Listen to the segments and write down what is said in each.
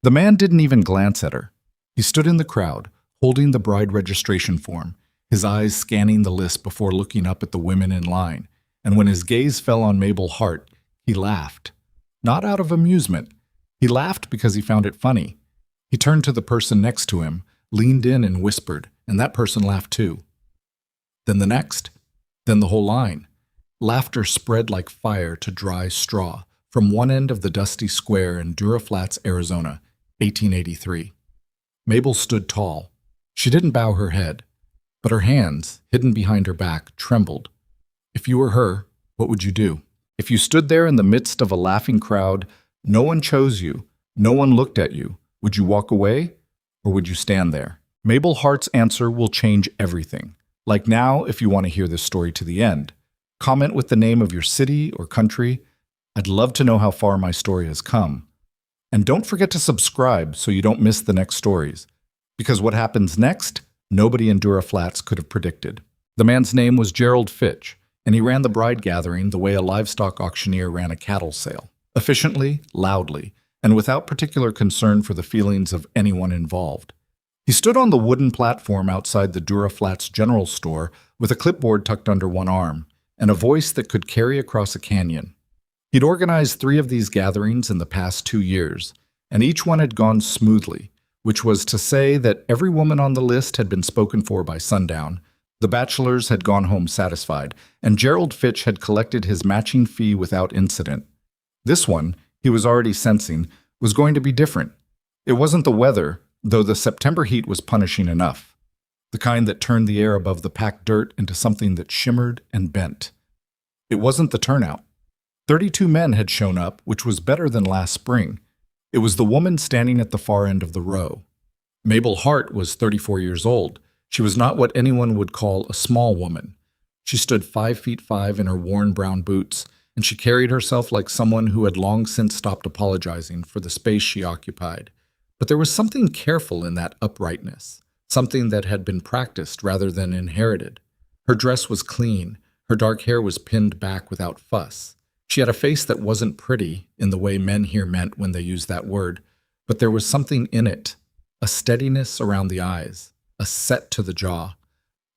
The man didn't even glance at her. He stood in the crowd, holding the bride registration form, his eyes scanning the list before looking up at the women in line. And when his gaze fell on Mabel Hart, he laughed. Not out of amusement. He laughed because he found it funny. He turned to the person next to him, leaned in and whispered, and that person laughed too. Then the next. Then the whole line. Laughter spread like fire to dry straw from one end of the dusty square in Dura Flats, Arizona, 1883. Mabel stood tall. She didn't bow her head, but her hands, hidden behind her back, trembled. If you were her, what would you do? If you stood there in the midst of a laughing crowd, no one chose you, no one looked at you, would you walk away or would you stand there? Mabel Hart's answer will change everything. Like now, if you want to hear this story to the end, comment with the name of your city or country. I'd love to know how far my story has come. And don't forget to subscribe so you don't miss the next stories. Because what happens next, nobody in Dura Flats could have predicted. The man's name was Gerald Fitch, and he ran the bride gathering the way a livestock auctioneer ran a cattle sale. Efficiently, loudly, and without particular concern for the feelings of anyone involved. He stood on the wooden platform outside the Dura Flats General Store with a clipboard tucked under one arm and a voice that could carry across a canyon. He'd organized 3 of these gatherings in the past 2 years, and each one had gone smoothly, which was to say that every woman on the list had been spoken for by sundown, the bachelors had gone home satisfied, and Gerald Fitch had collected his matching fee without incident. This one, he was already sensing, was going to be different. It wasn't the weather, though the September heat was punishing enough. The kind that turned the air above the packed dirt into something that shimmered and bent. It wasn't the turnout. 32 men had shown up, which was better than last spring. It was the woman standing at the far end of the row. Mabel Hart was 34 years old. She was not what anyone would call a small woman. She stood 5'5" in her worn brown boots, and she carried herself like someone who had long since stopped apologizing for the space she occupied. But there was something careful in that uprightness, something that had been practiced rather than inherited. Her dress was clean. Her dark hair was pinned back without fuss. She had a face that wasn't pretty in the way men here meant when they used that word, but there was something in it, a steadiness around the eyes, a set to the jaw,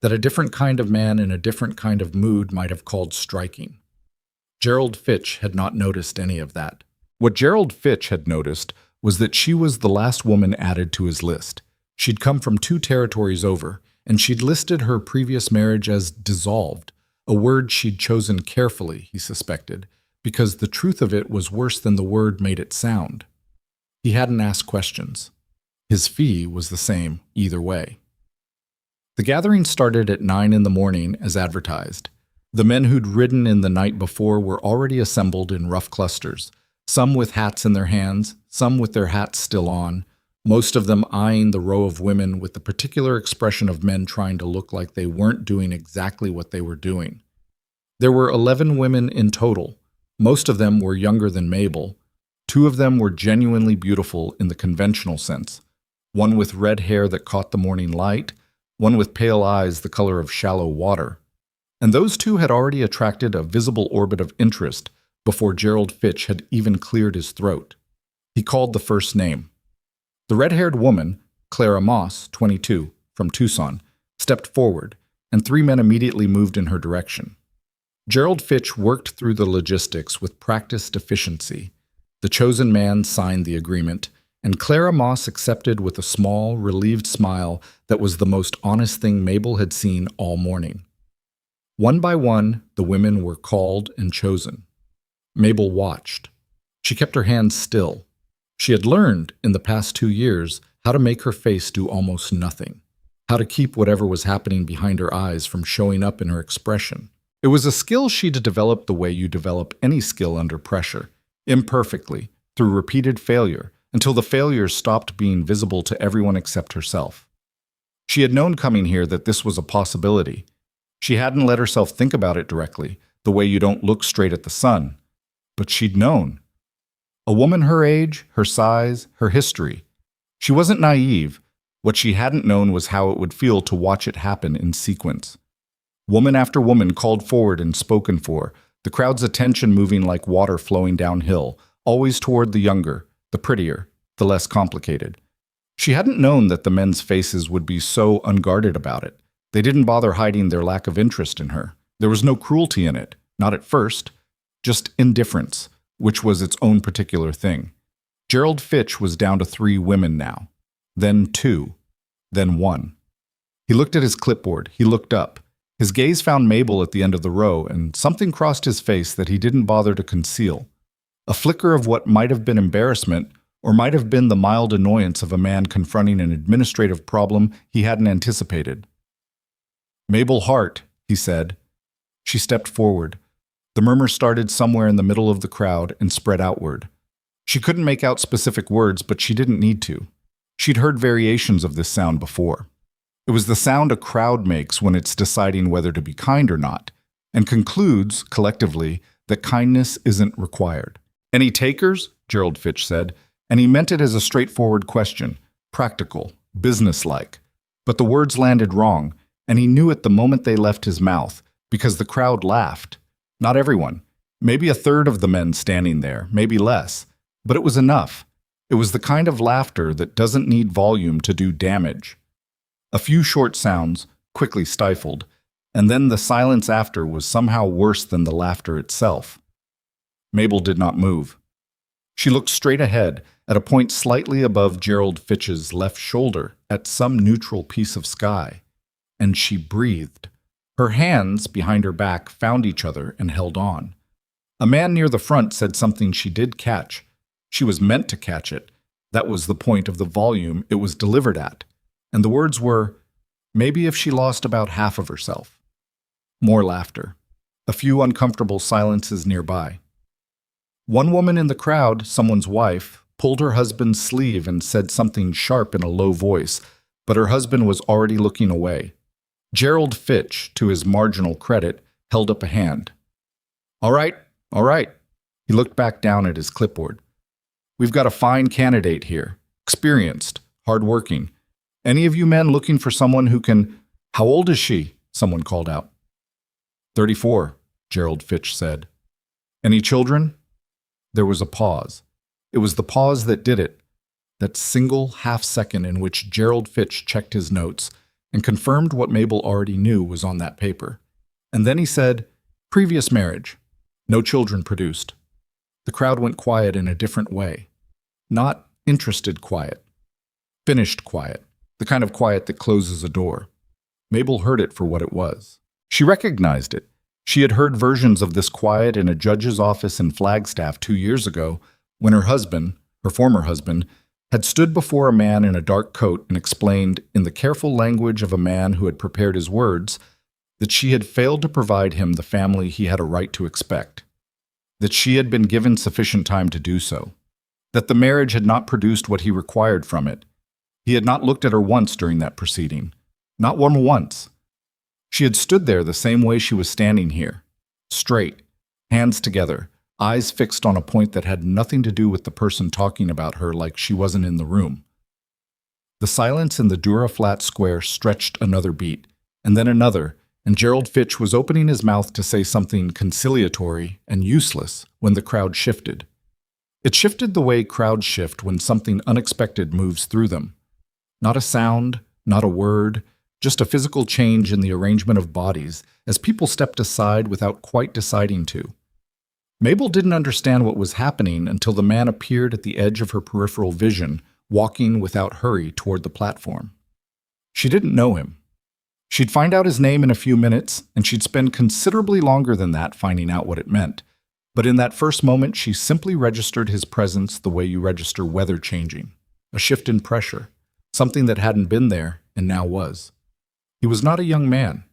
that a different kind of man in a different kind of mood might have called striking. Gerald Fitch had not noticed any of that. What Gerald Fitch had noticed was that she was the last woman added to his list. She'd come from 2 territories over, and she'd listed her previous marriage as dissolved, a word she'd chosen carefully, he suspected, because the truth of it was worse than the word made it sound. He hadn't asked questions. His fee was the same either way. The gathering started at 9 in the morning as advertised. The men who'd ridden in the night before were already assembled in rough clusters, some with hats in their hands, some with their hats still on, most of them eyeing the row of women with the particular expression of men trying to look like they weren't doing exactly what they were doing. There were 11 women in total. Most of them were younger than Mabel. 2 of them were genuinely beautiful in the conventional sense, one with red hair that caught the morning light, one with pale eyes the color of shallow water. And those 2 had already attracted a visible orbit of interest before Gerald Fitch had even cleared his throat. He called the first name. The red-haired woman, Clara Moss, 22, from Tucson, stepped forward, and 3 men immediately moved in her direction. Gerald Fitch worked through the logistics with practiced efficiency. The chosen man signed the agreement, and Clara Moss accepted with a small, relieved smile that was the most honest thing Mabel had seen all morning. One by one, the women were called and chosen. Mabel watched. She kept her hands still. She had learned, in the past 2 years, how to make her face do almost nothing, how to keep whatever was happening behind her eyes from showing up in her expression. It was a skill she'd developed the way you develop any skill under pressure, imperfectly, through repeated failure, until the failures stopped being visible to everyone except herself. She had known coming here that this was a possibility. She hadn't let herself think about it directly, the way you don't look straight at the sun. But she'd known. A woman her age, her size, her history. She wasn't naive. What she hadn't known was how it would feel to watch it happen in sequence. Woman after woman called forward and spoken for, the crowd's attention moving like water flowing downhill, always toward the younger, the prettier, the less complicated. She hadn't known that the men's faces would be so unguarded about it. They didn't bother hiding their lack of interest in her. There was no cruelty in it, not at first, just indifference, which was its own particular thing. Gerald Fitch was down to 3 women now, then 2, then 1. He looked at his clipboard, he looked up. His gaze found Mabel at the end of the row, and something crossed his face that he didn't bother to conceal. A flicker of what might have been embarrassment, or might have been the mild annoyance of a man confronting an administrative problem he hadn't anticipated. "Mabel Hart," he said. She stepped forward. The murmur started somewhere in the middle of the crowd and spread outward. She couldn't make out specific words, but she didn't need to. She'd heard variations of this sound before. It was the sound a crowd makes when it's deciding whether to be kind or not, and concludes, collectively, that kindness isn't required. "Any takers?" Gerald Fitch said, and he meant it as a straightforward question, practical, businesslike. But the words landed wrong, and he knew it the moment they left his mouth, because the crowd laughed. Not everyone. Maybe a third of the men standing there, maybe less. But it was enough. It was the kind of laughter that doesn't need volume to do damage. A few short sounds, quickly stifled, and then the silence after was somehow worse than the laughter itself. Mabel did not move. She looked straight ahead, at a point slightly above Gerald Fitch's left shoulder, at some neutral piece of sky. And she breathed. Her hands, behind her back, found each other and held on. A man near the front said something she did catch. She was meant to catch it. That was the point of the volume it was delivered at. And the words were, maybe if she lost about half of herself. More laughter. A few uncomfortable silences nearby. One woman in the crowd, someone's wife, pulled her husband's sleeve and said something sharp in a low voice, but her husband was already looking away. Gerald Fitch, to his marginal credit, held up a hand. All right. He looked back down at his clipboard. We've got a fine candidate here. Experienced, hardworking. Any of you men looking for someone who can... How old is she? Someone called out. 34, Gerald Fitch said. Any children? There was a pause. It was the pause that did it. That single half-second in which Gerald Fitch checked his notes and confirmed what Mabel already knew was on that paper. And then he said, previous marriage. No children produced. The crowd went quiet in a different way. Not interested quiet. Finished quiet. The kind of quiet that closes a door. Mabel heard it for what it was. She recognized it. She had heard versions of this quiet in a judge's office in Flagstaff 2 years ago when her husband, her former husband, had stood before a man in a dark coat and explained, in the careful language of a man who had prepared his words, that she had failed to provide him the family he had a right to expect, that she had been given sufficient time to do so, that the marriage had not produced what he required from it. He had not looked at her once during that proceeding, not one once. She had stood there the same way she was standing here, straight, hands together, eyes fixed on a point that had nothing to do with the person talking about her, like she wasn't in the room. The silence in the Dura-Flat square stretched another beat, and then another, and Gerald Fitch was opening his mouth to say something conciliatory and useless when the crowd shifted. It shifted the way crowds shift when something unexpected moves through them. Not a sound, not a word, just a physical change in the arrangement of bodies as people stepped aside without quite deciding to. Mabel didn't understand what was happening until the man appeared at the edge of her peripheral vision, walking without hurry toward the platform. She didn't know him. She'd find out his name in a few minutes, and she'd spend considerably longer than that finding out what it meant. But in that first moment, she simply registered his presence the way you register weather changing, a shift in pressure, something that hadn't been there and now was. He was not a young man.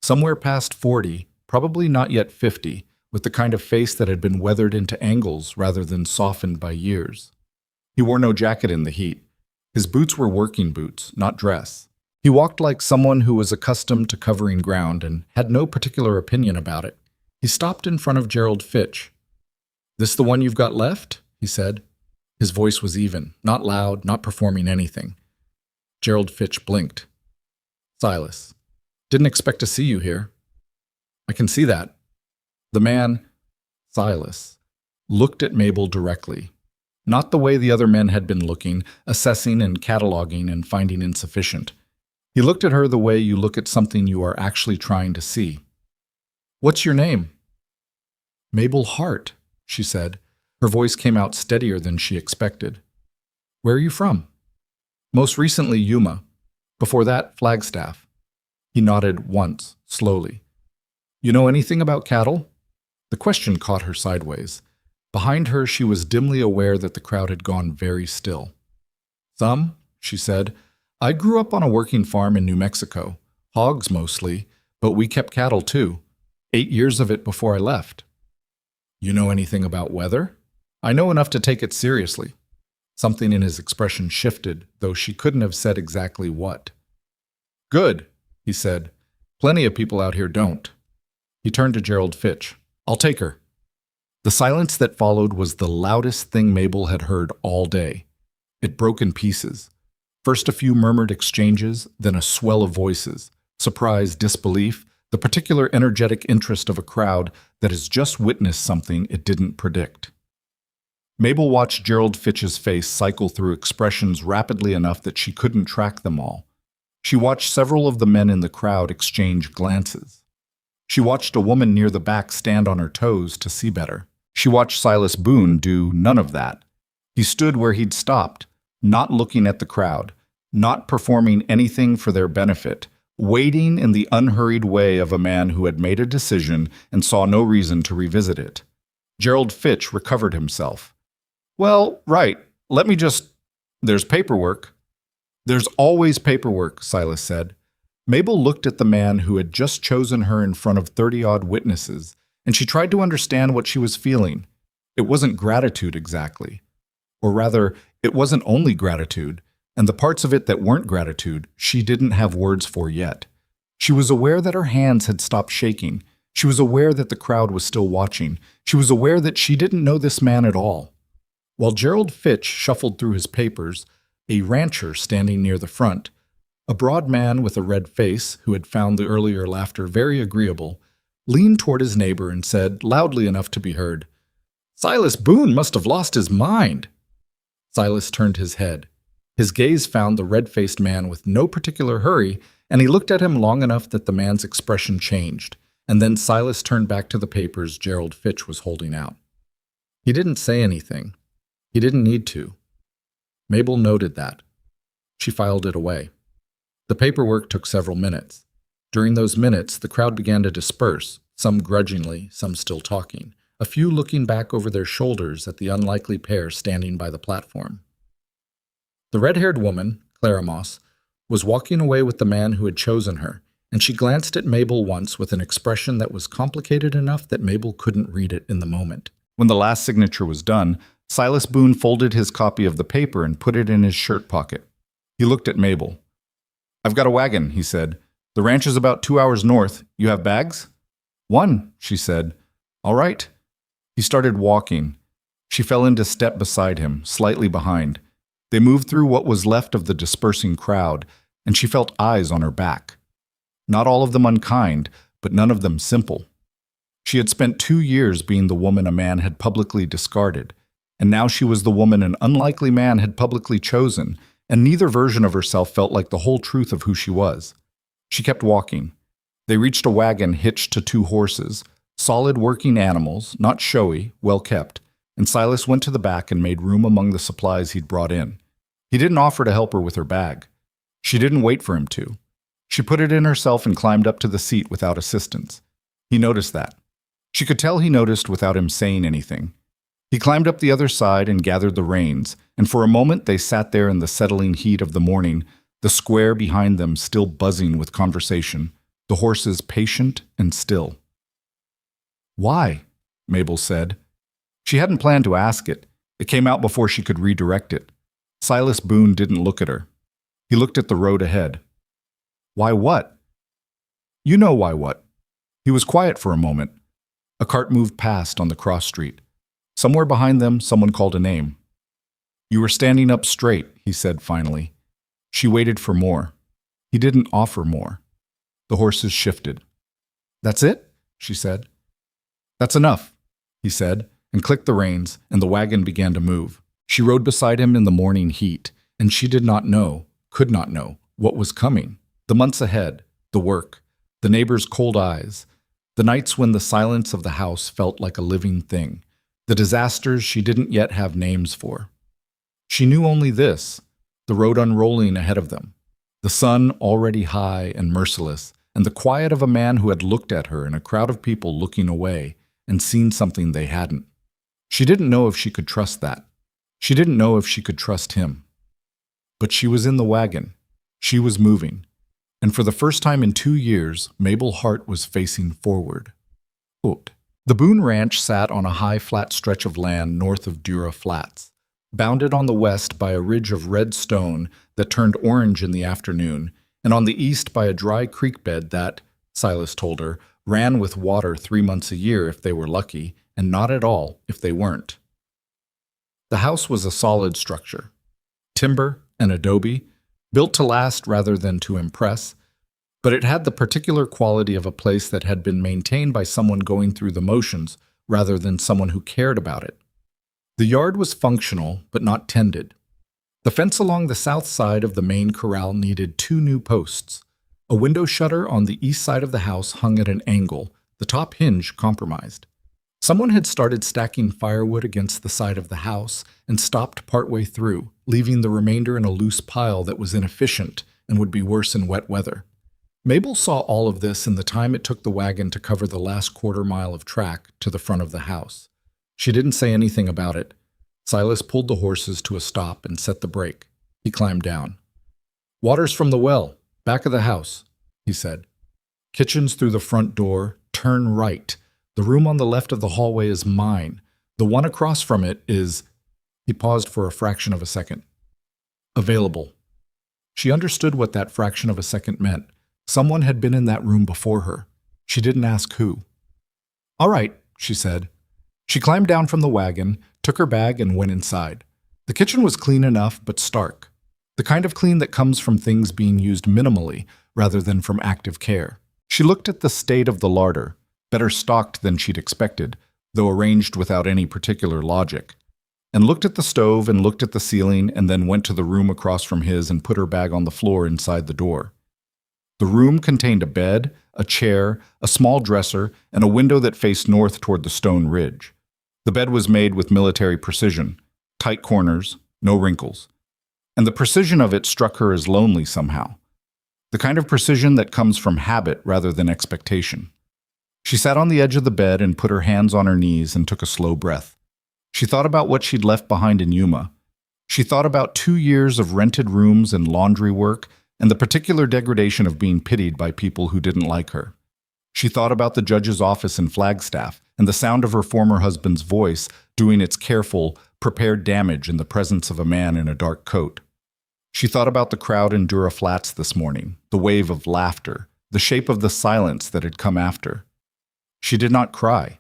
Somewhere past 40, probably not yet 50, with the kind of face that had been weathered into angles rather than softened by years. He wore no jacket in the heat. His boots were working boots, not dress. He walked like someone who was accustomed to covering ground and had no particular opinion about it. He stopped in front of Gerald Fitch. "This the one you've got left?" he said. His voice was even, not loud, not performing anything. Gerald Fitch blinked. "Silas, didn't expect to see you here." "I can see that." The man, Silas, looked at Mabel directly. Not the way the other men had been looking, assessing and cataloging and finding insufficient. He looked at her the way you look at something you are actually trying to see. "What's your name?" "Mabel Hart," she said. Her voice came out steadier than she expected. "Where are you from?" "Most recently, Yuma. Before that, Flagstaff." He nodded once, slowly. "You know anything about cattle?" The question caught her sideways. Behind her, she was dimly aware that the crowd had gone very still. "Some," she said. "I grew up on a working farm in New Mexico. Hogs mostly, but we kept cattle too. 8 years of it before I left." "You know anything about weather?" "I know enough to take it seriously." Something in his expression shifted, though she couldn't have said exactly what. "Good," he said. "Plenty of people out here don't." He turned to Gerald Fitch. "I'll take her." The silence that followed was the loudest thing Mabel had heard all day. It broke in pieces. First a few murmured exchanges, then a swell of voices, surprise, disbelief, the particular energetic interest of a crowd that has just witnessed something it didn't predict. Mabel watched Gerald Fitch's face cycle through expressions rapidly enough that she couldn't track them all. She watched several of the men in the crowd exchange glances. She watched a woman near the back stand on her toes to see better. She watched Silas Boone do none of that. He stood where he'd stopped, not looking at the crowd, not performing anything for their benefit, waiting in the unhurried way of a man who had made a decision and saw no reason to revisit it. Gerald Fitch recovered himself. "Well, right. There's paperwork." "There's always paperwork," Silas said. Mabel looked at the man who had just chosen her in front of 30-odd witnesses, and she tried to understand what she was feeling. It wasn't gratitude exactly. Or rather, it wasn't only gratitude, and the parts of it that weren't gratitude she didn't have words for yet. She was aware that her hands had stopped shaking. She was aware that the crowd was still watching. She was aware that she didn't know this man at all. While Gerald Fitch shuffled through his papers, a rancher standing near the front, a broad man with a red face who had found the earlier laughter very agreeable, leaned toward his neighbor and said, loudly enough to be heard, "Silas Boone must have lost his mind." Silas turned his head. His gaze found the red-faced man with no particular hurry, and he looked at him long enough that the man's expression changed, and then Silas turned back to the papers Gerald Fitch was holding out. He didn't say anything. He didn't need to. Mabel noted that. She filed it away. The paperwork took several minutes. During those minutes, the crowd began to disperse, some grudgingly, some still talking, a few looking back over their shoulders at the unlikely pair standing by the platform. The red-haired woman, Clara Moss, was walking away with the man who had chosen her, and she glanced at Mabel once with an expression that was complicated enough that Mabel couldn't read it in the moment. When the last signature was done, Silas Boone folded his copy of the paper and put it in his shirt pocket. He looked at Mabel. "I've got a wagon," he said. "The ranch is about 2 hours north. You have bags?" "One," she said. "All right." He started walking. She fell into step beside him, slightly behind. They moved through what was left of the dispersing crowd, and she felt eyes on her back. Not all of them unkind, but none of them simple. She had spent 2 years being the woman a man had publicly discarded, and now she was the woman an unlikely man had publicly chosen, and neither version of herself felt like the whole truth of who she was. She kept walking. They reached a wagon hitched to 2 horses, solid working animals, not showy, well kept, and Silas went to the back and made room among the supplies he'd brought in. He didn't offer to help her with her bag. She didn't wait for him to. She put it in herself and climbed up to the seat without assistance. He noticed that. She could tell he noticed without him saying anything. He climbed up the other side and gathered the reins, and for a moment they sat there in the settling heat of the morning, the square behind them still buzzing with conversation, the horses patient and still. "Why?" Mabel said. She hadn't planned to ask it. It came out before she could redirect it. Silas Boone didn't look at her. He looked at the road ahead. "Why what?" "You know why what." He was quiet for a moment. A cart moved past on the cross street. Somewhere behind them, someone called a name. "You were standing up straight," he said finally. She waited for more. He didn't offer more. The horses shifted. "That's it?" she said. "That's enough," he said, and clicked the reins, and the wagon began to move. She rode beside him in the morning heat, and she did not know, could not know, what was coming. The months ahead, the work, the neighbors' cold eyes, the nights when the silence of the house felt like a living thing, the disasters she didn't yet have names for. She knew only this, the road unrolling ahead of them, the sun already high and merciless, and the quiet of a man who had looked at her in a crowd of people looking away and seen something they hadn't. She didn't know if she could trust that. She didn't know if she could trust him. But she was in the wagon. She was moving. And for the first time in 2 years, Mabel Hart was facing forward. Quote, the Boone Ranch sat on a high, flat stretch of land north of Dura Flats, bounded on the west by a ridge of red stone that turned orange in the afternoon, and on the east by a dry creek bed that, Silas told her, ran with water 3 months a year if they were lucky, and not at all if they weren't. The house was a solid structure. Timber and adobe, built to last rather than to impress, but it had the particular quality of a place that had been maintained by someone going through the motions rather than someone who cared about it. The yard was functional, but not tended. The fence along the south side of the main corral needed 2 new posts. A window shutter on the east side of the house hung at an angle, the top hinge compromised. Someone had started stacking firewood against the side of the house and stopped partway through, leaving the remainder in a loose pile that was inefficient and would be worse in wet weather. Mabel saw all of this in the time it took the wagon to cover the last quarter-mile of track to the front of the house. She didn't say anything about it. Silas pulled the horses to a stop and set the brake. He climbed down. "Water's from the well, back of the house," he said. "Kitchen's through the front door. Turn right. The room on the left of the hallway is mine. The one across from it is—" He paused for a fraction of a second. "Available." She understood what that fraction of a second meant. Someone had been in that room before her. She didn't ask who. "All right," she said. She climbed down from the wagon, took her bag, and went inside. The kitchen was clean enough, but stark. The kind of clean that comes from things being used minimally rather than from active care. She looked at the state of the larder, better stocked than she'd expected, though arranged without any particular logic, and looked at the stove and looked at the ceiling and then went to the room across from his and put her bag on the floor inside the door. The room contained a bed, a chair, a small dresser, and a window that faced north toward the stone ridge. The bed was made with military precision, tight corners, no wrinkles. And the precision of it struck her as lonely somehow. The kind of precision that comes from habit rather than expectation. She sat on the edge of the bed and put her hands on her knees and took a slow breath. She thought about what she'd left behind in Yuma. She thought about 2 years of rented rooms and laundry work and the particular degradation of being pitied by people who didn't like her. She thought about the judge's office in Flagstaff and the sound of her former husband's voice doing its careful, prepared damage in the presence of a man in a dark coat. She thought about the crowd in Dura Flats this morning, the wave of laughter, the shape of the silence that had come after. She did not cry.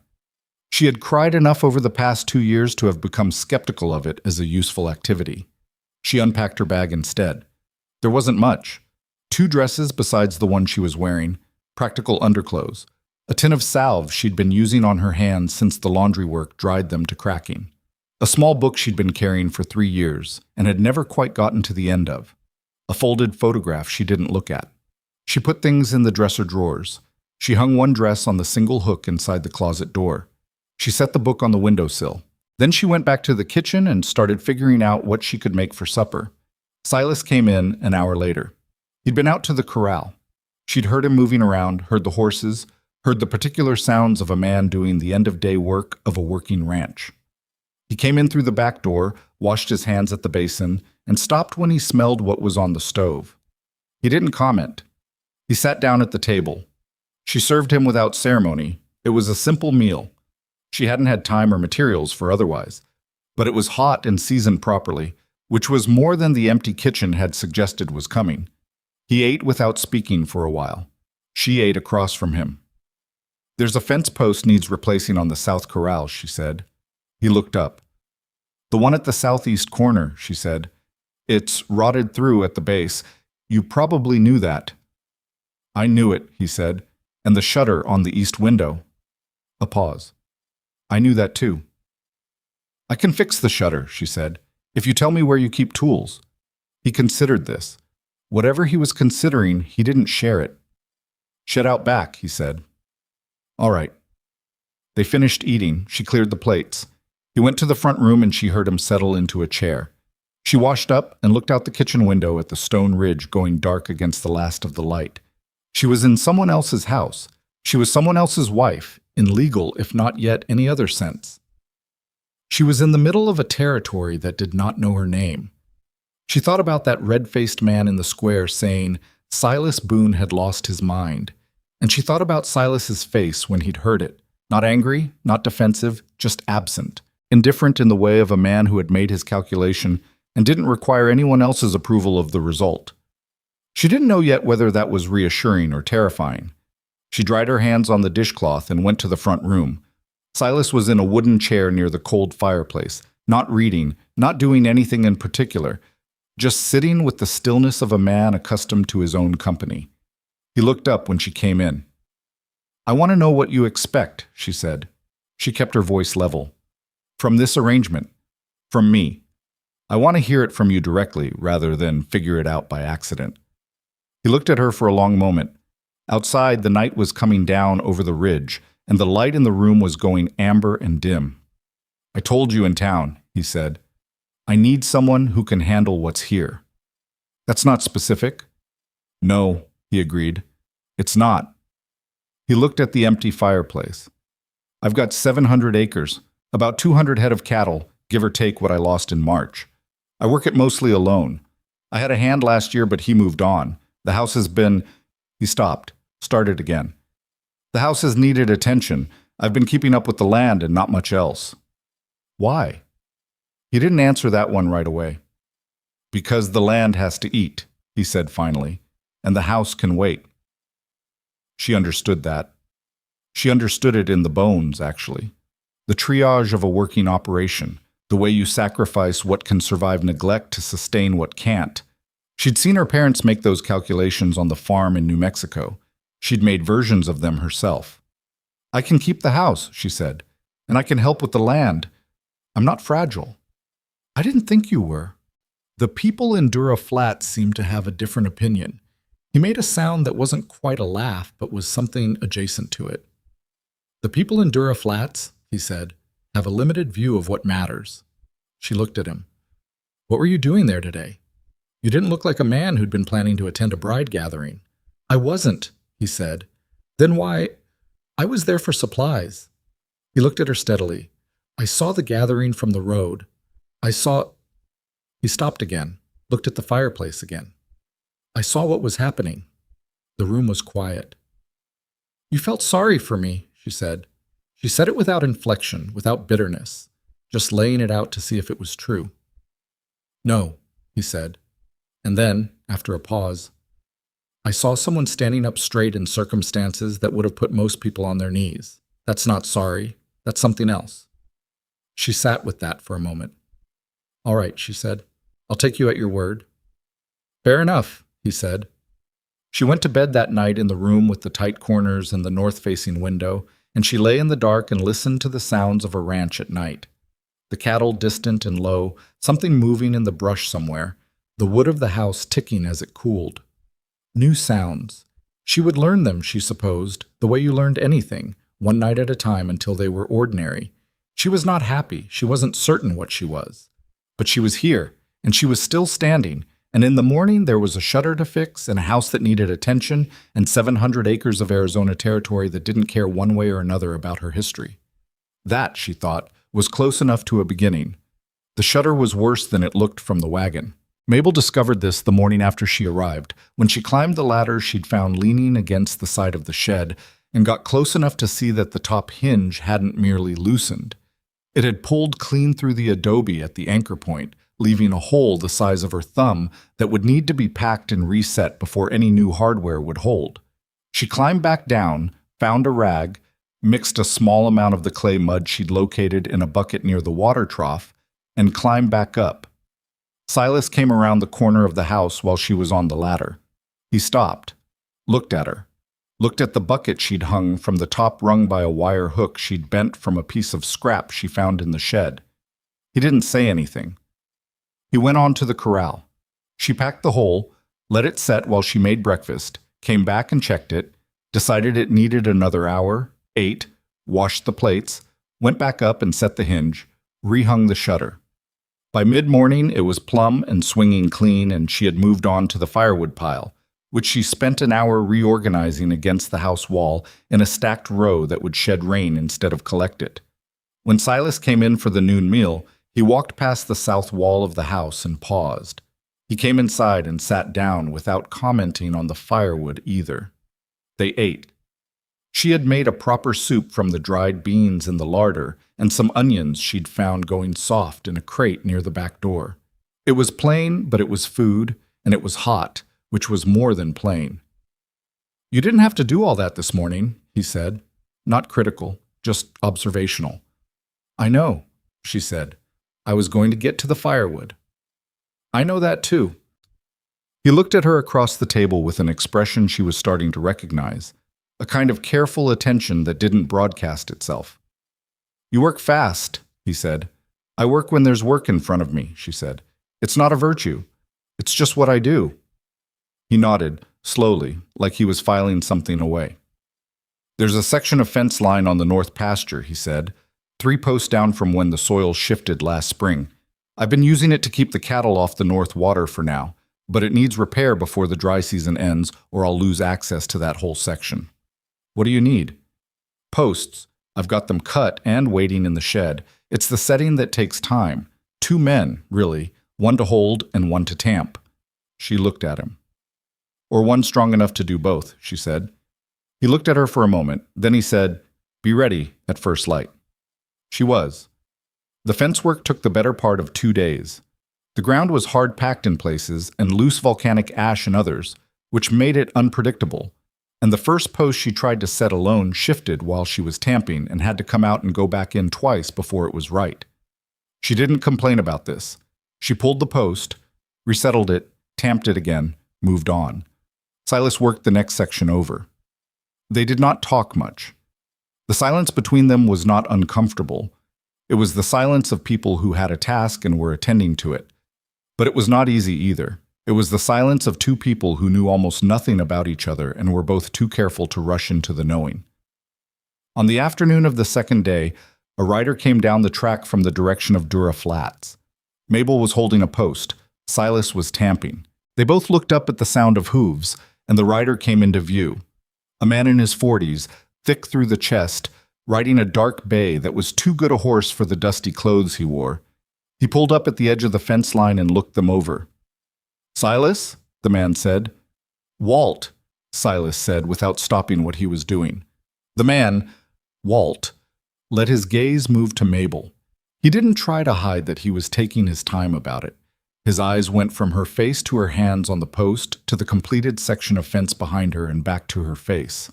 She had cried enough over the past 2 years to have become skeptical of it as a useful activity. She unpacked her bag instead. There wasn't much. 2 dresses besides the one she was wearing, practical underclothes, a tin of salve she'd been using on her hands since the laundry work dried them to cracking, a small book she'd been carrying for 3 years and had never quite gotten to the end of, a folded photograph she didn't look at. She put things in the dresser drawers. She hung one dress on the single hook inside the closet door. She set the book on the windowsill. Then she went back to the kitchen and started figuring out what she could make for supper. Silas came in an hour later. He'd been out to the corral. She'd heard him moving around, heard the horses, heard the particular sounds of a man doing the end-of-day work of a working ranch. He came in through the back door, washed his hands at the basin, and stopped when he smelled what was on the stove. He didn't comment. He sat down at the table. She served him without ceremony. It was a simple meal. She hadn't had time or materials for otherwise. But it was hot and seasoned properly, which was more than the empty kitchen had suggested was coming. He ate without speaking for a while. She ate across from him. "There's a fence post needs replacing on the south corral," she said. He looked up. "The one at the southeast corner," she said. "It's rotted through at the base. You probably knew that." "I knew it," he said. "And the shutter on the east window." A pause. "I knew that too." "I can fix the shutter," she said. If you tell me where you keep tools. He considered this. Whatever he was considering, he didn't share it. Shed out back, he said. All right. They finished eating. She cleared the plates. He went to the front room and she heard him settle into a chair. She washed up and looked out the kitchen window at the stone ridge going dark against the last of the light. She was in someone else's house. She was someone else's wife, in legal, if not yet any other sense. She was in the middle of a territory that did not know her name. She thought about that red-faced man in the square saying Silas Boone had lost his mind, and she thought about Silas's face when he'd heard it. Not angry, not defensive, just absent, indifferent in the way of a man who had made his calculation and didn't require anyone else's approval of the result. She didn't know yet whether that was reassuring or terrifying. She dried her hands on the dishcloth and went to the front room. Silas was in a wooden chair near the cold fireplace, not reading, not doing anything in particular, just sitting with the stillness of a man accustomed to his own company. He looked up when she came in. I want to know what you expect, she said. She kept her voice level. From this arrangement. From me. I want to hear it from you directly rather than figure it out by accident. He looked at her for a long moment. Outside, the night was coming down over the ridge, and the light in the room was going amber and dim. I told you in town, he said. I need someone who can handle what's here. That's not specific. No, he agreed. It's not. He looked at the empty fireplace. I've got 700 acres, about 200 head of cattle, give or take what I lost in March. I work it mostly alone. I had a hand last year, but he moved on. The house has been... He stopped, started again. The house has needed attention. I've been keeping up with the land and not much else. Why? He didn't answer that one right away. Because the land has to eat, he said finally, and the house can wait. She understood that. She understood it in the bones, actually. The triage of a working operation, the way you sacrifice what can survive neglect to sustain what can't. She'd seen her parents make those calculations on the farm in New Mexico. She'd made versions of them herself. I can keep the house, she said, and I can help with the land. I'm not fragile. I didn't think you were. The people in Dura Flats seemed to have a different opinion. He made a sound that wasn't quite a laugh, but was something adjacent to it. The people in Dura Flats, he said, have a limited view of what matters. She looked at him. What were you doing there today? You didn't look like a man who'd been planning to attend a bride gathering. I wasn't, he said. Then why? I was there for supplies. He looked at her steadily. I saw the gathering from the road. I saw... He stopped again, looked at the fireplace again. I saw what was happening. The room was quiet. You felt sorry for me, she said. She said it without inflection, without bitterness, just laying it out to see if it was true. No, he said. And then, after a pause, I saw someone standing up straight in circumstances that would have put most people on their knees. That's not sorry. That's something else. She sat with that for a moment. All right, she said. I'll take you at your word. Fair enough, he said. She went to bed that night in the room with the tight corners and the north-facing window, and she lay in the dark and listened to the sounds of a ranch at night. The cattle distant and low, something moving in the brush somewhere, the wood of the house ticking as it cooled. New sounds. She would learn them, she supposed, the way you learned anything, one night at a time until they were ordinary. She was not happy. She wasn't certain what she was. But she was here, and she was still standing, and in the morning there was a shutter to fix and a house that needed attention and 700 acres of Arizona territory that didn't care one way or another about her history. That, she thought, was close enough to a beginning. The shutter was worse than it looked from the wagon. Mabel discovered this the morning after she arrived. When she climbed the ladder she'd found leaning against the side of the shed and got close enough to see that the top hinge hadn't merely loosened. It had pulled clean through the adobe at the anchor point, leaving a hole the size of her thumb that would need to be packed and reset before any new hardware would hold. She climbed back down, found a rag, mixed a small amount of the clay mud she'd located in a bucket near the water trough, and climbed back up. Silas came around the corner of the house while she was on the ladder. He stopped, looked at her, looked at the bucket she'd hung from the top rung by a wire hook she'd bent from a piece of scrap she found in the shed. He didn't say anything. He went on to the corral. She packed the hole, let it set while she made breakfast, came back and checked it, decided it needed another hour, ate, washed the plates, went back up and set the hinge, rehung the shutter. By mid-morning, it was plumb and swinging clean, and she had moved on to the firewood pile, which she spent an hour reorganizing against the house wall in a stacked row that would shed rain instead of collect it. When Silas came in for the noon meal, he walked past the south wall of the house and paused. He came inside and sat down without commenting on the firewood either. They ate. She had made a proper soup from the dried beans in the larder and some onions she'd found going soft in a crate near the back door. It was plain, but it was food, and it was hot, which was more than plain. "You didn't have to do all that this morning," he said. Not critical, just observational. "I know," she said. "I was going to get to the firewood." "I know that too." He looked at her across the table with an expression she was starting to recognize, a kind of careful attention that didn't broadcast itself. "You work fast," he said. "I work when there's work in front of me," she said. "It's not a virtue. It's just what I do." He nodded, slowly, like he was filing something away. "There's a section of fence line on the north pasture," he said, 3 posts down from when the soil shifted last spring. "I've been using it to keep the cattle off the north water for now, but it needs repair before the dry season ends or I'll lose access to that whole section." "What do you need?" "Posts. I've got them cut and waiting in the shed. It's the setting that takes time. 2 men, really, 1 to hold and 1 to tamp." She looked at him. "Or 1 strong enough to do both," she said. He looked at her for a moment. Then he said, "Be ready at first light." She was. The fence work took the better part of 2 days. The ground was hard packed in places and loose volcanic ash in others, which made it unpredictable. And the first post she tried to set alone shifted while she was tamping and had to come out and go back in twice before it was right. She didn't complain about this. She pulled the post, resettled it, tamped it again, moved on. Silas worked the next section over. They did not talk much. The silence between them was not uncomfortable. It was the silence of people who had a task and were attending to it. But it was not easy either. It was the silence of 2 people who knew almost nothing about each other and were both too careful to rush into the knowing. On the afternoon of the second day, a rider came down the track from the direction of Dura Flats. Mabel was holding a post. Silas was tamping. They both looked up at the sound of hooves, and the rider came into view. A man in his 40s, thick through the chest, riding a dark bay that was too good a horse for the dusty clothes he wore. He pulled up at the edge of the fence line and looked them over. "Silas?" the man said. "Walt," Silas said without stopping what he was doing. The man, Walt, let his gaze move to Mabel. He didn't try to hide that he was taking his time about it. His eyes went from her face to her hands on the post to the completed section of fence behind her and back to her face.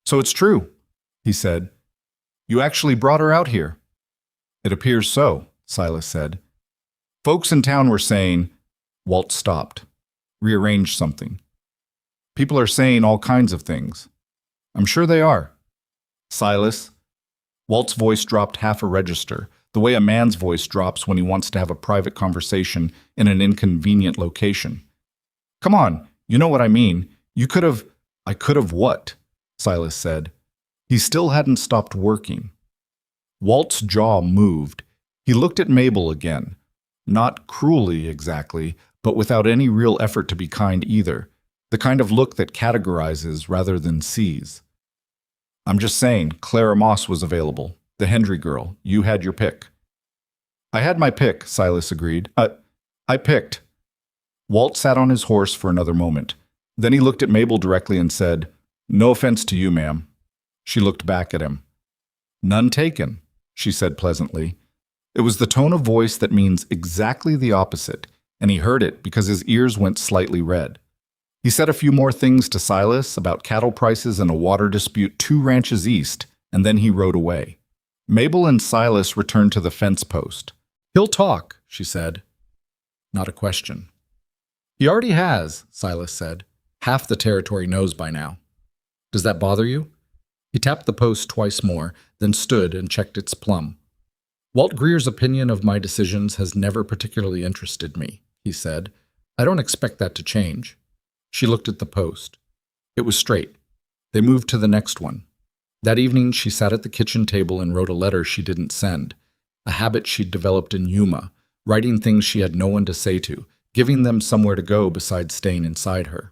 "So it's true," he said. "You actually brought her out here." "It appears so," Silas said. "Folks in town were saying—" Walt stopped, rearranged something. "People are saying all kinds of things." "I'm sure they are." "Silas." Walt's voice dropped half a register, the way a man's voice drops when he wants to have a private conversation in an inconvenient location. "Come on, you know what I mean. You could have—" "I could have what?" Silas said. He still hadn't stopped working. Walt's jaw moved. He looked at Mabel again. Not cruelly, exactly, but without any real effort to be kind either. The kind of look that categorizes rather than sees. "I'm just saying, Clara Moss was available. The Hendry girl. You had your pick." "I had my pick," Silas agreed. I picked." Walt sat on his horse for another moment. Then he looked at Mabel directly and said, "No offense to you, ma'am." She looked back at him. "None taken," she said pleasantly. It was the tone of voice that means exactly the opposite, and he heard it because his ears went slightly red. He said a few more things to Silas about cattle prices and a water dispute 2 ranches east, and then he rode away. Mabel and Silas returned to the fence post. "He'll talk," she said. Not a question. "He already has," Silas said. "Half the territory knows by now." "Does that bother you?" He tapped the post twice more, then stood and checked its plumb. Walt Greer's opinion of my decisions has never particularly interested me, he said. I don't expect that to change. She looked at the post. It was straight. They moved to the next one. That evening, she sat at the kitchen table and wrote a letter she didn't send, a habit she'd developed in Yuma, writing things she had no one to say to, giving them somewhere to go besides staying inside her.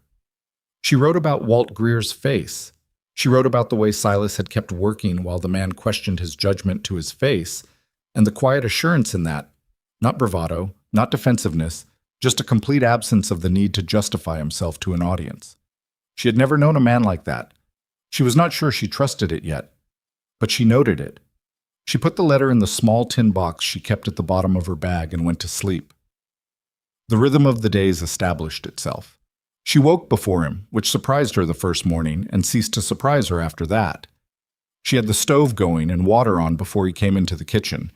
She wrote about Walt Greer's face. She wrote about the way Silas had kept working while the man questioned his judgment to his face, and the quiet assurance in that, not bravado, not defensiveness, just a complete absence of the need to justify himself to an audience. She had never known a man like that. She was not sure she trusted it yet, but she noted it. She put the letter in the small tin box she kept at the bottom of her bag and went to sleep. The rhythm of the days established itself. She woke before him, which surprised her the first morning and ceased to surprise her after that. She had the stove going and water on before he came into the kitchen,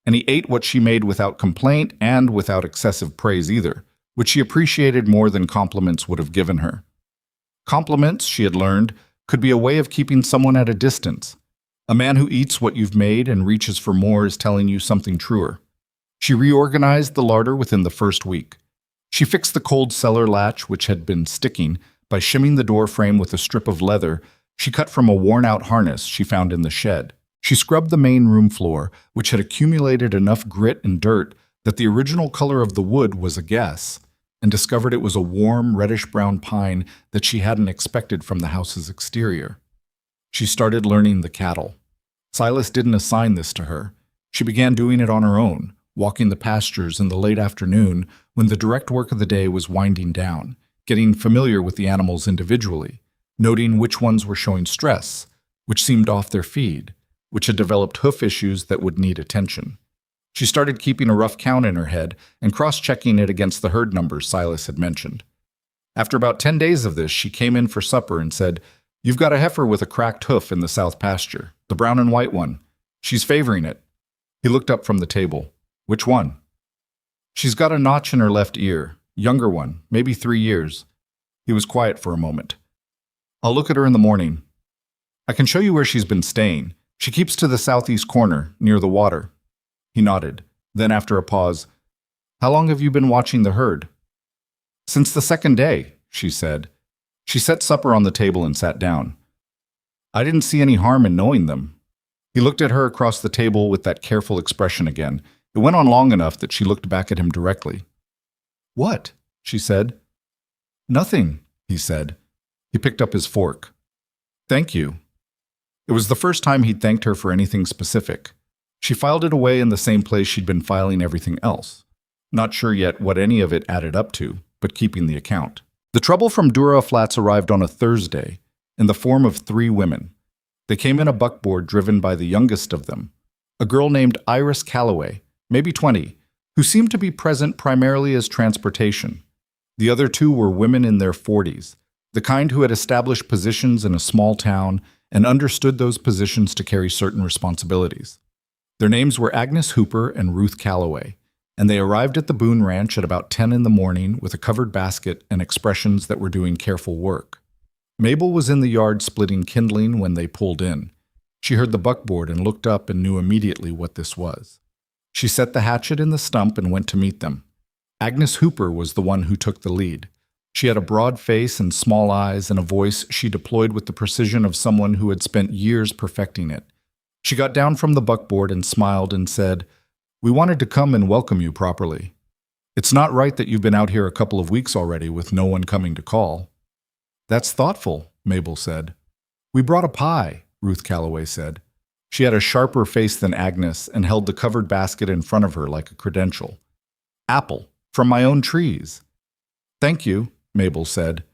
and he ate what she made without complaint and without excessive praise either, which she appreciated more than compliments would have given her. Compliments, she had learned, could be a way of keeping someone at a distance. A man who eats what you've made and reaches for more is telling you something truer. She reorganized the larder within the first week. She fixed the cold cellar latch, which had been sticking, by shimming the door frame with a strip of leather she cut from a worn-out harness she found in the shed. She scrubbed the main room floor, which had accumulated enough grit and dirt that the original color of the wood was a guess, and discovered it was a warm, reddish-brown pine that she hadn't expected from the house's exterior. She started learning the cattle. Silas didn't assign this to her. She began doing it on her own, walking the pastures in the late afternoon when the direct work of the day was winding down, getting familiar with the animals individually, noting which ones were showing stress, which seemed off their feed, which had developed hoof issues that would need attention. She started keeping a rough count in her head and cross-checking it against the herd numbers Silas had mentioned. After about 10 days of this, she came in for supper and said, "You've got a heifer with a cracked hoof in the south pasture, the brown and white one. She's favoring it." He looked up from the table. "Which one?" "She's got a notch in her left ear. Younger one, maybe 3 years." He was quiet for a moment. "I'll look at her in the morning. I can show you where she's been staying. She keeps to the southeast corner, near the water." He nodded. Then, after a pause, "How long have you been watching the herd?" "Since the second day," she said. She set supper on the table and sat down. "I didn't see any harm in knowing them." He looked at her across the table with that careful expression again. It went on long enough that she looked back at him directly. "What?" she said. "Nothing," he said. He picked up his fork. "Thank you." It was the first time he'd thanked her for anything specific. She filed it away in the same place she'd been filing everything else. Not sure yet what any of it added up to, but keeping the account. The trouble from Dura Flats arrived on a Thursday, in the form of 3 women. They came in a buckboard driven by the youngest of them, a girl named Iris Calloway, maybe 20, who seemed to be present primarily as transportation. The other 2 were women in their 40s, the kind who had established positions in a small town and understood those positions to carry certain responsibilities. Their names were Agnes Hooper and Ruth Calloway, and they arrived at the Boone Ranch at about 10 in the morning with a covered basket and expressions that were doing careful work. Mabel was in the yard splitting kindling when they pulled in. She heard the buckboard and looked up and knew immediately what this was. She set the hatchet in the stump and went to meet them. Agnes Hooper was the one who took the lead. She had a broad face and small eyes and a voice she deployed with the precision of someone who had spent years perfecting it. She got down from the buckboard and smiled and said, "We wanted to come and welcome you properly. It's not right that you've been out here a couple of weeks already with no one coming to call." "That's thoughtful," Mabel said. "We brought a pie," Ruth Calloway said. She had a sharper face than Agnes and held the covered basket in front of her like a credential. "Apple, from my own trees." "Thank you," Mabel said.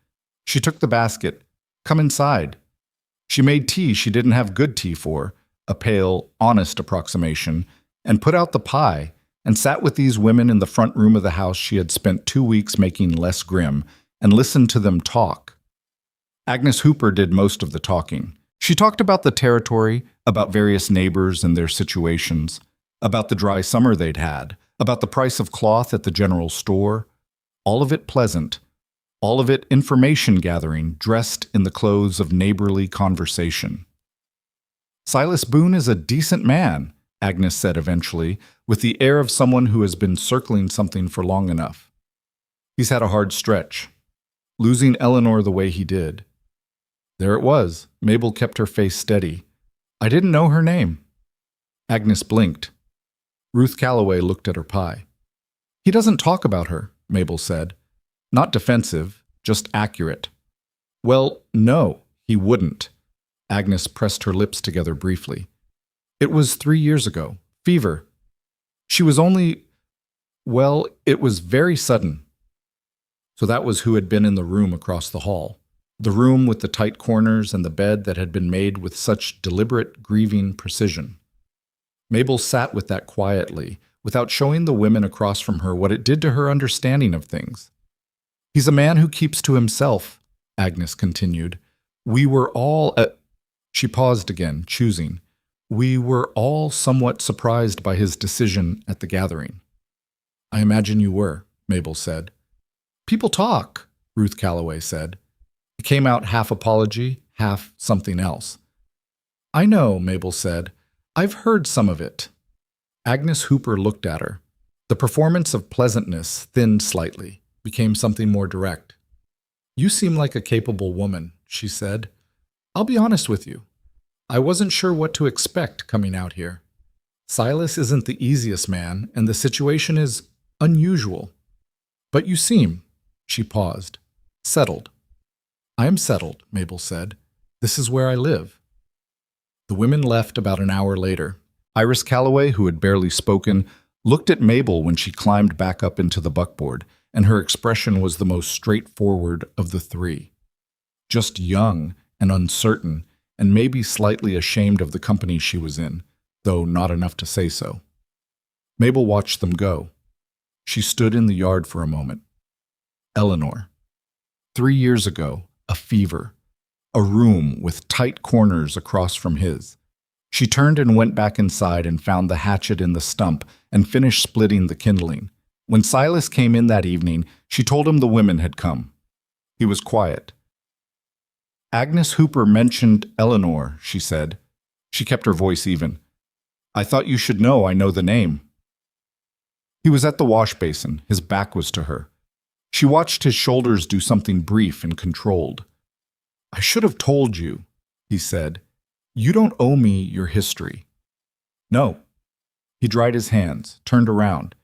She took the basket. "Come inside." She made tea she didn't have good tea for, a pale, honest approximation, and put out the pie, and sat with these women in the front room of the house she had spent 2 weeks making less grim, and listened to them talk. Agnes Hooper did most of the talking. She talked about the territory, about various neighbors and their situations, about the dry summer they'd had, about the price of cloth at the general store. All of it pleasant, all of it information gathering dressed in the clothes of neighborly conversation. "Silas Boone is a decent man," Agnes said eventually, with the air of someone who has been circling something for long enough. He's had a hard stretch. Losing Eleanor the way he did. There it was. Mabel kept her face steady. I didn't know her name. Agnes blinked. Ruth Calloway looked at her pie. He doesn't talk about her, Mabel said. Not defensive, just accurate. Well, no, he wouldn't. Agnes pressed her lips together briefly. It was 3 years ago. Fever. She was only... Well, it was very sudden. So that was who had been in the room across the hall. The room with the tight corners and the bed that had been made with such deliberate, grieving precision. Mabel sat with that quietly, without showing the women across from her what it did to her understanding of things. He's a man who keeps to himself, Agnes continued. We were all... She paused again, choosing. We were all somewhat surprised by his decision at the gathering. I imagine you were, Mabel said. People talk, Ruth Calloway said. It came out half apology, half something else. I know, Mabel said. I've heard some of it. Agnes Hooper looked at her. The performance of pleasantness thinned slightly, became something more direct. You seem like a capable woman, she said. I'll be honest with you. I wasn't sure what to expect coming out here. Silas isn't the easiest man, and the situation is unusual. But you seem, she paused, settled. I am settled, Mabel said. This is where I live. The women left about an hour later. Iris Calloway, who had barely spoken, looked at Mabel when she climbed back up into the buckboard, and her expression was the most straightforward of the three. Just young and uncertain, and maybe slightly ashamed of the company she was in, though not enough to say so. Mabel watched them go. She stood in the yard for a moment. Eleanor. 3 years ago, a fever. A room with tight corners across from his. She turned and went back inside and found the hatchet in the stump and finished splitting the kindling. When Silas came in that evening, she told him the women had come. He was quiet. Agnes Hooper mentioned Eleanor, she said. She kept her voice even. I thought you should know I know the name. He was at the wash basin. His back was to her. She watched his shoulders do something brief and controlled. I should have told you, he said. You don't owe me your history. No. He dried his hands, turned around.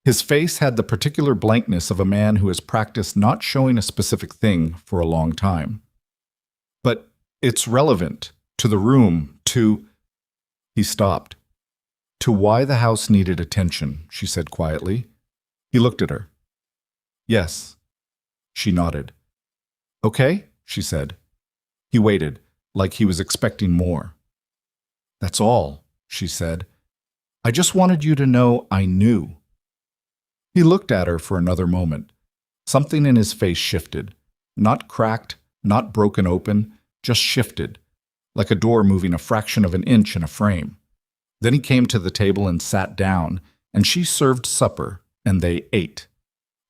His face had the particular blankness of a man who has practiced not showing a specific thing for a long time. But it's relevant to the room, to... He stopped. To why the house needed attention, she said quietly. He looked at her. Yes. She nodded. Okay, she said. He waited, like he was expecting more. That's all, she said. I just wanted you to know I knew. He looked at her for another moment. Something in his face shifted. Not cracked, not broken open, just shifted, like a door moving a fraction of an inch in a frame. Then he came to the table and sat down, and she served supper, and they ate.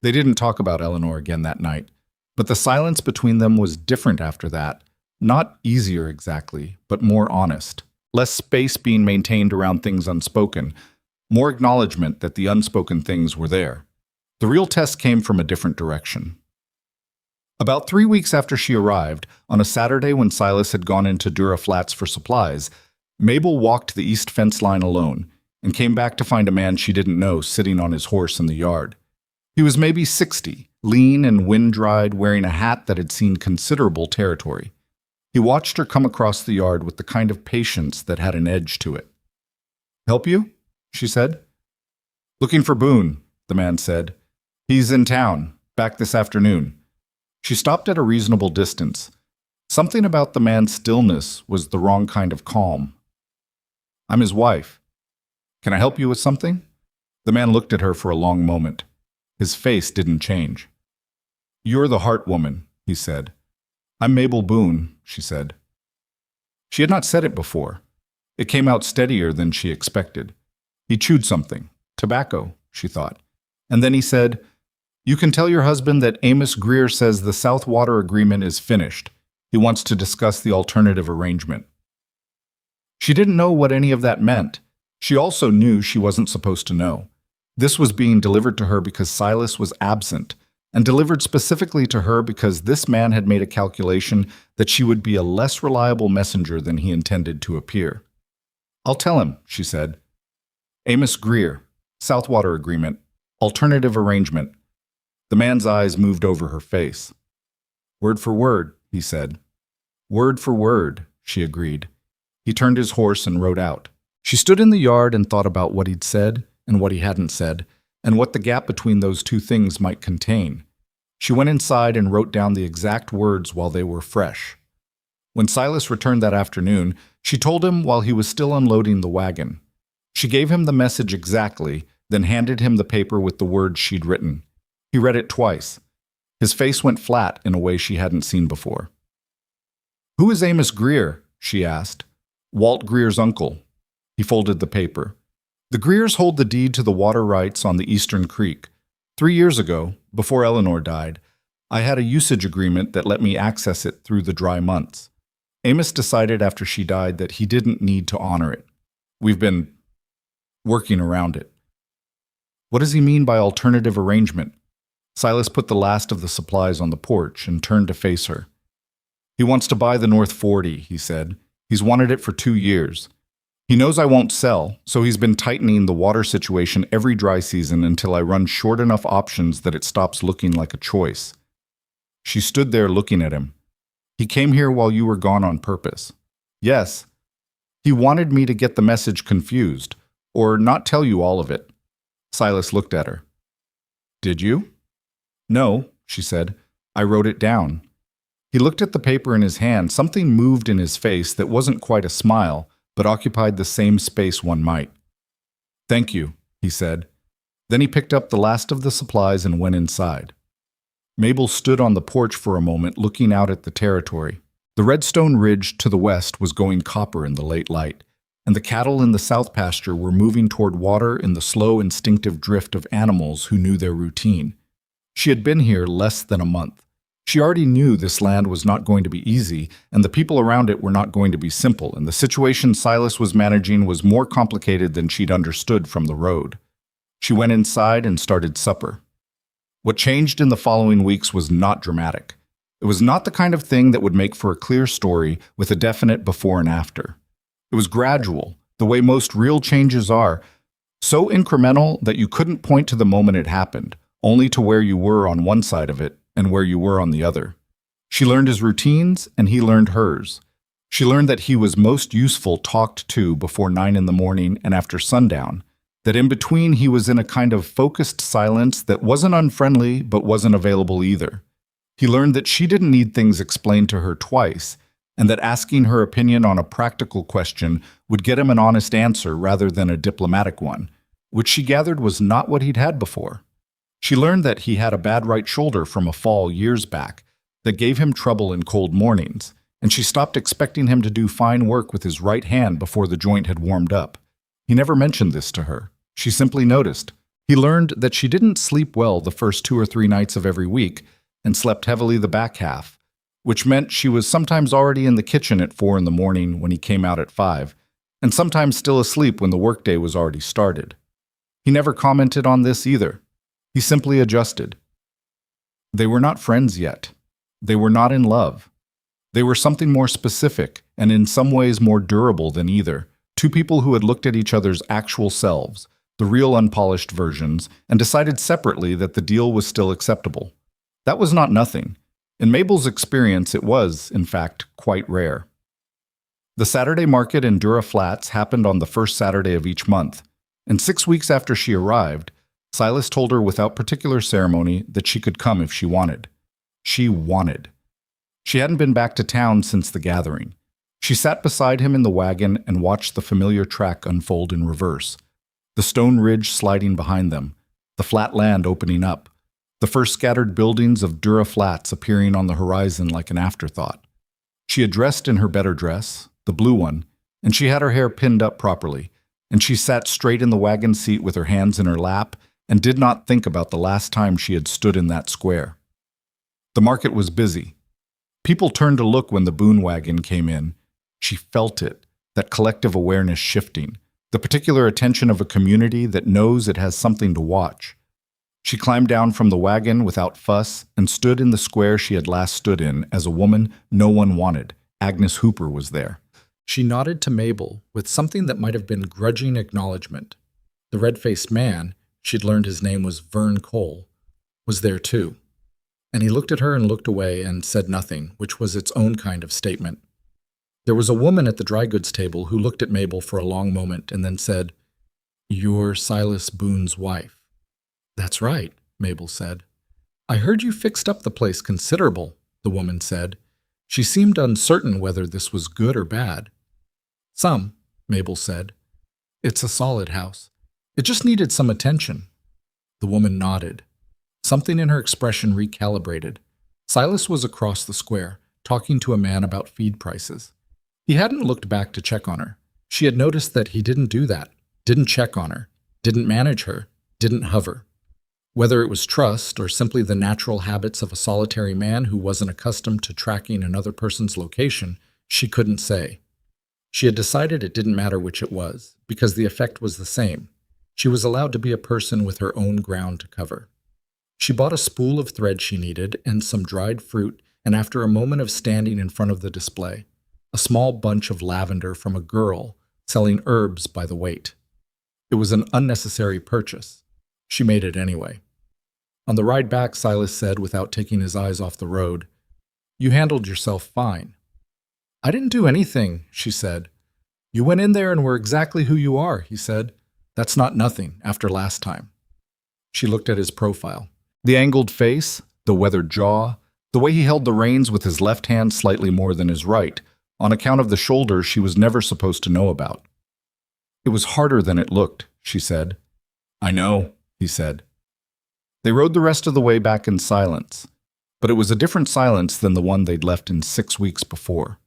They didn't talk about Eleanor again that night, but the silence between them was different after that. Not easier exactly, but more honest. Less space being maintained around things unspoken. More acknowledgement that the unspoken things were there. The real test came from a different direction. About 3 weeks after she arrived, on a Saturday when Silas had gone into Dura Flats for supplies, Mabel walked the east fence line alone and came back to find a man she didn't know sitting on his horse in the yard. He was maybe 60, lean and wind-dried, wearing a hat that had seen considerable territory. He watched her come across the yard with the kind of patience that had an edge to it. Help you? She said. Looking for Boone, the man said. He's in town, back this afternoon. She stopped at a reasonable distance. Something about the man's stillness was the wrong kind of calm. I'm his wife. Can I help you with something? The man looked at her for a long moment. His face didn't change. You're the Hart woman, he said. I'm Mabel Boone, she said. She had not said it before. It came out steadier than she expected. He chewed something. Tobacco, she thought. And then he said, You can tell your husband that Amos Greer says the South Water Agreement is finished. He wants to discuss the alternative arrangement. She didn't know what any of that meant. She also knew she wasn't supposed to know. This was being delivered to her because Silas was absent, and delivered specifically to her because this man had made a calculation that she would be a less reliable messenger than he intended to appear. "I'll tell him," she said. "Amos Greer, Southwater Agreement, alternative arrangement." The man's eyes moved over her face. "Word for word," he said. "Word for word," she agreed. He turned his horse and rode out. She stood in the yard and thought about what he'd said and what he hadn't said, and what the gap between those two things might contain. She went inside and wrote down the exact words while they were fresh. When Silas returned that afternoon, she told him while he was still unloading the wagon. She gave him the message exactly, then handed him the paper with the words she'd written. He read it twice. His face went flat in a way she hadn't seen before. "Who is Amos Greer?" she asked. "Walt Greer's uncle." He folded the paper. "The Greers hold the deed to the water rights on the Eastern Creek. 3 years ago, before Eleanor died, I had a usage agreement that let me access it through the dry months. Amos decided after she died that he didn't need to honor it. We've been working around it." "What does he mean by alternative arrangement?" Silas put the last of the supplies on the porch and turned to face her. "He wants to buy the North 40, he said. He's wanted it for 2 years. He knows I won't sell, so he's been tightening the water situation every dry season until I run short enough options that it stops looking like a choice." She stood there looking at him. "He came here while you were gone on purpose." "Yes. He wanted me to get the message confused, or not tell you all of it." Silas looked at her. "Did you?" "No," she said. "I wrote it down." He looked at the paper in his hand. Something moved in his face that wasn't quite a smile, but occupied the same space one might. "Thank you," he said. Then he picked up the last of the supplies and went inside. Mabel stood on the porch for a moment, looking out at the territory. The Redstone Ridge to the west was going copper in the late light, and the cattle in the south pasture were moving toward water in the slow, instinctive drift of animals who knew their routine. She had been here less than a month. She already knew this land was not going to be easy, and the people around it were not going to be simple, and the situation Silas was managing was more complicated than she'd understood from the road. She went inside and started supper. What changed in the following weeks was not dramatic. It was not the kind of thing that would make for a clear story with a definite before and after. It was gradual, the way most real changes are, so incremental that you couldn't point to the moment it happened, only to where you were on one side of it and where you were on the other. She learned his routines, and he learned hers. She learned that he was most useful talked to before 9 in the morning and after sundown, that in between he was in a kind of focused silence that wasn't unfriendly but wasn't available either. He learned that she didn't need things explained to her twice, and that asking her opinion on a practical question would get him an honest answer rather than a diplomatic one, which she gathered was not what he'd had before. She learned that he had a bad right shoulder from a fall years back that gave him trouble in cold mornings, and she stopped expecting him to do fine work with his right hand before the joint had warmed up. He never mentioned this to her. She simply noticed. He learned that she didn't sleep well the first 2 or 3 nights of every week and slept heavily the back half, which meant she was sometimes already in the kitchen at 4 in the morning when he came out at 5, and sometimes still asleep when the workday was already started. He never commented on this either. He simply adjusted. They were not friends yet. They were not in love. They were something more specific and in some ways more durable than either. 2 people who had looked at each other's actual selves, the real unpolished versions, and decided separately that the deal was still acceptable. That was not nothing. In Mabel's experience, it was, in fact, quite rare. The Saturday market in Dura Flats happened on the first Saturday of each month, and 6 weeks after she arrived, Silas told her without particular ceremony that she could come if she wanted. She wanted. She hadn't been back to town since the gathering. She sat beside him in the wagon and watched the familiar track unfold in reverse, the stone ridge sliding behind them, the flat land opening up, the first scattered buildings of Dura Flats appearing on the horizon like an afterthought. She had dressed in her better dress, the blue one, and she had her hair pinned up properly, and she sat straight in the wagon seat with her hands in her lap and did not think about the last time she had stood in that square. The market was busy. People turned to look when the Boone wagon came in. She felt it, that collective awareness shifting. the particular attention of a community that knows it has something to watch. She climbed down from the wagon without fuss and stood in the square she had last stood in as a woman no one wanted. Agnes Hooper was there. She nodded to Mabel with something that might have been grudging acknowledgement. The red-faced man, she'd learned his name was Vern Cole, was there too. And he looked at her and looked away and said nothing, which was its own kind of statement. There was a woman at the dry goods table who looked at Mabel for a long moment and then said, "You're Silas Boone's wife." "That's right," Mabel said. "I heard you fixed up the place considerable," the woman said. She seemed uncertain whether this was good or bad. "Some," Mabel said. "It's a solid house. It just needed some attention." The woman nodded. Something in her expression recalibrated. Silas was across the square, talking to a man about feed prices. He hadn't looked back to check on her. She had noticed that he didn't do that, didn't check on her, didn't manage her, didn't hover. Whether it was trust or simply the natural habits of a solitary man who wasn't accustomed to tracking another person's location, she couldn't say. She had decided it didn't matter which it was, because the effect was the same. She was allowed to be a person with her own ground to cover. She bought a spool of thread she needed and some dried fruit, and after a moment of standing in front of the display, a small bunch of lavender from a girl selling herbs by the weight. It was an unnecessary purchase. She made it anyway. On the ride back, Silas said without taking his eyes off the road, "You handled yourself fine." "I didn't do anything," she said. "You went in there and were exactly who you are," he said. "That's not nothing after last time." She looked at his profile. The angled face, the weathered jaw, the way he held the reins with his left hand slightly more than his right, on account of the shoulder she was never supposed to know about. "It was harder than it looked," she said. "I know," he said. They rode the rest of the way back in silence, but it was a different silence than the one they'd left in 6 weeks before.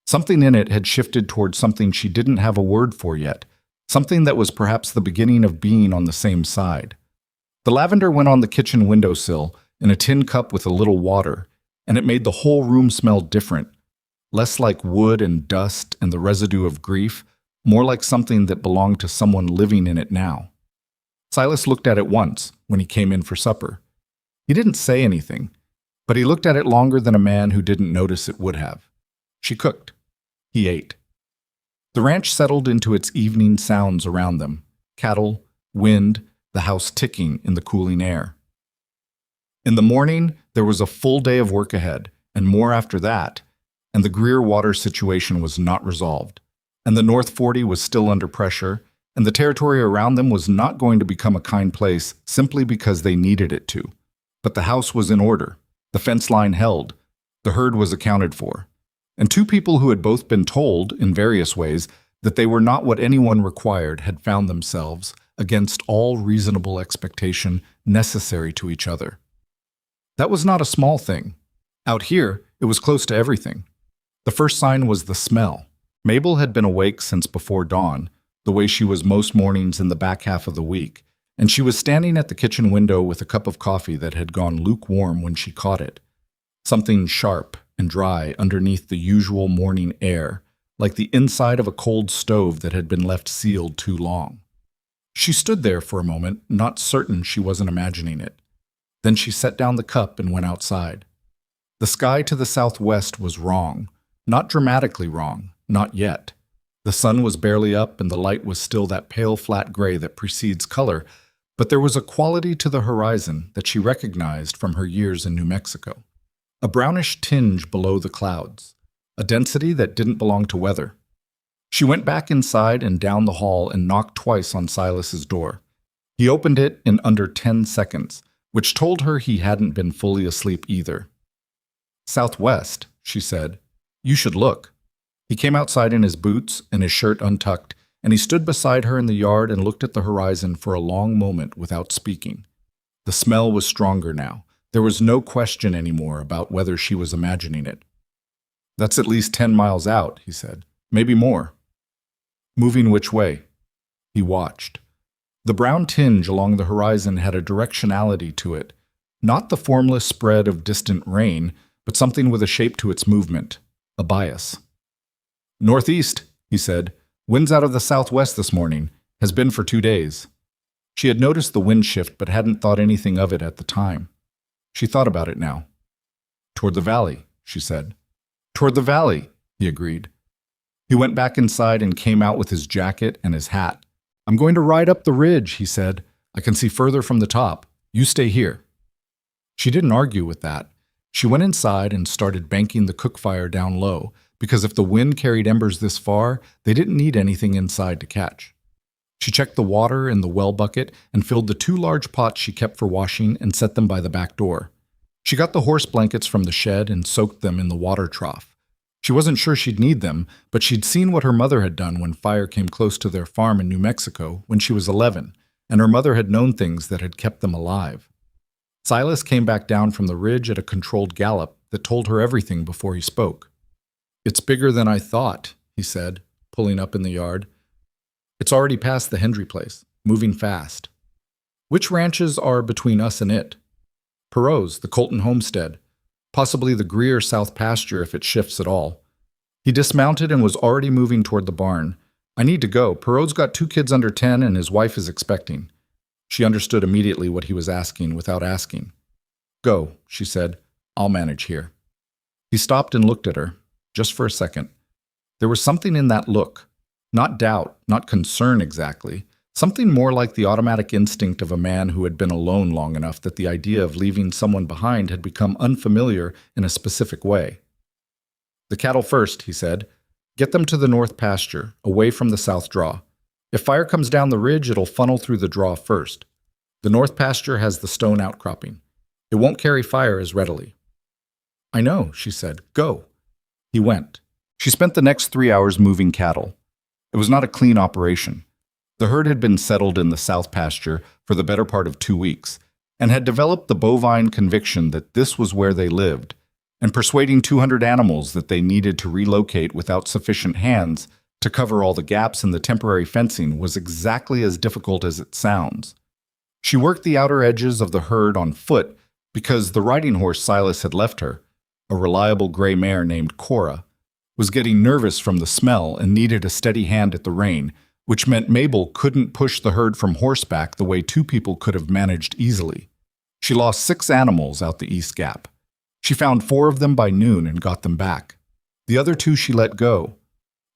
Something in it had shifted towards something she didn't have a word for yet, something that was perhaps the beginning of being on the same side. The lavender went on the kitchen windowsill in a tin cup with a little water, and it made the whole room smell different, less like wood and dust and the residue of grief, more like something that belonged to someone living in it now. Silas looked at it once when he came in for supper. He didn't say anything, but he looked at it longer than a man who didn't notice it would have. She cooked. He ate. The ranch settled into its evening sounds around them: cattle, wind, the house ticking in the cooling air. In the morning, there was a full day of work ahead, and more after that, and the Greer water situation was not resolved, and the North 40 was still under pressure, and the territory around them was not going to become a kind place simply because they needed it to. But the house was in order, the fence line held, the herd was accounted for, and two people who had both been told, in various ways, that they were not what anyone required had found themselves, against all reasonable expectation, necessary to each other. That was not a small thing. Out here, it was close to everything. The first sign was the smell. Mabel had been awake since before dawn, the way she was most mornings in the back half of the week, and she was standing at the kitchen window with a cup of coffee that had gone lukewarm when she caught it. Something sharp and dry underneath the usual morning air, like the inside of a cold stove that had been left sealed too long. She stood there for a moment, not certain she wasn't imagining it. Then she set down the cup and went outside. The sky to the southwest was wrong, not dramatically wrong, not yet. The sun was barely up and the light was still that pale flat gray that precedes color, but there was a quality to the horizon that she recognized from her years in New Mexico. A brownish tinge below the clouds, a density that didn't belong to weather. She went back inside and down the hall and knocked twice on Silas's door. He opened it in under 10 seconds, which told her he hadn't been fully asleep either. "Southwest," she said. "You should look." He came outside in his boots and his shirt untucked, and he stood beside her in the yard and looked at the horizon for a long moment without speaking. The smell was stronger now. There was no question anymore about whether she was imagining it. "That's at least 10 miles out," he said. "Maybe more." "Moving which way?" He watched. The brown tinge along the horizon had a directionality to it, not the formless spread of distant rain, but something with a shape to its movement, a bias. "Northeast," he said. Wind's out of the southwest this morning. Has been for 2 days. She had noticed the wind shift but hadn't thought anything of it at the time. She thought about it now. Toward the valley, she said. Toward the valley, he agreed. He went back inside and came out with his jacket and his hat. I'm going to ride up the ridge, he said. I can see further from the top. You stay here. She didn't argue with that. She went inside and started banking the cook fire down low, because if the wind carried embers this far, they didn't need anything inside to catch. She checked the water in the well bucket and filled the 2 large pots she kept for washing and set them by the back door. She got the horse blankets from the shed and soaked them in the water trough. She wasn't sure she'd need them, but she'd seen what her mother had done when fire came close to their farm in New Mexico when she was 11, and her mother had known things that had kept them alive. Silas came back down from the ridge at a controlled gallop that told her everything before he spoke. It's bigger than I thought, he said, pulling up in the yard. It's already past the Hendry place, moving fast. Which ranches are between us and it? Perot's, the Colton homestead. Possibly the Greer South pasture if it shifts at all. He dismounted and was already moving toward the barn. I need to go. Perot's got 2 kids under 10 and his wife is expecting. She understood immediately what he was asking without asking. Go, she said. I'll manage here. He stopped and looked at her, just for a second. There was something in that look. Not doubt, not concern exactly. Something more like the automatic instinct of a man who had been alone long enough that the idea of leaving someone behind had become unfamiliar in a specific way. The cattle first, he said. Get them to the north pasture, away from the south draw. If fire comes down the ridge, it'll funnel through the draw first. The north pasture has the stone outcropping. It won't carry fire as readily. I know, she said. Go. He went. She spent the next 3 hours moving cattle. It was not a clean operation. The herd had been settled in the south pasture for the better part of 2 weeks, and had developed the bovine conviction that this was where they lived, and persuading 200 animals that they needed to relocate without sufficient hands to cover all the gaps in the temporary fencing was exactly as difficult as it sounds. She worked the outer edges of the herd on foot because the riding horse Silas had left her, a reliable gray mare named Cora, was getting nervous from the smell and needed a steady hand at the rein, which meant Mabel couldn't push the herd from horseback the way 2 people could have managed easily. She lost 6 animals out the East Gap. She found 4 of them by noon and got them back. The other 2 she let go.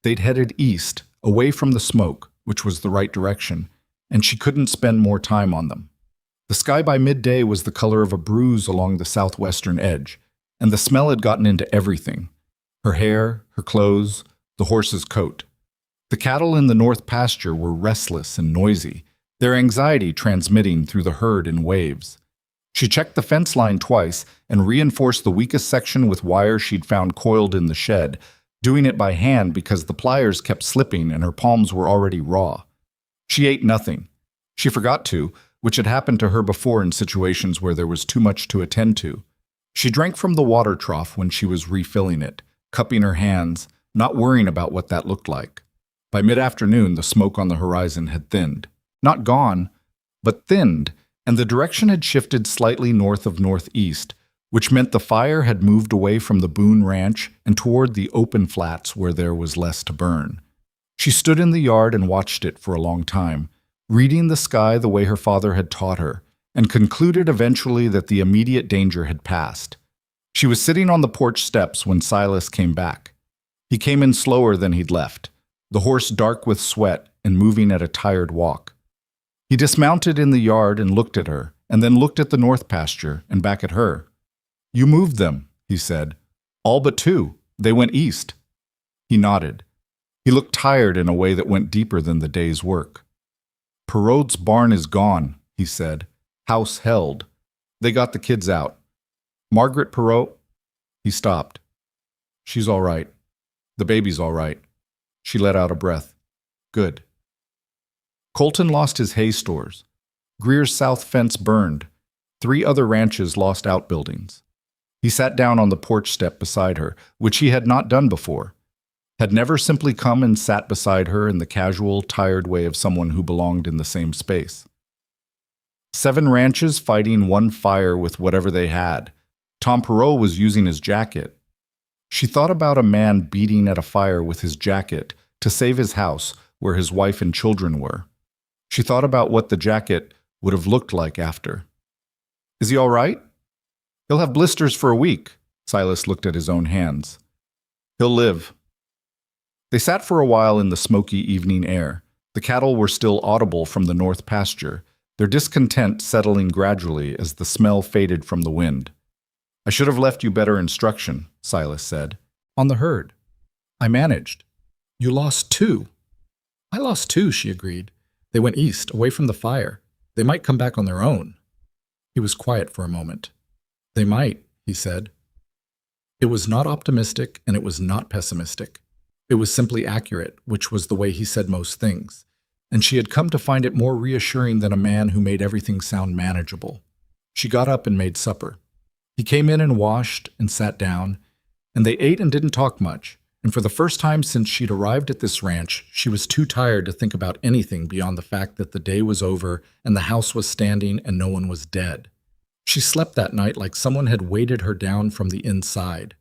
They'd headed east, away from the smoke, which was the right direction, and she couldn't spend more time on them. The sky by midday was the color of a bruise along the southwestern edge, and the smell had gotten into everything. Her hair, her clothes, the horse's coat. The cattle in the north pasture were restless and noisy, their anxiety transmitting through the herd in waves. She checked the fence line twice and reinforced the weakest section with wire she'd found coiled in the shed, doing it by hand because the pliers kept slipping and her palms were already raw. She ate nothing. She forgot to, which had happened to her before in situations where there was too much to attend to. She drank from the water trough when she was refilling it, cupping her hands, not worrying about what that looked like. By mid-afternoon, the smoke on the horizon had thinned. Not gone, but thinned, and the direction had shifted slightly north of northeast, which meant the fire had moved away from the Boone Ranch and toward the open flats where there was less to burn. She stood in the yard and watched it for a long time, reading the sky the way her father had taught her, and concluded eventually that the immediate danger had passed. She was sitting on the porch steps when Silas came back. He came in slower than he'd left, the horse dark with sweat and moving at a tired walk. He dismounted in the yard and looked at her, and then looked at the north pasture and back at her. You moved them, he said. All but 2. They went east. He nodded. He looked tired in a way that went deeper than the day's work. Perot's barn is gone, he said. House held. They got the kids out. Margaret Perot? He stopped. She's all right. The baby's all right. She let out a breath. Good. Colton lost his hay stores. Greer's south fence burned. 3 other ranches lost outbuildings. He sat down on the porch step beside her, which he had not done before. Had never simply come and sat beside her in the casual, tired way of someone who belonged in the same space. 7 ranches fighting one fire with whatever they had. Tom Perot was using his jacket. She thought about a man beating at a fire with his jacket, to save his house where his wife and children were. She thought about what the jacket would have looked like after. Is he all right? He'll have blisters for a week. Silas looked at his own hands. He'll live. They sat for a while in the smoky evening air. The cattle were still audible from the north pasture, their discontent settling gradually as the smell faded from the wind. I should have left you better instruction, Silas said. On the herd. I managed. You lost 2. I lost 2, she agreed. They went east, away from the fire. They might come back on their own. He was quiet for a moment. They might, he said. It was not optimistic and it was not pessimistic. It was simply accurate, which was the way he said most things, and she had come to find it more reassuring than a man who made everything sound manageable. She got up and made supper. He came in and washed and sat down, and they ate and didn't talk much, and for the first time since she'd arrived at this ranch, she was too tired to think about anything beyond the fact that the day was over and the house was standing and no one was dead. She slept that night like someone had weighted her down from the inside.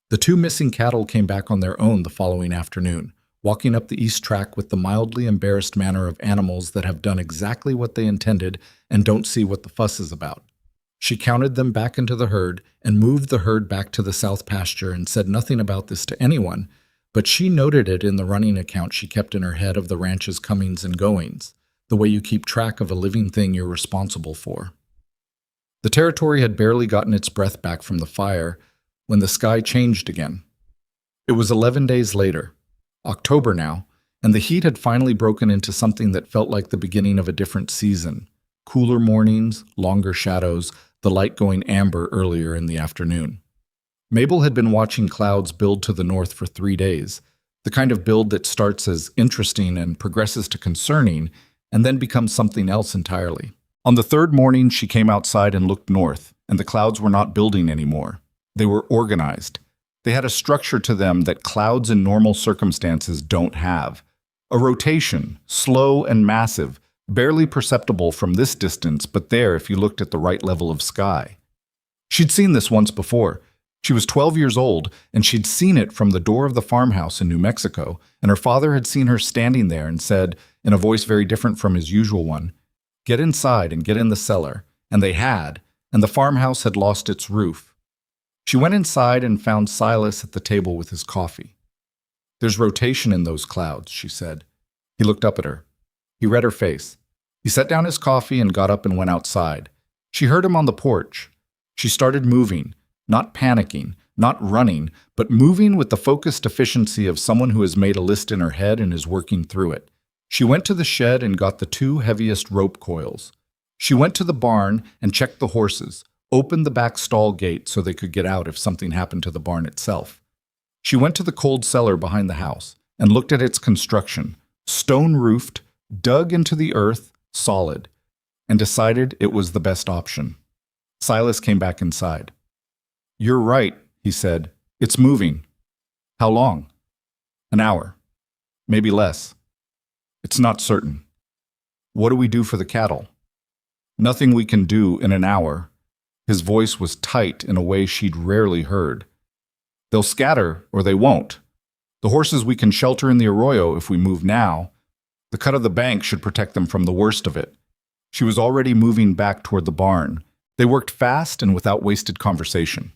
The 2 missing cattle came back on their own the following afternoon, walking up the east track with the mildly embarrassed manner of animals that have done exactly what they intended and don't see what the fuss is about. She counted them back into the herd and moved the herd back to the south pasture and said nothing about this to anyone, but she noted it in the running account she kept in her head of the ranch's comings and goings, the way you keep track of a living thing you're responsible for. The territory had barely gotten its breath back from the fire when the sky changed again. It was 11 days later, October now, and the heat had finally broken into something that felt like the beginning of a different season. Cooler mornings, longer shadows, the light going amber earlier in the afternoon. Mabel had been watching clouds build to the north for 3 days, the kind of build that starts as interesting and progresses to concerning, and then becomes something else entirely. On the 3rd morning, she came outside and looked north, and the clouds were not building anymore. They were organized. They had a structure to them that clouds in normal circumstances don't have. A rotation, slow and massive, barely perceptible from this distance, but there if you looked at the right level of sky. She'd seen this once before. She was 12 years old, and she'd seen it from the door of the farmhouse in New Mexico, and her father had seen her standing there and said, in a voice very different from his usual one, "Get inside and get in the cellar." And they had, and the farmhouse had lost its roof. She went inside and found Silas at the table with his coffee. "There's rotation in those clouds," she said. He looked up at her. He read her face. He set down his coffee and got up and went outside. She heard him on the porch. She started moving, not panicking, not running, but moving with the focused efficiency of someone who has made a list in her head and is working through it. She went to the shed and got the 2 heaviest rope coils. She went to the barn and checked the horses, opened the back stall gate so they could get out if something happened to the barn itself. She went to the cold cellar behind the house and looked at its construction, stone-roofed, dug into the earth, solid, and decided it was the best option. Silas came back inside. "You're right," he said. "It's moving." "How long?" "An hour. Maybe less. It's not certain." "What do we do for the cattle?" "Nothing we can do in an hour." His voice was tight in a way she'd rarely heard. "They'll scatter or they won't. The horses we can shelter in the arroyo if we move now. The cut of the bank should protect them from the worst of it." She was already moving back toward the barn. They worked fast and without wasted conversation.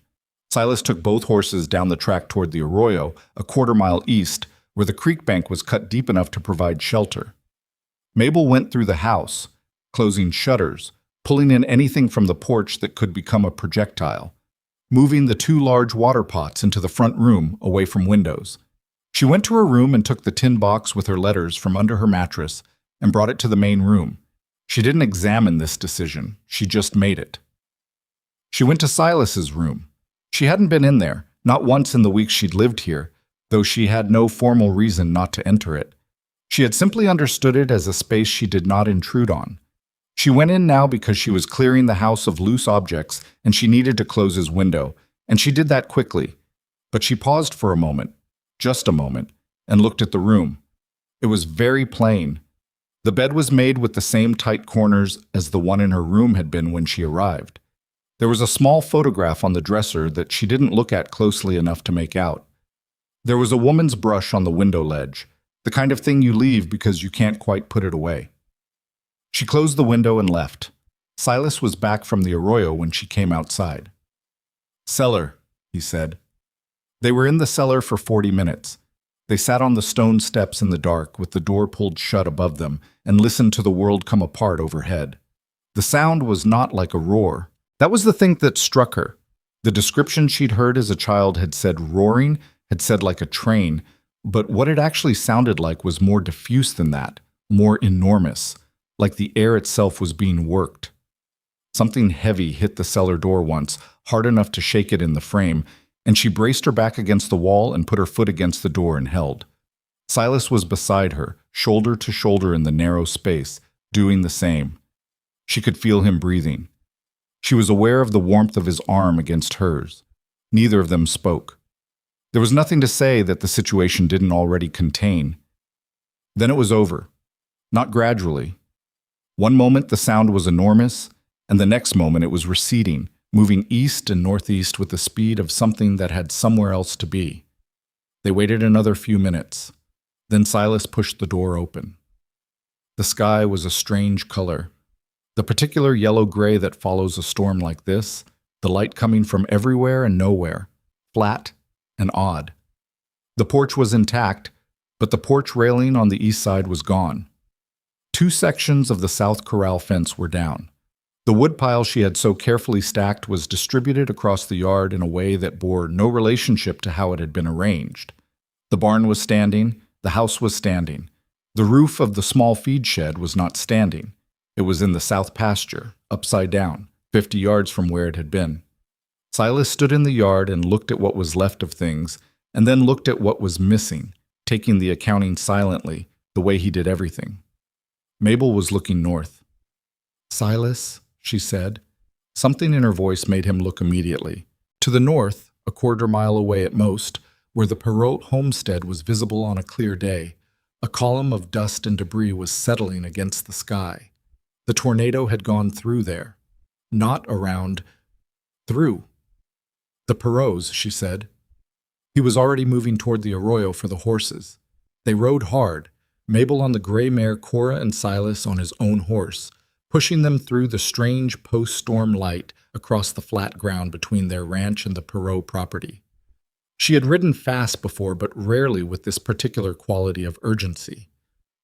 Silas took both horses down the track toward the arroyo, a quarter-mile east, where the creek bank was cut deep enough to provide shelter. Mabel went through the house, closing shutters, pulling in anything from the porch that could become a projectile, moving the 2 large water pots into the front room away from windows. She went to her room and took the tin box with her letters from under her mattress and brought it to the main room. She didn't examine this decision, she just made it. She went to Silas's room. She hadn't been in there, not once in the weeks she'd lived here, though she had no formal reason not to enter it. She had simply understood it as a space she did not intrude on. She went in now because she was clearing the house of loose objects and she needed to close his window, and she did that quickly. But she paused for a moment, just a moment, and looked at the room. It was very plain. The bed was made with the same tight corners as the one in her room had been when she arrived. There was a small photograph on the dresser that she didn't look at closely enough to make out. There was a woman's brush on the window ledge, The kind of thing you leave because you can't quite put it away. She closed the window and left. Silas was back from the arroyo when she came outside. "Cellar," he said. They were in the cellar for 40 minutes. They sat on the stone steps in the dark with the door pulled shut above them and listened to the world come apart overhead. The sound was not like a roar. That was the thing that struck her. The description she'd heard as a child had said roaring, had said like a train, but what it actually sounded like was more diffuse than that, more enormous, like the air itself was being worked. Something heavy hit the cellar door once, hard enough to shake it in the frame, and she braced her back against the wall and put her foot against the door and held. Silas was beside her, shoulder to shoulder in the narrow space, doing the same. She could feel him breathing. She was aware of the warmth of his arm against hers. Neither of them spoke. There was nothing to say that the situation didn't already contain. Then it was over. Not gradually. One moment the sound was enormous, and the next moment it was receding, moving east and northeast with the speed of something that had somewhere else to be. They waited another few minutes. Then Silas pushed the door open. The sky was a strange color. The particular yellow-gray that follows a storm like this, the light coming from everywhere and nowhere, flat and odd. The porch was intact, but the porch railing on the east side was gone. 2 sections of the south corral fence were down. The woodpile she had so carefully stacked was distributed across the yard in a way that bore no relationship to how it had been arranged. The barn was standing, the house was standing. The roof of the small feed shed was not standing. It was in the south pasture, upside down, 50 yards from where it had been. Silas stood in the yard and looked at what was left of things, and then looked at what was missing, taking the accounting silently, the way he did everything. Mabel was looking north. "Silas," she said. Something in her voice made him look immediately. To the north, a quarter-mile away at most, where the Perrault homestead was visible on a clear day, a column of dust and debris was settling against the sky. The tornado had gone through there. Not around, through. "The Perraults," she said. He was already moving toward the arroyo for the horses. They rode hard, Mabel on the gray mare Cora and Silas on his own horse, pushing them through the strange post-storm light across the flat ground between their ranch and the Perrault property. She had ridden fast before, but rarely with this particular quality of urgency,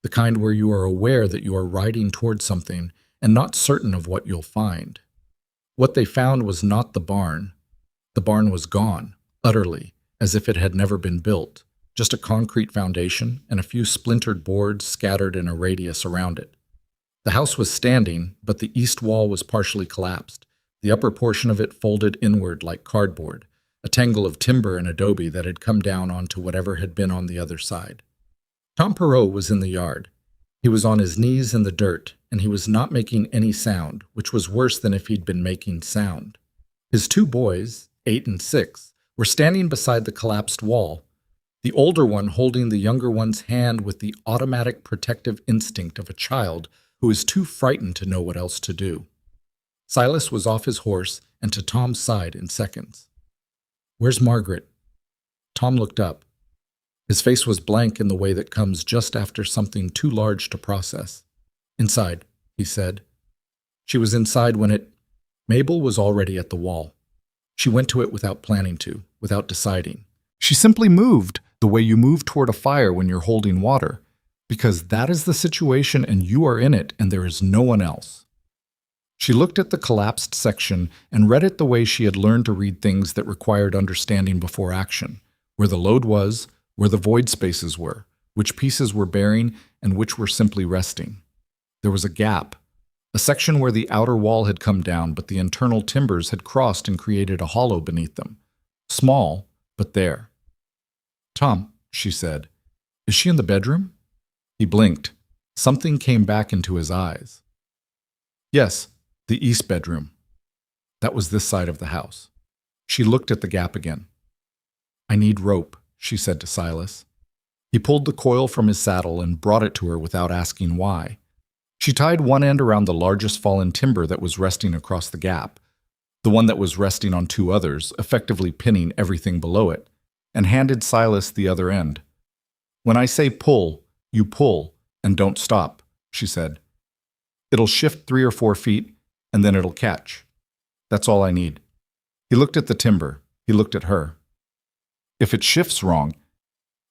the kind where you are aware that you are riding toward something and not certain of what you'll find. What they found was not the barn. The barn was gone, utterly, as if it had never been built, just a concrete foundation and a few splintered boards scattered in a radius around it. The house was standing, but the east wall was partially collapsed, the upper portion of it folded inward like cardboard, a tangle of timber and adobe that had come down onto whatever had been on the other side. Tom Perrault was in the yard. He was on his knees in the dirt, and he was not making any sound, which was worse than if he'd been making sound. His 2 boys, 8 and 6, were standing beside the collapsed wall, the older one holding the younger one's hand with the automatic protective instinct of a child who is too frightened to know what else to do. Silas was off his horse and to Tom's side in seconds. "Where's Margaret?" Tom looked up. His face was blank in the way that comes just after something too large to process. "Inside," he said. She was inside when Mabel was already at the wall. She went to it without planning to, without deciding. She simply moved the way you move toward a fire when you're holding water, because that is the situation and you are in it and there is no one else. She looked at the collapsed section and read it the way she had learned to read things that required understanding before action, where the load was, where the void spaces were, which pieces were bearing and which were simply resting. There was a gap, a section where the outer wall had come down, but the internal timbers had crossed and created a hollow beneath them. Small, but there. "Tom," she said, "is she in the bedroom?" He blinked. Something came back into his eyes. "Yes, the east bedroom." That was this side of the house. She looked at the gap again. "I need rope," she said to Silas. He pulled the coil from his saddle and brought it to her without asking why. She tied one end around the largest fallen timber that was resting across the gap, the one that was resting on 2 others, effectively pinning everything below it, and handed Silas the other end. "When I say pull, You pull, and don't stop, she said. It'll shift 3 or 4 feet, and then it'll catch. That's all I need. He looked at the timber. He looked at her. If it shifts wrong,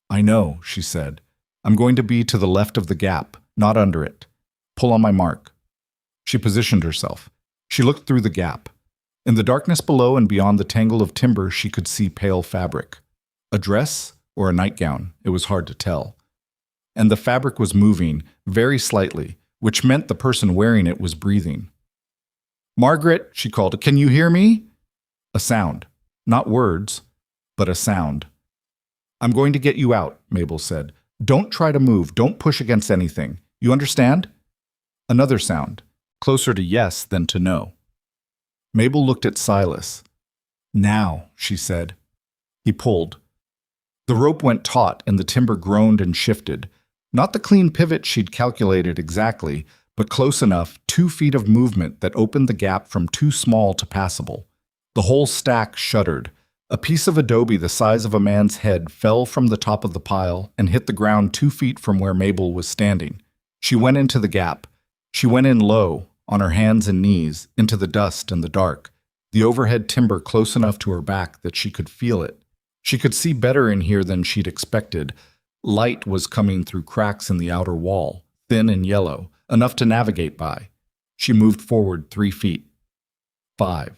I know, she said. I'm going to be to the left of the gap, not under it. Pull on my mark. She positioned herself. She looked through the gap. In the darkness below and beyond the tangle of timber, she could see pale fabric. A dress or a nightgown, it was hard to tell. And the fabric was moving, very slightly, which meant the person wearing it was breathing. Margaret, she called, can you hear me? A sound. Not words, but a sound. I'm going to get you out, Mabel said. Don't try to move. Don't push against anything. You understand? Another sound, closer to yes than to no. Mabel looked at Silas. Now, she said. He pulled. The rope went taut and the timber groaned and shifted. Not the clean pivot she'd calculated exactly, but close enough, 2 feet of movement that opened the gap from too small to passable. The whole stack shuddered. A piece of adobe the size of a man's head fell from the top of the pile and hit the ground 2 feet from where Mabel was standing. She went into the gap. She went in low, on her hands and knees, into the dust and the dark, the overhead timber close enough to her back that she could feel it. She could see better in here than she'd expected. Light was coming through cracks in the outer wall, thin and yellow, enough to navigate by. She moved forward 3 feet. 5.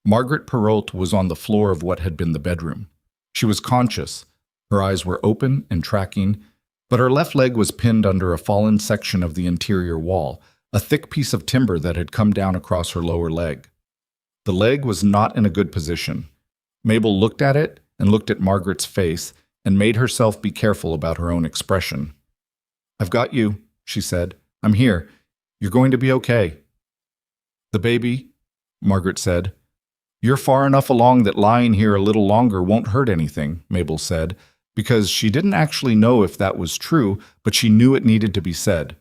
Margaret Perrault was on the floor of what had been the bedroom. She was conscious. Her eyes were open and tracking, but her left leg was pinned under a fallen section of the interior wall, a thick piece of timber that had come down across her lower leg. The leg was not in a good position. Mabel looked at it and looked at Margaret's face and made herself be careful about her own expression. I've got you, she said. I'm here. You're going to be okay. The baby, Margaret said. You're far enough along that lying here a little longer won't hurt anything, Mabel said, because she didn't actually know if that was true, but she knew it needed to be said.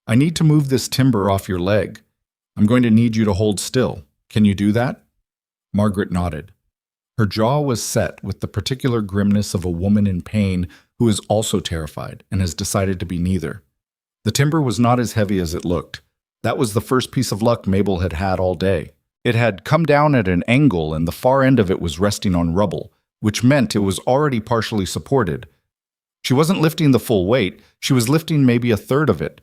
I need to move this timber off your leg. I'm going to need you to hold still. Can you do that? Margaret nodded. Her jaw was set with the particular grimness of a woman in pain who is also terrified and has decided to be neither. The timber was not as heavy as it looked. That was the first piece of luck Mabel had had all day. It had come down at an angle and the far end of it was resting on rubble, which meant it was already partially supported. She wasn't lifting the full weight, she was lifting maybe a third of it.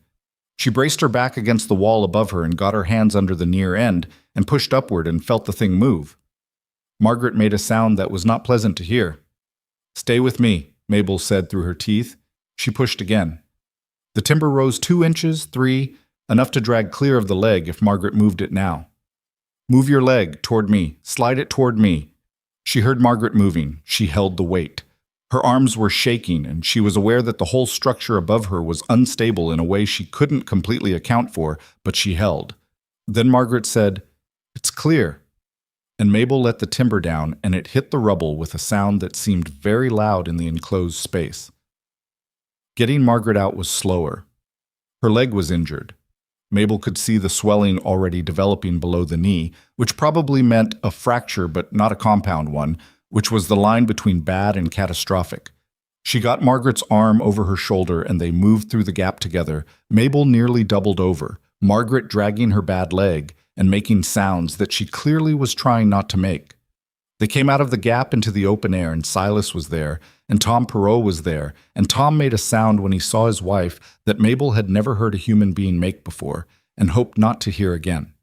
She braced her back against the wall above her and got her hands under the near end and pushed upward and felt the thing move. Margaret made a sound that was not pleasant to hear. Stay with me, Mabel said through her teeth. She pushed again. The timber rose 2 inches, 3, enough to drag clear of the leg if Margaret moved it now. Move your leg toward me. Slide it toward me. She heard Margaret moving. She held the weight. Her arms were shaking, and she was aware that the whole structure above her was unstable in a way she couldn't completely account for, but she held. Then Margaret said, It's clear. And Mabel let the timber down, and it hit the rubble with a sound that seemed very loud in the enclosed space. Getting Margaret out was slower. Her leg was injured. Mabel could see the swelling already developing below the knee, which probably meant a fracture but not a compound one, which was the line between bad and catastrophic. She got Margaret's arm over her shoulder and they moved through the gap together, Mabel nearly doubled over, Margaret dragging her bad leg and making sounds that she clearly was trying not to make. They came out of the gap into the open air and Silas was there, and Tom Perrault was there, and Tom made a sound when he saw his wife that Mabel had never heard a human being make before and hoped not to hear again.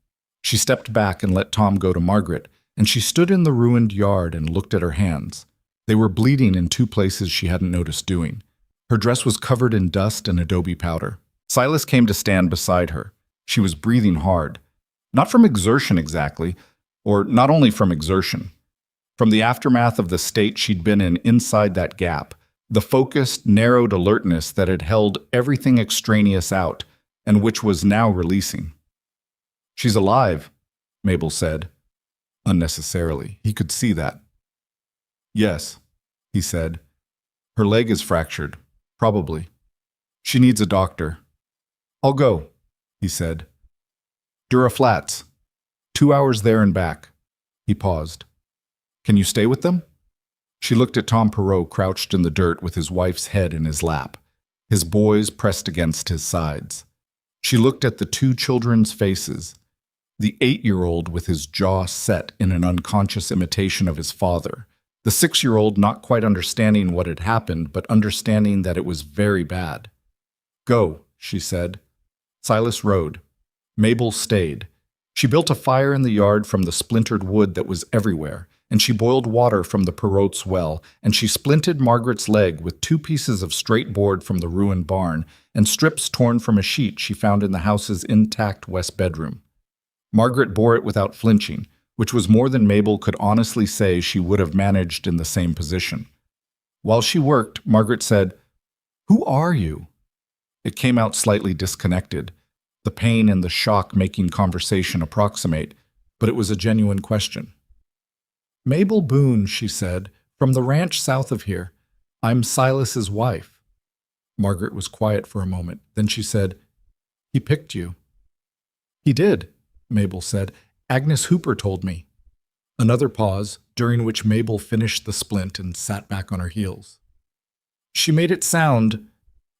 She stepped back and let Tom go to Margaret, and she stood in the ruined yard and looked at her hands. They were bleeding in 2 places she hadn't noticed doing. Her dress was covered in dust and adobe powder. Silas came to stand beside her. She was breathing hard. Not from exertion exactly, or not only from exertion. From the aftermath of the state she'd been in inside that gap, the focused, narrowed alertness that had held everything extraneous out, and which was now releasing. She's alive, Mabel said. Unnecessarily. He could see that. Yes, he said. Her leg is fractured. Probably. She needs a doctor. I'll go, he said. Dura Flats. 2 hours there and back. He paused. Can you stay with them? She looked at Tom Perrault crouched in the dirt with his wife's head in his lap. his boys pressed against his sides. She looked at the two children's faces, the 8-year-old with his jaw set in an unconscious imitation of his father, the 6-year-old not quite understanding what had happened, but understanding that it was very bad. "Go," she said. Silas rode. Mabel stayed. She built a fire in the yard from the splintered wood that was everywhere, and she boiled water from the Perrault's well, and she splinted Margaret's leg with 2 pieces of straight board from the ruined barn, and strips torn from a sheet she found in the house's intact west bedroom. Margaret bore it without flinching, which was more than Mabel could honestly say she would have managed in the same position. While she worked, Margaret said, "Who are you?" It came out slightly disconnected, the pain and the shock making conversation approximate, but it was a genuine question. "Mabel Boone," she said, "from the ranch south of here. I'm Silas's wife." Margaret was quiet for a moment. Then she said, "He picked you." "He did," Mabel said. "Agnes Hooper told me." Another pause, during which Mabel finished the splint and sat back on her heels. "She made it sound—"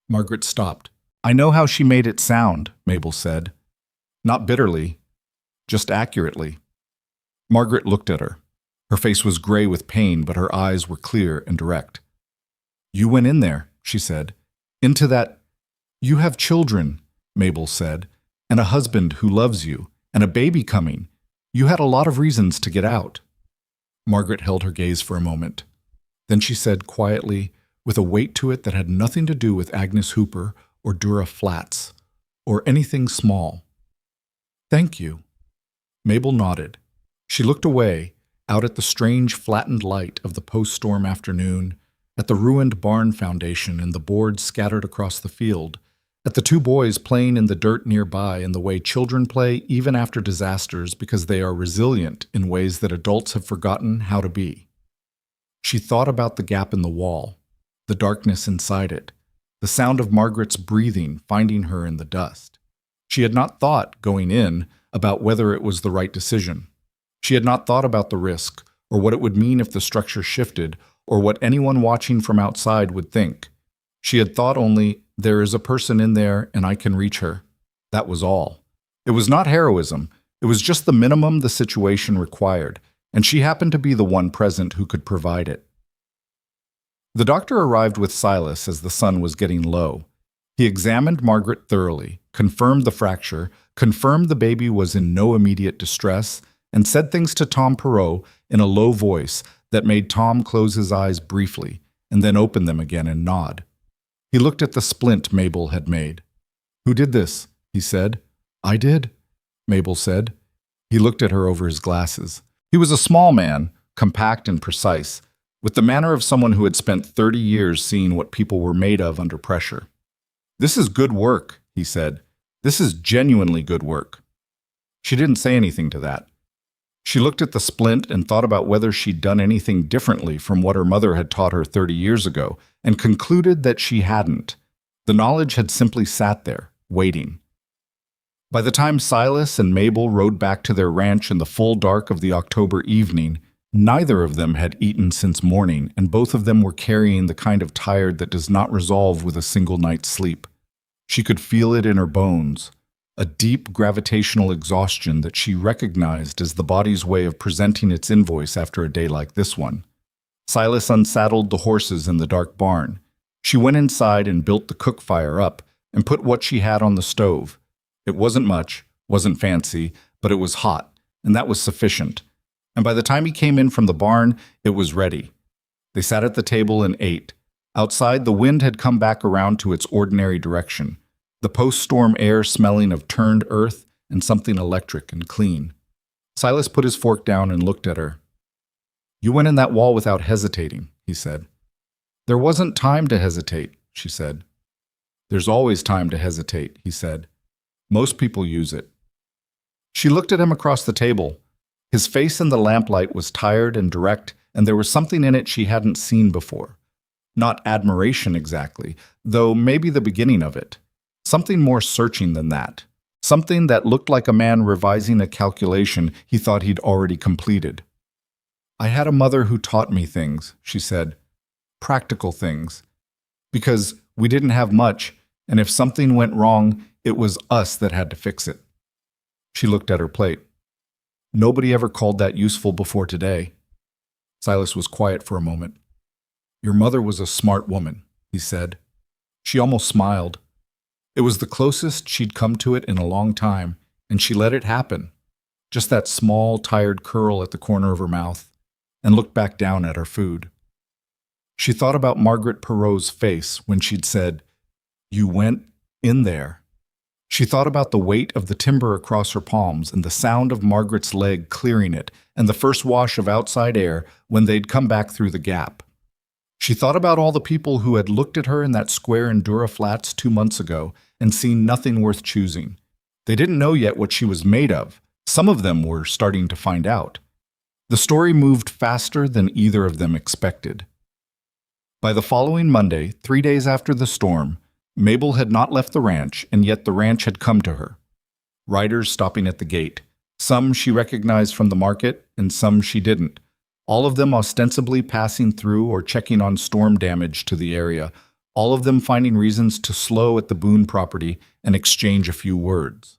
Margaret stopped. "I know how she made it sound," Mabel said. "Not bitterly, just accurately." Margaret looked at her. Her face was gray with pain, but her eyes were clear and direct. "You went in there," she said. "Into that—" "You have children," Mabel said, "and a husband who loves you, and a baby coming. You had a lot of reasons to get out." Margaret held her gaze for a moment. Then she said quietly, with a weight to it that had nothing to do with Agnes Hooper or Dura Flats, or anything small, "Thank you." Mabel nodded. She looked away, out at the strange flattened light of the post-storm afternoon, at the ruined barn foundation and the boards scattered across the field, at the 2 boys playing in the dirt nearby in the way children play even after disasters because they are resilient in ways that adults have forgotten how to be. She thought about the gap in the wall, the darkness inside it, the sound of Margaret's breathing finding her in the dust. She had not thought, going in, about whether it was the right decision. She had not thought about the risk, or what it would mean if the structure shifted, or what anyone watching from outside would think. She had thought only, there is a person in there and I can reach her. That was all. It was not heroism. It was just the minimum the situation required, and she happened to be the one present who could provide it. The doctor arrived with Silas as the sun was getting low. He examined Margaret thoroughly, confirmed the fracture, confirmed the baby was in no immediate distress, and said things to Tom Perrault in a low voice that made Tom close his eyes briefly and then open them again and nod. He looked at the splint Mabel had made. "Who did this?" he said. "I did," Mabel said. He looked at her over his glasses. He was a small man, compact and precise, with the manner of someone who had spent 30 years seeing what people were made of under pressure. "This is good work," he said. "This is genuinely good work." She didn't say anything to that. She looked at the splint and thought about whether she'd done anything differently from what her mother had taught her 30 years ago, and concluded that she hadn't. The knowledge had simply sat there, waiting. By the time Silas and Mabel rode back to their ranch in the full dark of the October evening, neither of them had eaten since morning, and both of them were carrying the kind of tired that does not resolve with a single night's sleep. She could feel it in her bones, a deep gravitational exhaustion that she recognized as the body's way of presenting its invoice after a day like this one. Silas unsaddled the horses in the dark barn. She went inside and built the cook fire up and put what she had on the stove. It wasn't much, wasn't fancy, but it was hot, and that was sufficient. And by the time he came in from the barn, it was ready. They sat at the table and ate. Outside, the wind had come back around to its ordinary direction, the post-storm air smelling of turned earth and something electric and clean. Silas put his fork down and looked at her. "You went in that wall without hesitating," he said. "There wasn't time to hesitate," she said. "There's always time to hesitate," he said. "Most people use it." She looked at him across the table. His face in the lamplight was tired and direct, and there was something in it she hadn't seen before. Not admiration exactly, though maybe the beginning of it. Something more searching than that. Something that looked like a man revising a calculation he thought he'd already completed. "I had a mother who taught me things," she said. "Practical things. Because We didn't have much, and if something went wrong, it was us that had to fix it. She looked at her plate. Nobody ever called that useful before today. Silas was quiet for a moment. Your mother was a smart woman, he said. She almost smiled. It was the closest she'd come to it in a long time, and she let it happen. Just that small, tired curl at the corner of her mouth, and looked back down at her food. She thought about Margaret Perot's face when she'd said, "You went in there." She thought about the weight of the timber across her palms and the sound of Margaret's leg clearing it and the first wash of outside air when they'd come back through the gap. She thought about all the people who had looked at her in that square in Dura Flats 2 months ago and seen nothing worth choosing. They didn't know yet what she was made of. Some of them were starting to find out. The story moved faster than either of them expected. By the following Monday, 3 days after the storm, Mabel had not left the ranch, and yet the ranch had come to her. Riders stopping at the gate. Some she recognized from the market, and some she didn't. All of them ostensibly passing through or checking on storm damage to the area. All of them finding reasons to slow at the Boone property and exchange a few words.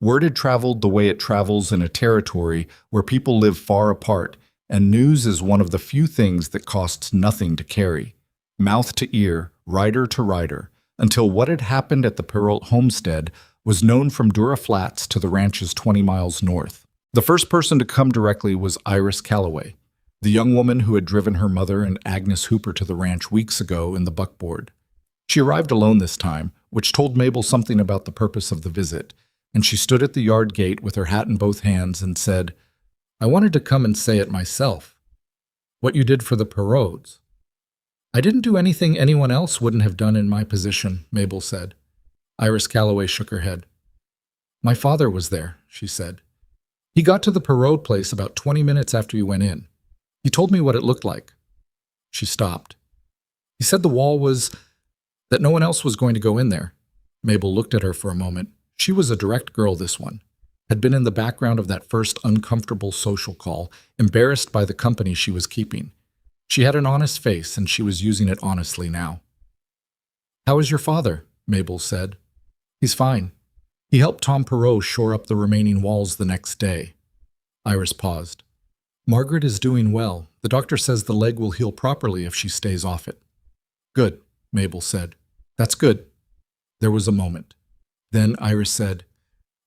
Word had traveled the way it travels in a territory where people live far apart, and news is one of the few things that costs nothing to carry. Mouth to ear, rider to rider, until what had happened at the Perot homestead was known from Dura Flats to the ranches 20 miles north. The first person to come directly was Iris Calloway, the young woman who had driven her mother and Agnes Hooper to the ranch weeks ago in the buckboard. She arrived alone this time, which told Mabel something about the purpose of the visit, and she stood at the yard gate with her hat in both hands and said, "I wanted to come and say it myself. What you did for the Perots." "I didn't do anything anyone else wouldn't have done in my position," Mabel said. Iris Calloway shook her head. "My father was there," she said. "He got to the Perot place about 20 minutes after you went in. He told me what it looked like." She stopped. "He said the wall was that no one else was going to go in there." Mabel looked at her for a moment. She was a direct girl, this one. Had been in the background of that first uncomfortable social call, embarrassed by the company she was keeping. She had an honest face, and she was using it honestly now. "How is your father?" Mabel said. "He's fine. He helped Tom Perot shore up the remaining walls the next day." Iris paused. "Margaret is doing well. The doctor says the leg will heal properly if she stays off it." "Good," Mabel said. "That's good." There was a moment. Then Iris said,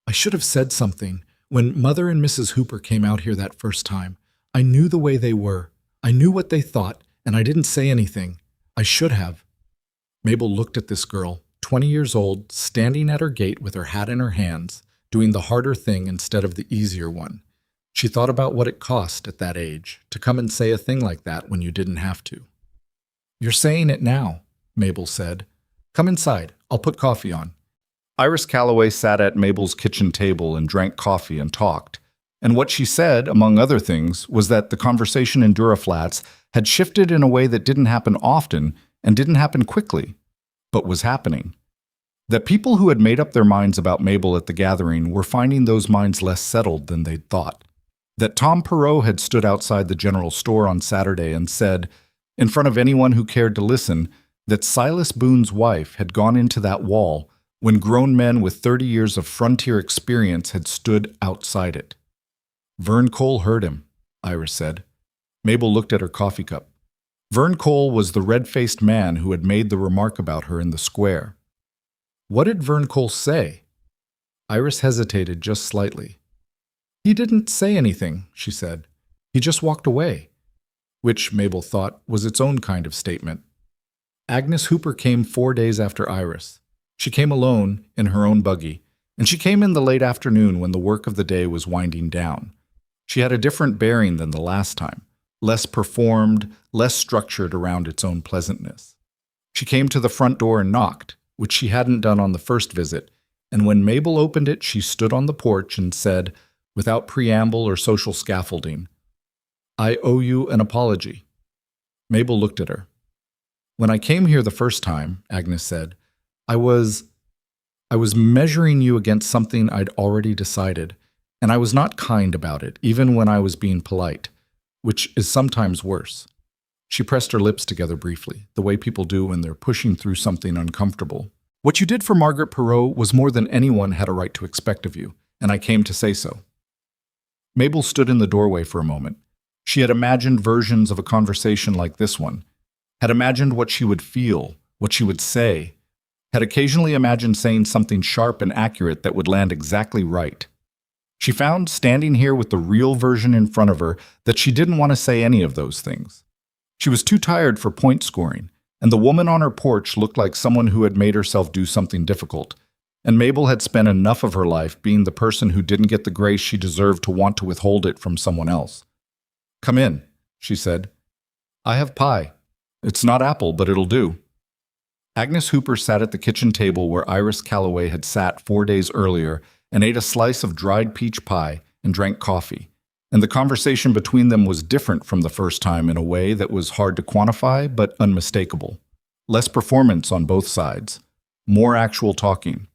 "I should have said something. When Mother and Mrs. Hooper came out here that first time, I knew the way they were. I knew what they thought, and I didn't say anything. I should have." Mabel looked at this girl, 20 years old, standing at her gate with her hat in her hands, doing the harder thing instead of the easier one. She thought about what it cost at that age to come and say a thing like that when you didn't have to. "You're saying it now," Mabel said. "Come inside. I'll put coffee on." Iris Calloway sat at Mabel's kitchen table and drank coffee and talked. And what she said, among other things, was that the conversation in Dura Flats had shifted in a way that didn't happen often and didn't happen quickly, but was happening. That people who had made up their minds about Mabel at the gathering were finding those minds less settled than they'd thought. That Tom Perot had stood outside the general store on Saturday and said, in front of anyone who cared to listen, that Silas Boone's wife had gone into that wall when grown men with 30 years of frontier experience had stood outside it. "Vern Cole heard him," Iris said. Mabel looked at her coffee cup. Vern Cole was the red-faced man who had made the remark about her in the square. What did Vern Cole say? Iris hesitated just slightly. "He didn't say anything," she said. "He just walked away," which Mabel thought was its own kind of statement. Agnes Hooper came 4 days after Iris. She came alone in her own buggy, and she came in the late afternoon when the work of the day was winding down. She had a different bearing than the last time, less performed, less structured around its own pleasantness. She came to the front door and knocked, which she hadn't done on the first visit, and when Mabel opened it, she stood on the porch and said, without preamble or social scaffolding, "I owe you an apology." Mabel looked at her. "When I came here the first time," Agnes said, I was measuring you against something I'd already decided, and I was not kind about it, even when I was being polite, which is sometimes worse." She pressed her lips together briefly, the way people do when they're pushing through something uncomfortable. What you did for Margaret Perot was more than anyone had a right to expect of you, and I came to say so. Mabel stood in the doorway for a moment. She had imagined versions of a conversation like this one, had imagined what she would feel, what she would say, had occasionally imagined saying something sharp and accurate that would land exactly right. She found, standing here with the real version in front of her, that she didn't want to say any of those things. She was too tired for point scoring, and the woman on her porch looked like someone who had made herself do something difficult. And Mabel had spent enough of her life being the person who didn't get the grace she deserved to want to withhold it from someone else. "Come in," she said. "I have pie. It's not apple, but it'll do." Agnes Hooper sat at the kitchen table where Iris Calloway had sat 4 days earlier and ate a slice of dried peach pie and drank coffee. And the conversation between them was different from the first time in a way that was hard to quantify but unmistakable. Less performance on both sides. More actual talking.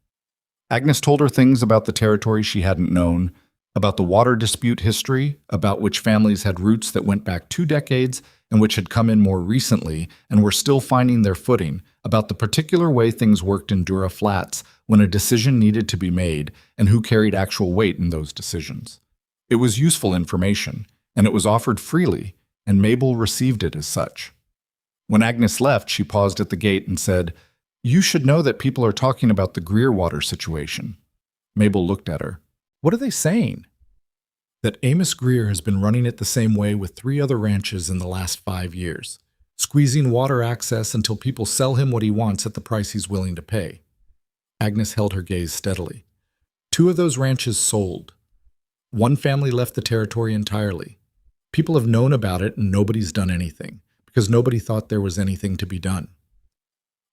Agnes told her things about the territory she hadn't known, about the water dispute history, about which families had roots that went back 2 decades and which had come in more recently and were still finding their footing, about the particular way things worked in Dura Flats when a decision needed to be made and who carried actual weight in those decisions. It was useful information, and it was offered freely, and Mabel received it as such. When Agnes left, she paused at the gate and said, "You should know that people are talking about the Greer water situation." Mabel looked at her. "What are they saying?" "That Amos Greer has been running it the same way with 3 other ranches in the last 5 years, squeezing water access until people sell him what he wants at the price he's willing to pay." Agnes held her gaze steadily. 2 of those ranches sold. 1 family left the territory entirely. People have known about it and nobody's done anything, because nobody thought there was anything to be done.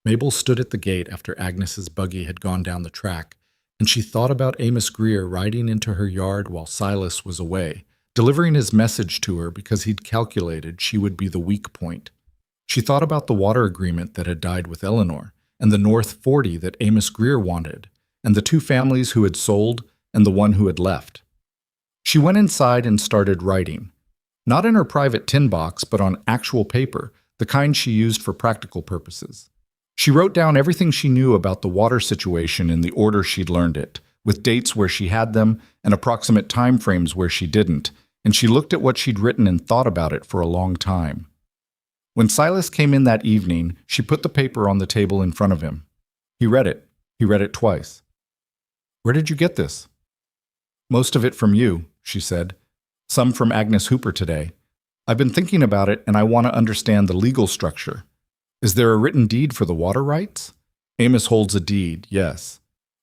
Mabel stood at the gate after Agnes's buggy had gone down the track, and she thought about Amos Greer riding into her yard while Silas was away, delivering his message to her because he'd calculated she would be the weak point. She thought about the water agreement that had died with Eleanor, and the North 40 that Amos Greer wanted, and the 2 families who had sold and the one who had left. She went inside and started writing. Not in her private tin box, but on actual paper, the kind she used for practical purposes. She wrote down everything she knew about the water situation in the order she'd learned it, with dates where she had them and approximate time frames where she didn't, and she looked at what she'd written and thought about it for a long time. When Silas came in that evening, she put the paper on the table in front of him. He read it. He read it twice. "Where did you get this?" "Most of it from you," she said. "Some from Agnes Hooper today. I've been thinking about it, and I want to understand the legal structure. Is there a written deed for the water rights?" "Amos holds a deed, yes."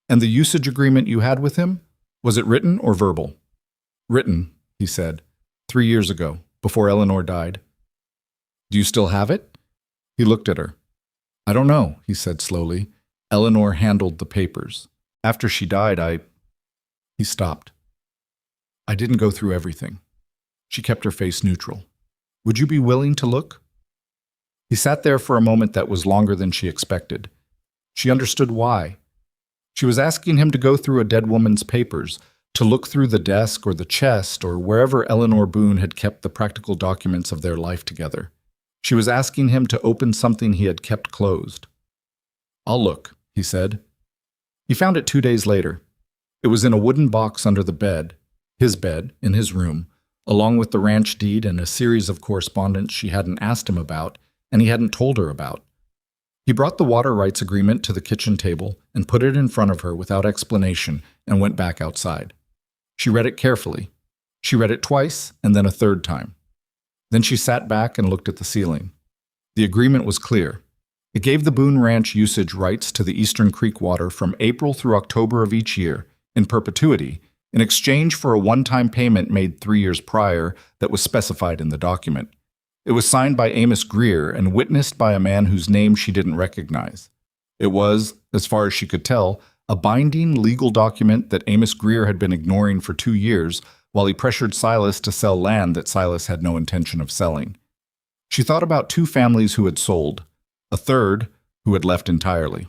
"And the usage agreement you had with him? Was it written or verbal?" "Written," he said, 3 years ago, before Eleanor died." "Do you still have it?" He looked at her. "I don't know," he said slowly. "Eleanor handled the papers. After she died, He stopped. "I didn't go through everything." She kept her face neutral. "Would you be willing to look?" He sat there for a moment that was longer than she expected. She understood why. She was asking him to go through a dead woman's papers, to look through the desk or the chest or wherever Eleanor Boone had kept the practical documents of their life together. She was asking him to open something he had kept closed. "I'll look," he said. He found it 2 days later. It was in a wooden box under the bed, his bed, in his room, along with the ranch deed and a series of correspondence she hadn't asked him about and he hadn't told her about. He brought the water rights agreement to the kitchen table and put it in front of her without explanation and went back outside. She read it carefully. She read it twice and then a 3rd time. Then she sat back and looked at the ceiling. The agreement was clear. It gave the Boone Ranch usage rights to the Eastern Creek water from April through October of each year, in perpetuity, in exchange for a one-time payment made 3 years prior that was specified in the document. It was signed by Amos Greer and witnessed by a man whose name she didn't recognize. It was, as far as she could tell, a binding legal document that Amos Greer had been ignoring for 2 years while he pressured Silas to sell land that Silas had no intention of selling. She thought about 2 families who had sold, a 3rd who had left entirely.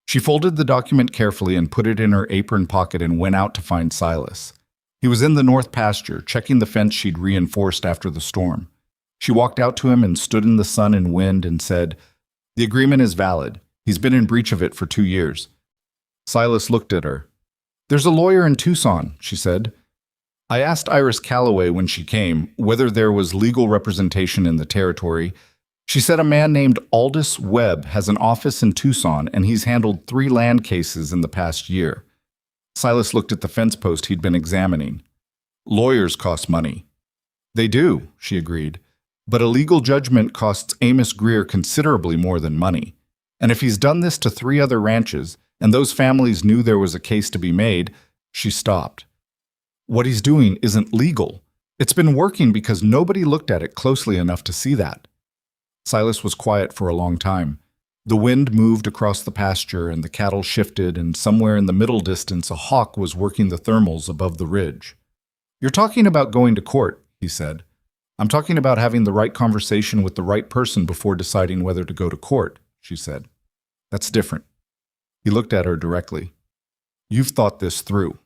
She folded the document carefully and put it in her apron pocket and went out to find Silas. He was in the north pasture, checking the fence she'd reinforced after the storm. She walked out to him and stood in the sun and wind and said, "The agreement is valid. He's been in breach of it for 2 years." Silas looked at her. "There's a lawyer in Tucson," she said. "I asked Iris Calloway when she came whether there was legal representation in the territory. She said a man named Aldous Webb has an office in Tucson and he's handled 3 land cases in the past year." Silas looked at the fence post he'd been examining. "Lawyers cost money." "They do," she agreed. "But a legal judgment costs Amos Greer considerably more than money. And if he's done this to 3 other ranches, and those families knew there was a case to be made," she stopped. "What he's doing isn't legal. It's been working because nobody looked at it closely enough to see that." Silas was quiet for a long time. The wind moved across the pasture and the cattle shifted, and somewhere in the middle distance a hawk was working the thermals above the ridge. "You're talking about going to court," he said. "I'm talking about having the right conversation with the right person before deciding whether to go to court," she said. "That's different." He looked at her directly. "You've thought this through."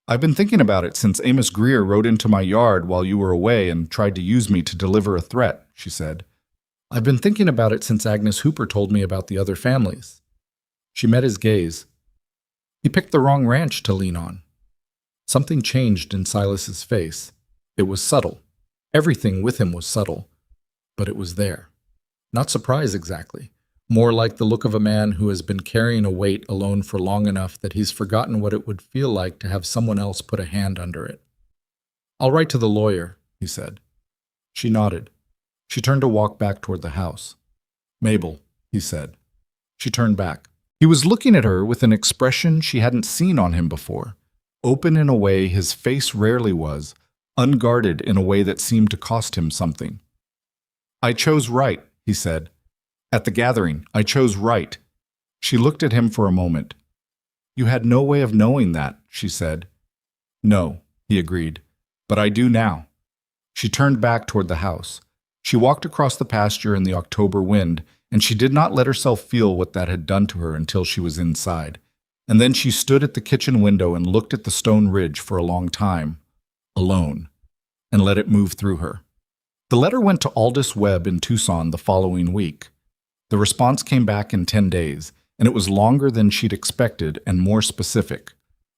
"I've been thinking about it since Amos Greer rode into my yard while you were away and tried to use me to deliver a threat," she said. "I've been thinking about it since Agnes Hooper told me about the other families." She met his gaze. He picked the wrong ranch to lean on. Something changed in Silas's face. It was subtle. Everything with him was subtle. But it was there. Not surprise exactly. More like the look of a man who has been carrying a weight alone for long enough that he's forgotten what it would feel like to have someone else put a hand under it. "I'll write to the lawyer," he said. She nodded. She turned to walk back toward the house. "Mabel," he said. She turned back. He was looking at her with an expression she hadn't seen on him before. Open in a way his face rarely was, unguarded in a way that seemed to cost him something. "I chose right," he said. "At the gathering, I chose right." She looked at him for a moment. "You had no way of knowing that," she said. "No," he agreed, "but I do now." She turned back toward the house. She walked across the pasture in the October wind, and she did not let herself feel what that had done to her until she was inside. And then she stood at the kitchen window and looked at the stone ridge for a long time, alone, and let it move through her. The letter went to Aldous Webb in Tucson the following week. The response came back in 10 days, and it was longer than she'd expected and more specific.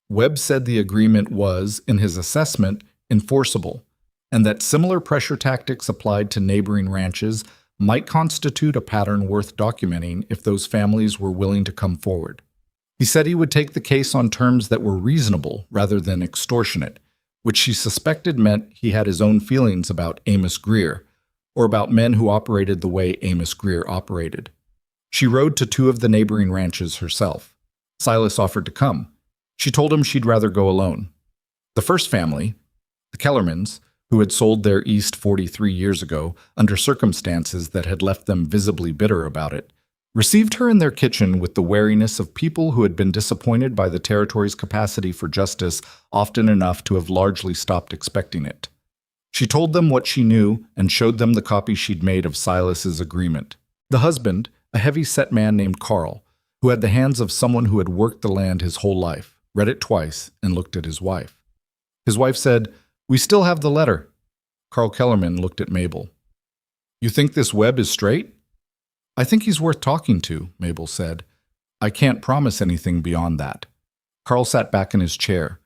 Webb said the agreement was, in his assessment, enforceable, and that similar pressure tactics applied to neighboring ranches might constitute a pattern worth documenting if those families were willing to come forward. He said he would take the case on terms that were reasonable rather than extortionate, which she suspected meant he had his own feelings about Amos Greer, or about men who operated the way Amos Greer operated. She rode to 2 of the neighboring ranches herself. Silas offered to come. She told him she'd rather go alone. The first family, the Kellermans, who had sold their East 43 years ago under circumstances that had left them visibly bitter about it, received her in their kitchen with the wariness of people who had been disappointed by the territory's capacity for justice often enough to have largely stopped expecting it. She told them what she knew and showed them the copy she'd made of Silas's agreement. The husband, a heavy-set man named Carl, who had the hands of someone who had worked the land his whole life, read it twice and looked at his wife. His wife said, "We still have the letter." Carl Kellerman looked at Mabel. "You think this Webb is straight?" "I think he's worth talking to," Mabel said. "I can't promise anything beyond that." Carl sat back in his chair.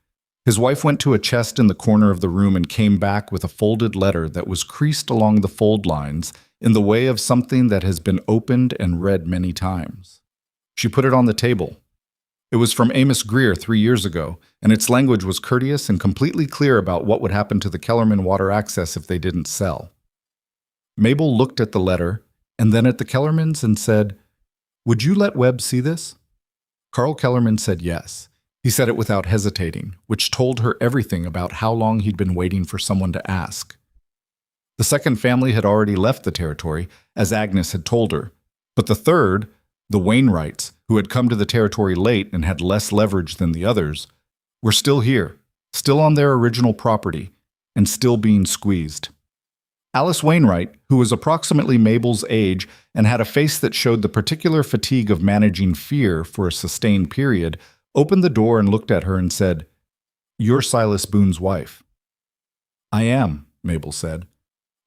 His wife went to a chest in the corner of the room and came back with a folded letter that was creased along the fold lines in the way of something that has been opened and read many times. She put it on the table. It was from Amos Greer 3 years ago, and its language was courteous and completely clear about what would happen to the Kellerman water access if they didn't sell. Mabel looked at the letter and then at the Kellermans and said, "Would you let Webb see this?" Carl Kellerman said yes. He said it without hesitating, which told her everything about how long he'd been waiting for someone to ask. The second family had already left the territory, as Agnes had told her, but the third, the Wainwrights, who had come to the territory late and had less leverage than the others, were still here, still on their original property, and still being squeezed. Alice Wainwright, who was approximately Mabel's age and had a face that showed the particular fatigue of managing fear for a sustained period, opened the door and looked at her and said, "You're Silas Boone's wife." "I am," Mabel said.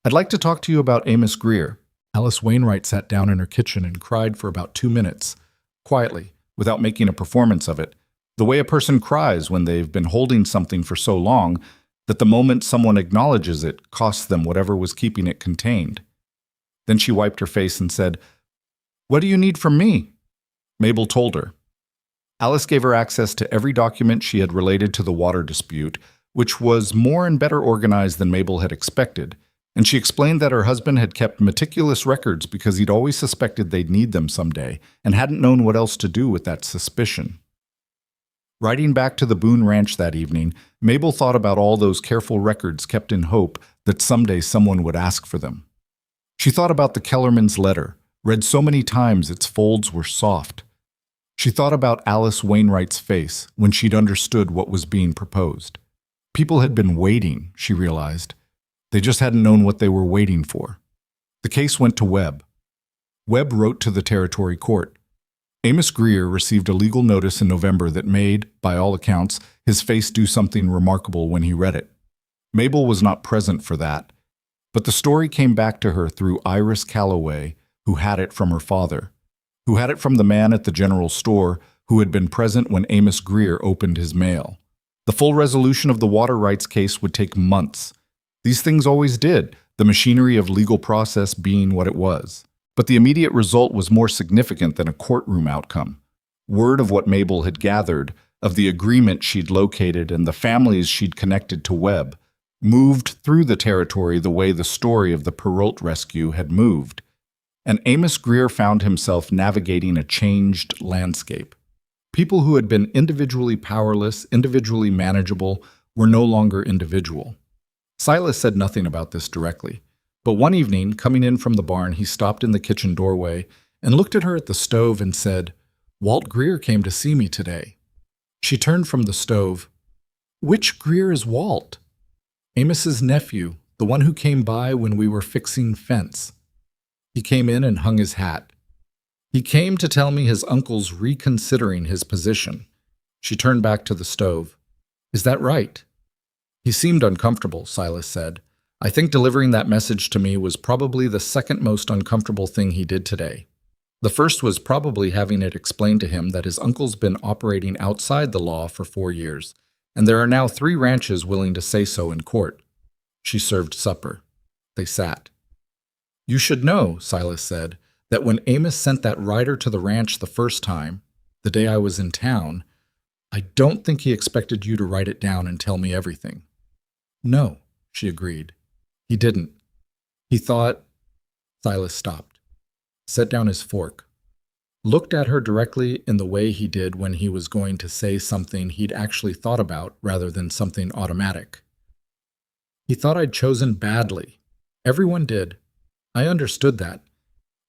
I'd like to talk to you about Amos Greer. Alice Wainwright sat down in her kitchen and cried for about 2 minutes, quietly, without making a performance of it, the way a person cries when they've been holding something for so long that the moment someone acknowledges it costs them whatever was keeping it contained. Then she wiped her face and said, "What do you need from me?" Mabel told her. Alice gave her access to every document she had related to the water dispute, which was more and better organized than Mabel had expected, and she explained that her husband had kept meticulous records because he'd always suspected they'd need them someday and hadn't known what else to do with that suspicion. Riding back to the Boone Ranch that evening, Mabel thought about all those careful records kept in hope that someday someone would ask for them. She thought about the Kellerman's letter, read so many times its folds were soft. She thought about Alice Wainwright's face when she'd understood what was being proposed. People had been waiting, she realized. They just hadn't known what they were waiting for. The case went to Webb. Webb wrote to the Territory Court. Amos Greer received a legal notice in November that made, by all accounts, his face do something remarkable when he read it. Mabel was not present for that, but the story came back to her through Iris Calloway, who had it from her father, who had it from the man at the general store who had been present when Amos Greer opened his mail. The full resolution of the water rights case would take months. These things always did, the machinery of legal process being what it was. But the immediate result was more significant than a courtroom outcome. Word of what Mabel had gathered, of the agreement she'd located and the families she'd connected to Webb, moved through the territory the way the story of the Perrault rescue had moved. And Amos Greer found himself navigating a changed landscape. People who had been individually powerless, individually manageable, were no longer individual. Silas said nothing about this directly. But one evening, coming in from the barn, he stopped in the kitchen doorway and looked at her at the stove and said, "Walt Greer came to see me today." She turned from the stove. "Which Greer is Walt?" "Amos's nephew, the one who came by when we were fixing fence." He came in and hung his hat. "He came to tell me his uncle's reconsidering his position." She turned back to the stove. "Is that right?" "He seemed uncomfortable," Silas said. "I think delivering that message to me was probably the second most uncomfortable thing he did today. The first was probably having it explained to him that his uncle's been operating outside the law for 4 years, and there are now 3 ranches willing to say so in court." She served supper. They sat. "You should know," Silas said, "that when Amos sent that rider to the ranch the first time, the day I was in town, I don't think he expected you to write it down and tell me everything." "No," she agreed. "He didn't. He thought—" Silas stopped, set down his fork, looked at her directly in the way he did when he was going to say something he'd actually thought about rather than something automatic. "He thought I'd chosen badly. Everyone did. I understood that.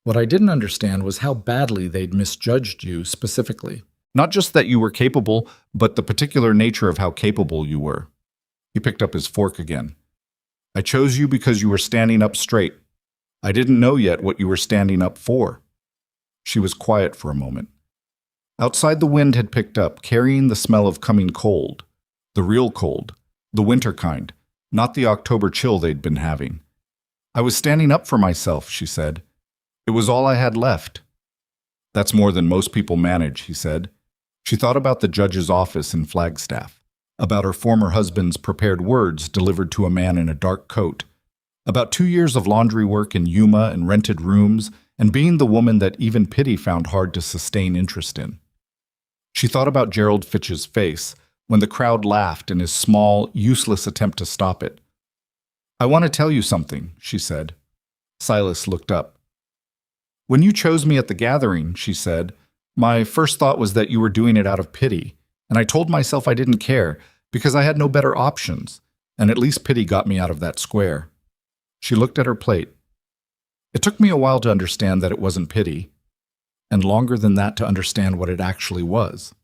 What I didn't understand was how badly they'd misjudged you specifically. Not just that you were capable, but the particular nature of how capable you were." He picked up his fork again. "I chose you because you were standing up straight. I didn't know yet what you were standing up for." She was quiet for a moment. Outside, the wind had picked up, carrying the smell of coming cold. The real cold. The winter kind. Not the October chill they'd been having. "I was standing up for myself," she said. "It was all I had left." "That's more than most people manage," he said. She thought about the judge's office in Flagstaff, about her former husband's prepared words delivered to a man in a dark coat, about 2 years of laundry work in Yuma and rented rooms, and being the woman that even pity found hard to sustain interest in. She thought about Gerald Fitch's face when the crowd laughed in his small, useless attempt to stop it. "I want to tell you something," she said. Silas looked up. "When you chose me at the gathering," she said, "my first thought was that you were doing it out of pity. And I told myself I didn't care, because I had no better options, and at least pity got me out of that square." She looked at her plate. "It took me a while to understand that it wasn't pity, and longer than that to understand what it actually was."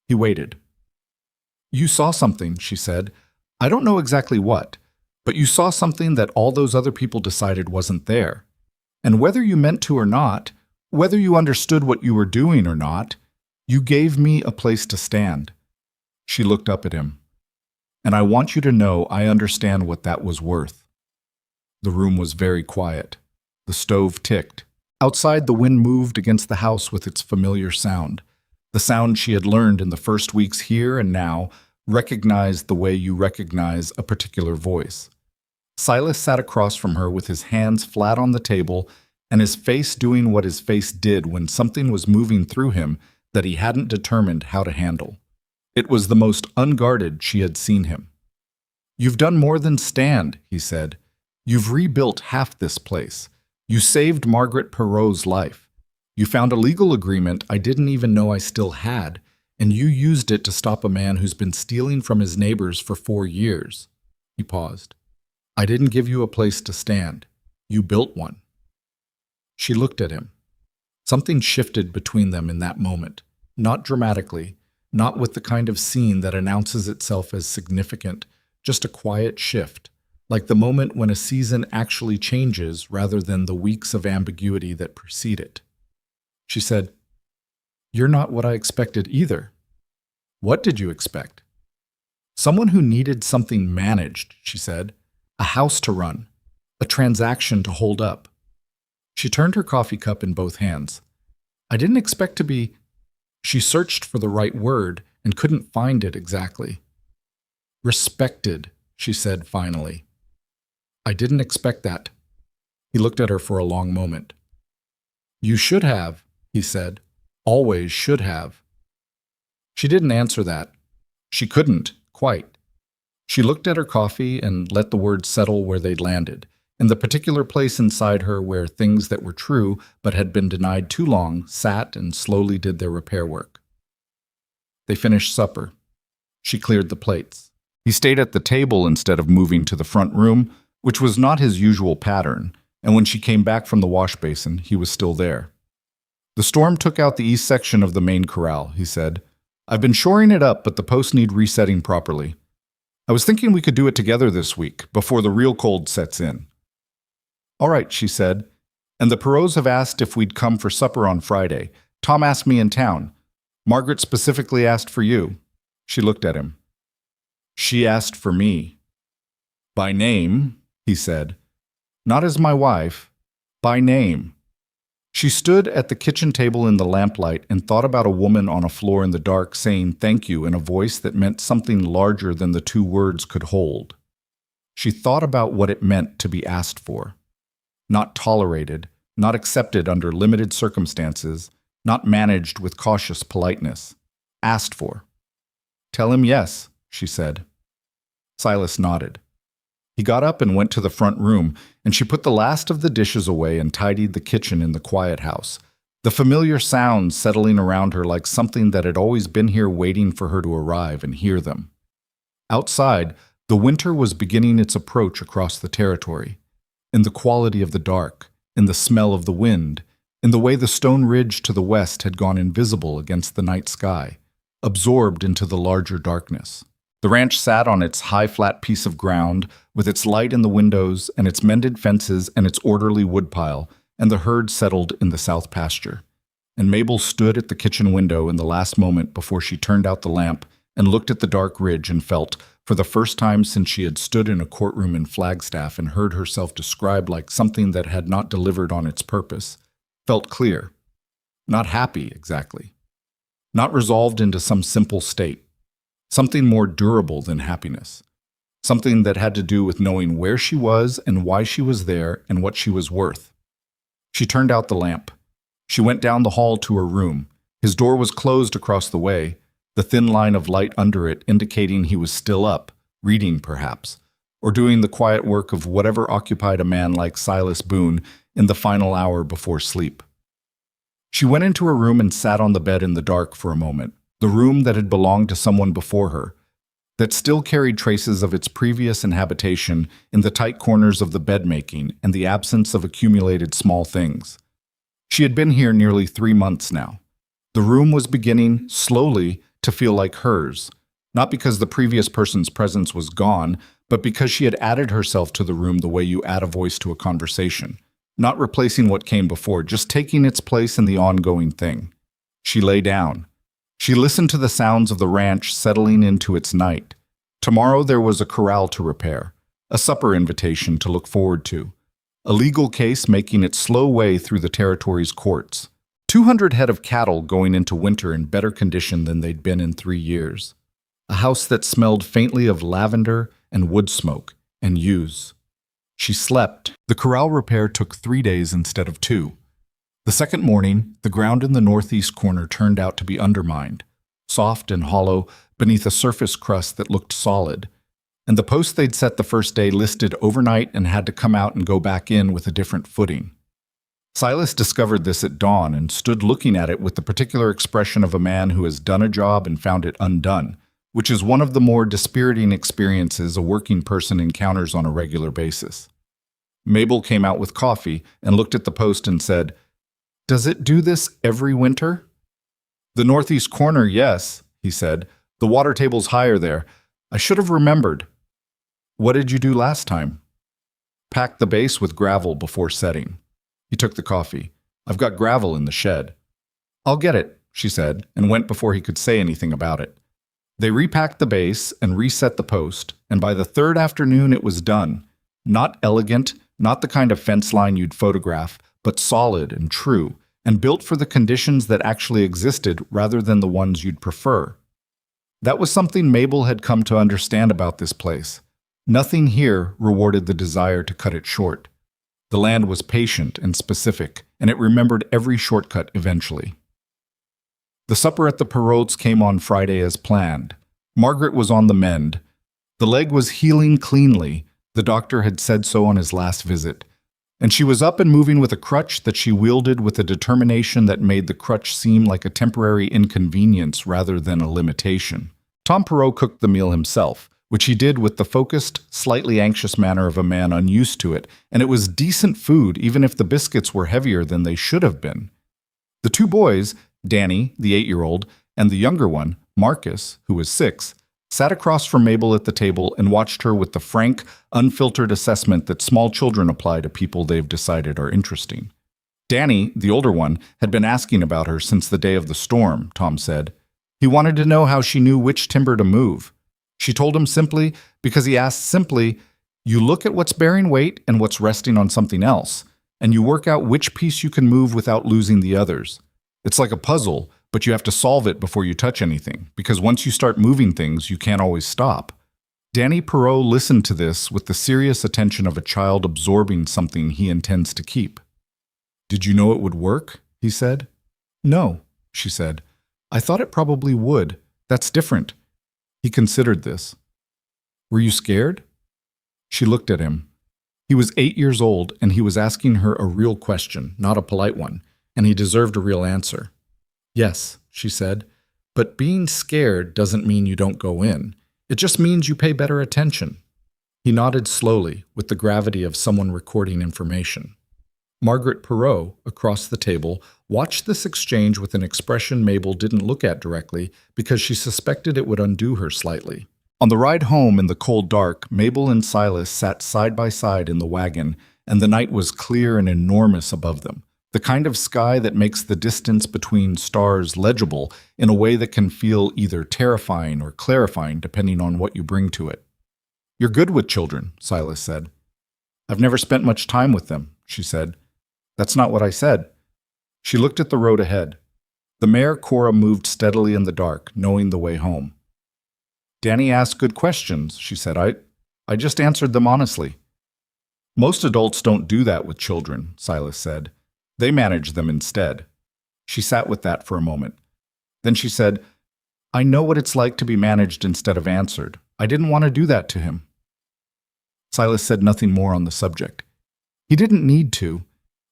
He waited. "You saw something," she said. "I don't know exactly what, but you saw something that all those other people decided wasn't there. And whether you meant to or not, whether you understood what you were doing or not, you gave me a place to stand." She looked up at him. "And I want you to know I understand what that was worth." The room was very quiet. The stove ticked. Outside, the wind moved against the house with its familiar sound. The sound she had learned in the first weeks here and now, recognized the way you recognize a particular voice. Silas sat across from her with his hands flat on the table and his face doing what his face did when something was moving through him that he hadn't determined how to handle. It was the most unguarded she had seen him. "You've done more than stand," he said. "You've rebuilt half this place. You saved Margaret Perot's life. You found a legal agreement I didn't even know I still had, and you used it to stop a man who's been stealing from his neighbors for 4 years." He paused. "I didn't give you a place to stand. You built one." She looked at him. Something shifted between them in that moment, not dramatically, not with the kind of scene that announces itself as significant, just a quiet shift, like the moment when a season actually changes rather than the weeks of ambiguity that precede it. She said, "You're not what I expected either." "What did you expect?" "Someone who needed something managed," she said. "A house to run, a transaction to hold up." She turned her coffee cup in both hands. "I didn't expect to be—" She searched for the right word and couldn't find it exactly. "Respected," she said finally. "I didn't expect that." He looked at her for a long moment. "You should have," he said. "Always should have." She didn't answer that. She couldn't, quite. She looked at her coffee and let the words settle where they'd landed, in the particular place inside her where things that were true but had been denied too long sat and slowly did their repair work. They finished supper. She cleared the plates. He stayed at the table instead of moving to the front room, which was not his usual pattern, and when she came back from the wash basin, he was still there. "The storm took out the east section of the main corral," he said. "I've been shoring it up, but the posts need resetting properly. I was thinking we could do it together this week, before the real cold sets in." "All right," she said. "And the Perots have asked if we'd come for supper on Friday. Tom asked me in town. Margaret specifically asked for you." She looked at him. "She asked for me." "By name," he said. "Not as my wife. By name." She stood at the kitchen table in the lamplight and thought about a woman on a floor in the dark saying thank you in a voice that meant something larger than the 2 words could hold. She thought about what it meant to be asked for. Not tolerated, not accepted under limited circumstances, not managed with cautious politeness. Asked for. "Tell him yes," she said. Silas nodded. He got up and went to the front room, and she put the last of the dishes away and tidied the kitchen in the quiet house, the familiar sounds settling around her like something that had always been here waiting for her to arrive and hear them. Outside, the winter was beginning its approach across the territory. In the quality of the dark, in the smell of the wind, in the way the stone ridge to the west had gone invisible against the night sky, absorbed into the larger darkness. The ranch sat on its high flat piece of ground, with its light in the windows and its mended fences and its orderly woodpile, and the herd settled in the south pasture. And Mabel stood at the kitchen window in the last moment before she turned out the lamp and looked at the dark ridge and felt, for the first time since she had stood in a courtroom in Flagstaff and heard herself described like something that had not delivered on its purpose, felt clear. Not happy, exactly. Not resolved into some simple state. Something more durable than happiness. Something that had to do with knowing where she was and why she was there and what she was worth. She turned out the lamp. She went down the hall to her room. His door was closed across the way, the thin line of light under it indicating he was still up, reading perhaps, or doing the quiet work of whatever occupied a man like Silas Boone in the final hour before sleep. She went into her room and sat on the bed in the dark for a moment, the room that had belonged to someone before her, that still carried traces of its previous inhabitation in the tight corners of the bed-making and the absence of accumulated small things. She had been here nearly 3 months now. The room was beginning, slowly, to feel like hers, not because the previous person's presence was gone, but because she had added herself to the room the way you add a voice to a conversation, not replacing what came before, just taking its place in the ongoing thing. She lay down. She listened to the sounds of the ranch settling into its night. Tomorrow there was a corral to repair, a supper invitation to look forward to, a legal case making its slow way through the territory's courts, 200 head of cattle going into winter in better condition than they'd been in 3 years, a house that smelled faintly of lavender and wood smoke and yews. She slept. The corral repair took 3 days instead of 2. The second morning, the ground in the northeast corner turned out to be undermined, soft and hollow beneath a surface crust that looked solid, and the post they'd set the first day listed overnight and had to come out and go back in with a different footing. Silas discovered this at dawn and stood looking at it with the particular expression of a man who has done a job and found it undone, which is one of the more dispiriting experiences a working person encounters on a regular basis. Mabel came out with coffee and looked at the post and said, "Does it do this every winter?" "The northeast corner, yes," he said. "The water table's higher there. I should have remembered." "What did you do last time?" "Pack the base with gravel before setting." He took the coffee. "I've got gravel in the shed." "I'll get it," she said, and went before he could say anything about it. They repacked the base and reset the post, and by the third afternoon it was done. Not elegant, not the kind of fence line you'd photograph, but solid and true, and built for the conditions that actually existed rather than the ones you'd prefer. That was something Mabel had come to understand about this place. Nothing here rewarded the desire to cut it short. The land was patient and specific, and it remembered every shortcut eventually. The supper at the Perraults came on Friday as planned. Margaret was on the mend. The leg was healing cleanly. The doctor had said so on his last visit. And she was up and moving with a crutch that she wielded with a determination that made the crutch seem like a temporary inconvenience rather than a limitation. Tom Perrault cooked the meal himself, which he did with the focused, slightly anxious manner of a man unused to it, and it was decent food even if the biscuits were heavier than they should have been. The 2 boys, Danny, the 8-year-old, and the younger one, Marcus, who was 6, sat across from Mabel at the table and watched her with the frank, unfiltered assessment that small children apply to people they've decided are interesting. Danny, the older one, had been asking about her since the day of the storm, Tom said. He wanted to know how she knew which timber to move. She told him simply, because he asked simply, "You look at what's bearing weight and what's resting on something else, and you work out which piece you can move without losing the others. It's like a puzzle, but you have to solve it before you touch anything, because once you start moving things, you can't always stop." Danny Perrault listened to this with the serious attention of a child absorbing something he intends to keep. "Did you know it would work?" he said. "No," she said. "I thought it probably would. That's different." He considered this. "Were you scared?" She looked at him. He was 8 years old, and he was asking her a real question, not a polite one, and he deserved a real answer. "Yes," she said, "but being scared doesn't mean you don't go in. It just means you pay better attention." He nodded slowly, with the gravity of someone recording information. Margaret Perrault, across the table, watched this exchange with an expression Mabel didn't look at directly because she suspected it would undo her slightly. On the ride home in the cold dark, Mabel and Silas sat side by side in the wagon, and the night was clear and enormous above them, the kind of sky that makes the distance between stars legible in a way that can feel either terrifying or clarifying depending on what you bring to it. "You're good with children," Silas said. "I've never spent much time with them," she said. "That's not what I said." She looked at the road ahead. The mare Cora moved steadily in the dark, knowing the way home. "Danny asked good questions," she said. I just answered them honestly." "Most adults don't do that with children," Silas said. "They manage them instead." She sat with that for a moment. Then she said, "I know what it's like to be managed instead of answered. I didn't want to do that to him." Silas said nothing more on the subject. He didn't need to.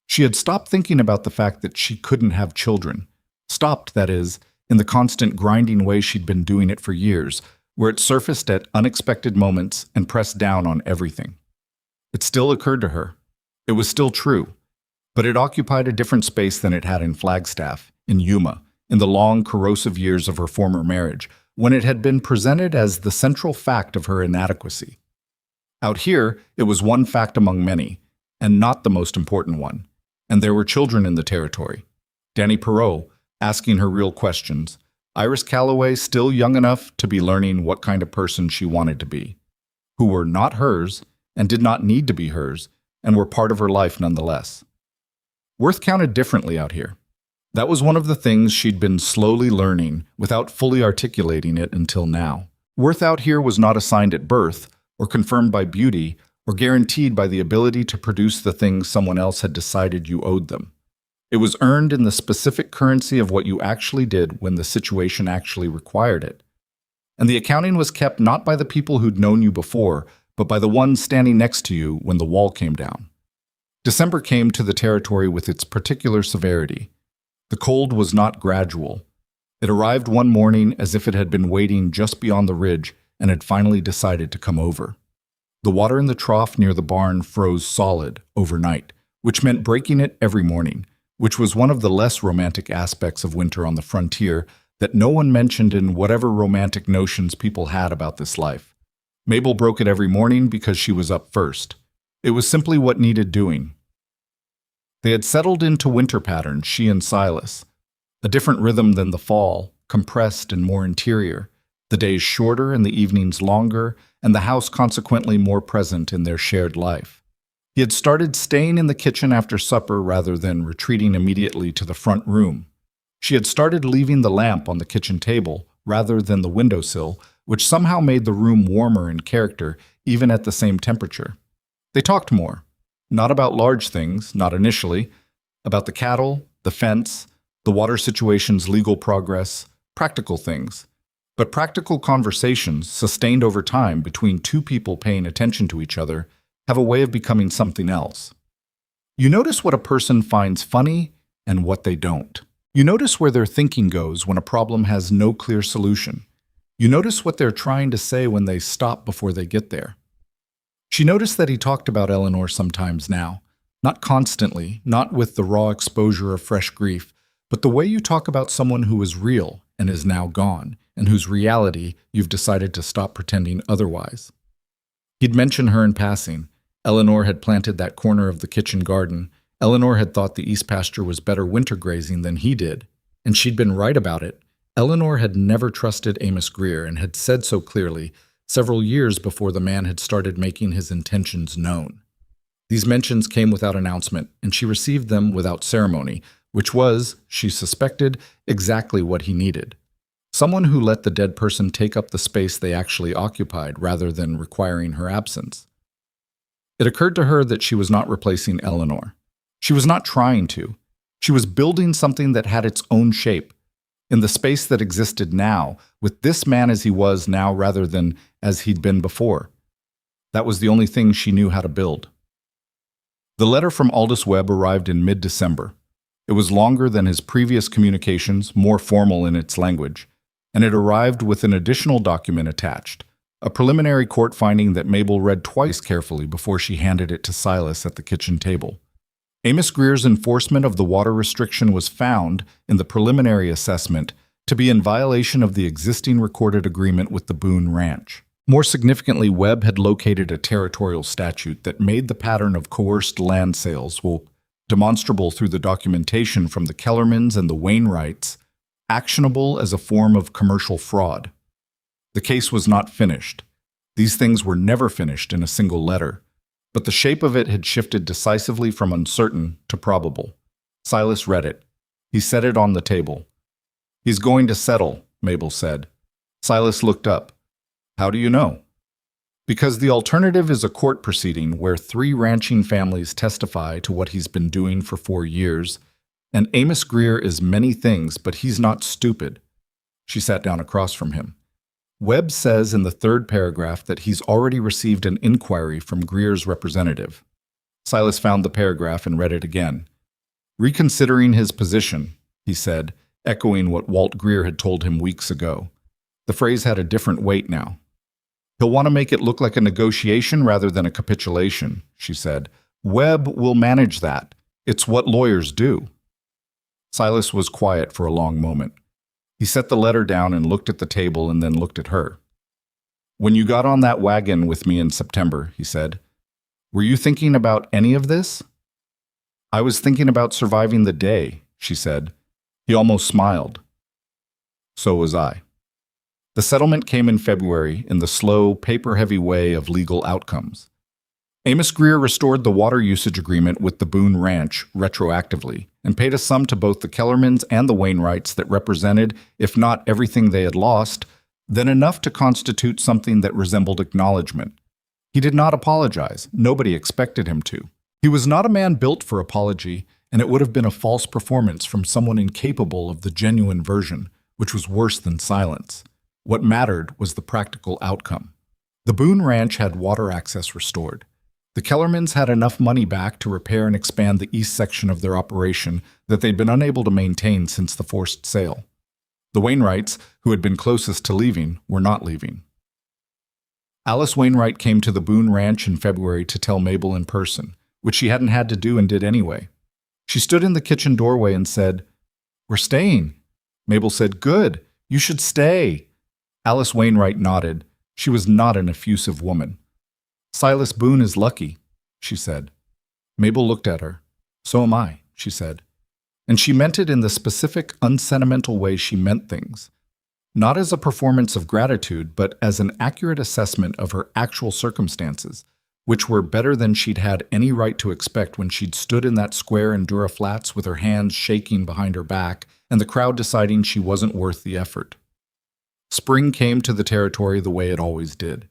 She had stopped thinking about the fact that she couldn't have children. Stopped, that is, in the constant grinding way she'd been doing it for years, where it surfaced at unexpected moments and pressed down on everything. It still occurred to her. It was still true. But it occupied a different space than it had in Flagstaff, in Yuma, in the long, corrosive years of her former marriage, when it had been presented as the central fact of her inadequacy. Out here, it was one fact among many, and not the most important one. And there were children in the territory. Danny Perrault, asking her real questions. Iris Calloway, still young enough to be learning what kind of person she wanted to be. Who were not hers, and did not need to be hers, and were part of her life nonetheless. Worth counted differently out here. That was one of the things she'd been slowly learning without fully articulating it until now. Worth out here was not assigned at birth, or confirmed by beauty, or guaranteed by the ability to produce the things someone else had decided you owed them. It was earned in the specific currency of what you actually did when the situation actually required it. And the accounting was kept not by the people who'd known you before, but by the ones standing next to you when the wall came down. December came to the territory with its particular severity. The cold was not gradual. It arrived one morning as if it had been waiting just beyond the ridge and had finally decided to come over. The water in the trough near the barn froze solid overnight, which meant breaking it every morning, which was one of the less romantic aspects of winter on the frontier that no one mentioned in whatever romantic notions people had about this life. Mabel broke it every morning because she was up first. It was simply what needed doing. They had settled into winter patterns, she and Silas. A different rhythm than the fall, compressed and more interior, the days shorter and the evenings longer, and the house consequently more present in their shared life. He had started staying in the kitchen after supper rather than retreating immediately to the front room. She had started leaving the lamp on the kitchen table rather than the windowsill, which somehow made the room warmer in character, even at the same temperature. They talked more. Not about large things, not initially. About the cattle, the fence, the water situation's legal progress, practical things. But practical conversations, sustained over time between two people paying attention to each other, have a way of becoming something else. You notice what a person finds funny and what they don't. You notice where their thinking goes when a problem has no clear solution. You notice what they're trying to say when they stop before they get there. She noticed that he talked about Eleanor sometimes now, not constantly, not with the raw exposure of fresh grief, but the way you talk about someone who is real and is now gone, and whose reality you've decided to stop pretending otherwise. He'd mentioned her in passing. Eleanor had planted that corner of the kitchen garden. Eleanor had thought the east pasture was better winter grazing than he did, and she'd been right about it. Eleanor had never trusted Amos Greer and had said so clearly several years before the man had started making his intentions known. These mentions came without announcement, and she received them without ceremony, which was, she suspected, exactly what he needed. Someone who let the dead person take up the space they actually occupied rather than requiring her absence. It occurred to her that she was not replacing Eleanor. She was not trying to. She was building something that had its own shape, in the space that existed now, with this man as he was now rather than as he'd been before. That was the only thing she knew how to build. The letter from Aldous Webb arrived in mid-December. It was longer than his previous communications, more formal in its language, and it arrived with an additional document attached, a preliminary court finding that Mabel read twice carefully before she handed it to Silas at the kitchen table. Amos Greer's enforcement of the water restriction was found, in the preliminary assessment, to be in violation of the existing recorded agreement with the Boone Ranch. More significantly, Webb had located a territorial statute that made the pattern of coerced land sales, demonstrable through the documentation from the Kellermans and the Wainwrights, actionable as a form of commercial fraud. The case was not finished. These things were never finished in a single letter, but the shape of it had shifted decisively from uncertain to probable. Silas read it. He set it on the table. "He's going to settle," Mabel said. Silas looked up. "How do you know?" "Because the alternative is a court proceeding where 3 ranching families testify to what he's been doing for 4 years, and Amos Greer is many things, but he's not stupid." She sat down across from him. Webb says in the 3rd paragraph that he's already received an inquiry from Greer's representative. Silas found the paragraph and read it again. "Reconsidering his position," he said, echoing what Walt Greer had told him weeks ago. The phrase had a different weight now. "He'll want to make it look like a negotiation rather than a capitulation," she said. "Webb will manage that. It's what lawyers do." Silas was quiet for a long moment. He set the letter down and looked at the table and then looked at her. "When you got on that wagon with me in September," he said, "were you thinking about any of this?" "I was thinking about surviving the day," she said. He almost smiled. "So was I." The settlement came in February in the slow, paper-heavy way of legal outcomes. Amos Greer restored the water usage agreement with the Boone Ranch retroactively and paid a sum to both the Kellermans and the Wainwrights that represented, if not everything they had lost, then enough to constitute something that resembled acknowledgement. He did not apologize. Nobody expected him to. He was not a man built for apology, and it would have been a false performance from someone incapable of the genuine version, which was worse than silence. What mattered was the practical outcome. The Boone Ranch had water access restored. The Kellermans had enough money back to repair and expand the east section of their operation that they'd been unable to maintain since the forced sale. The Wainwrights, who had been closest to leaving, were not leaving. Alice Wainwright came to the Boone Ranch in February to tell Mabel in person, which she hadn't had to do and did anyway. She stood in the kitchen doorway and said, "We're staying." Mabel said, "Good, you should stay." Alice Wainwright nodded. She was not an effusive woman. "Silas Boone is lucky," she said. Mabel looked at her. "So am I," she said. And she meant it in the specific, unsentimental way she meant things. Not as a performance of gratitude, but as an accurate assessment of her actual circumstances, which were better than she'd had any right to expect when she'd stood in that square in Dura Flats with her hands shaking behind her back and the crowd deciding she wasn't worth the effort. Spring came to the territory the way it always did.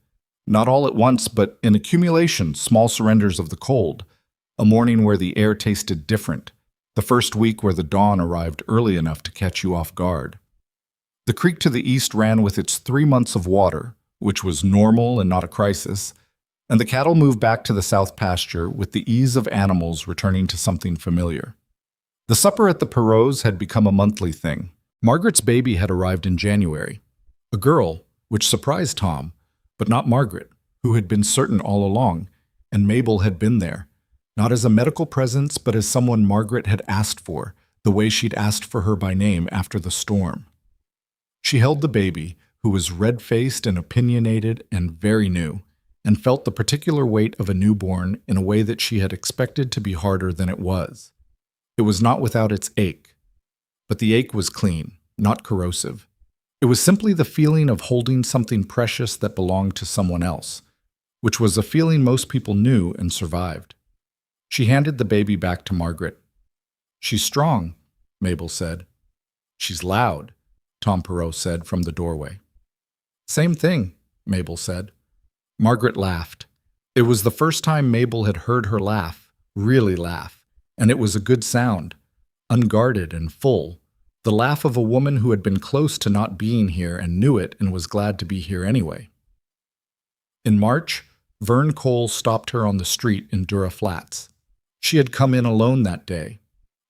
Not all at once, but in accumulation, small surrenders of the cold. A morning where the air tasted different. The first week where the dawn arrived early enough to catch you off guard. The creek to the east ran with its 3 months of water, which was normal and not a crisis, and the cattle moved back to the south pasture with the ease of animals returning to something familiar. The supper at the Perot's had become a monthly thing. Margaret's baby had arrived in January. A girl, which surprised Tom, but not Margaret, who had been certain all along, and Mabel had been there, not as a medical presence, but as someone Margaret had asked for, the way she'd asked for her by name after the storm. She held the baby, who was red-faced and opinionated and very new, and felt the particular weight of a newborn in a way that she had expected to be harder than it was. It was not without its ache, but the ache was clean, not corrosive. It was simply the feeling of holding something precious that belonged to someone else, which was a feeling most people knew and survived. She handed the baby back to Margaret. "She's strong," Mabel said. "She's loud," Tom Perot said from the doorway. "Same thing," Mabel said. Margaret laughed. It was the first time Mabel had heard her laugh, really laugh, and it was a good sound, unguarded and full. The laugh of a woman who had been close to not being here and knew it and was glad to be here anyway. In March, Vern Cole stopped her on the street in Dura Flats. She had come in alone that day.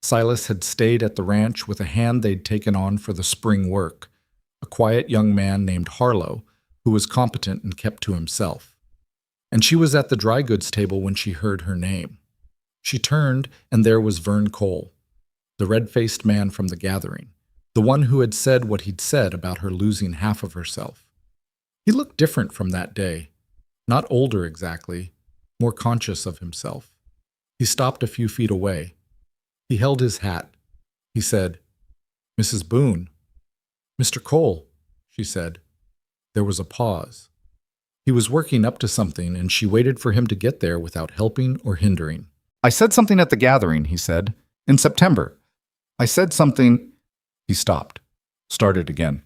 Silas had stayed at the ranch with a hand they'd taken on for the spring work, a quiet young man named Harlow, who was competent and kept to himself. And she was at the dry goods table when she heard her name. She turned, and there was Vern Cole, the red-faced man from the gathering, the one who had said what he'd said about her losing half of herself. He looked different from that day, not older exactly, more conscious of himself. He stopped a few feet away. He held his hat. He said, "Mrs. Boone." "Mr. Cole," she said. There was a pause. He was working up to something, and she waited for him to get there without helping or hindering. "I said something at the gathering," he said, "in September. I said something—" He stopped, started again.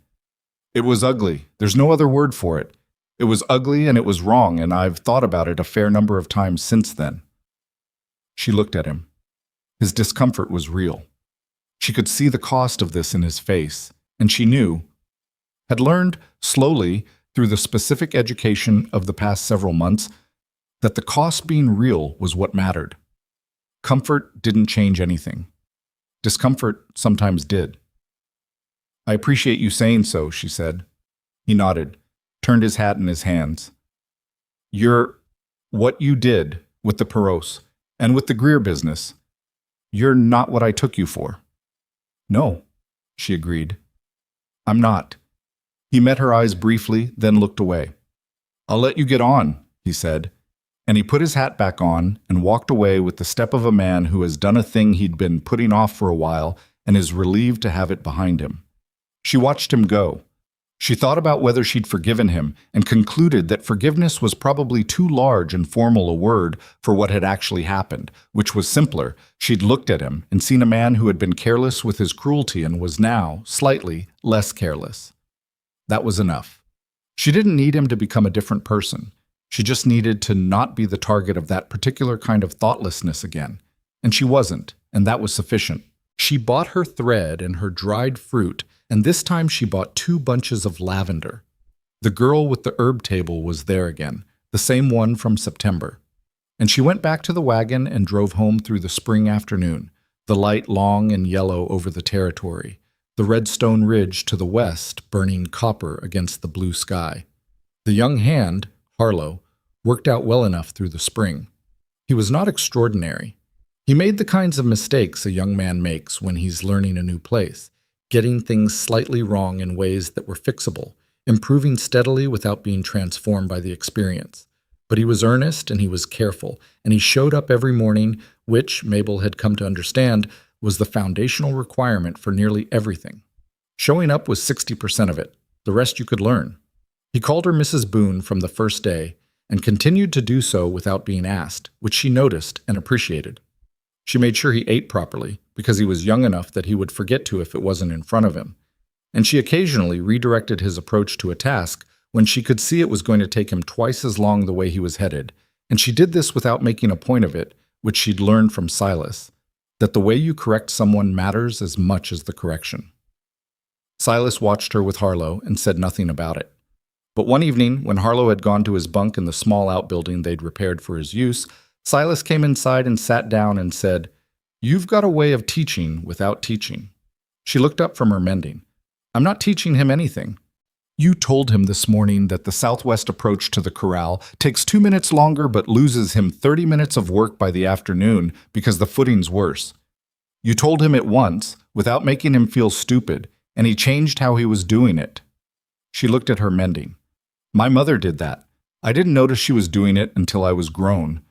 "It was ugly. There's no other word for it. It was ugly and it was wrong, and I've thought about it a fair number of times since then." She looked at him. His discomfort was real. She could see the cost of this in his face, and she knew, had learned slowly through the specific education of the past several months, that the cost being real was what mattered. Comfort didn't change anything. Discomfort sometimes did. "I appreciate you saying so," she said. He nodded, turned his hat in his hands. What you did with the Peros and with the Greer business, you're not what I took you for." "No," she agreed. "I'm not." He met her eyes briefly, then looked away. "I'll let you get on," he said, and he put his hat back on and walked away with the step of a man who has done a thing he'd been putting off for a while and is relieved to have it behind him. She watched him go, She thought about whether she'd forgiven him and concluded that forgiveness was probably too large and formal a word for what had actually happened, which was simpler. She'd looked at him and seen a man who had been careless with his cruelty and was now, slightly, less careless. That was enough. She didn't need him to become a different person. She just needed to not be the target of that particular kind of thoughtlessness again. And she wasn't, and that was sufficient. She bought her thread and her dried fruit, and this time she bought 2 bunches of lavender. The girl with the herb table was there again, the same one from September. And she went back to the wagon and drove home through the spring afternoon, the light long and yellow over the territory, the red stone ridge to the west burning copper against the blue sky. The young hand, Harlow, worked out well enough through the spring. He was not extraordinary. He made the kinds of mistakes a young man makes when he's learning a new place, getting things slightly wrong in ways that were fixable, improving steadily without being transformed by the experience. But he was earnest and he was careful, and he showed up every morning, which, Mabel had come to understand, was the foundational requirement for nearly everything. Showing up was 60% of it. The rest you could learn. He called her Mrs. Boone from the first day, and continued to do so without being asked, which she noticed and appreciated. She made sure he ate properly, because he was young enough that he would forget to if it wasn't in front of him. And she occasionally redirected his approach to a task when she could see it was going to take him twice as long the way he was headed. And she did this without making a point of it, which she'd learned from Silas, that the way you correct someone matters as much as the correction. Silas watched her with Harlow and said nothing about it. But one evening, when Harlow had gone to his bunk in the small outbuilding they'd repaired for his use, Silas came inside and sat down and said, "You've got a way of teaching without teaching." She looked up from her mending. "I'm not teaching him anything. You told him this morning that the southwest approach to the corral takes 2 minutes longer but loses him 30 minutes of work by the afternoon because the footing's worse. You told him it once, without making him feel stupid, and he changed how he was doing it." She looked at her mending. "My mother did that. I didn't notice she was doing it until I was grown.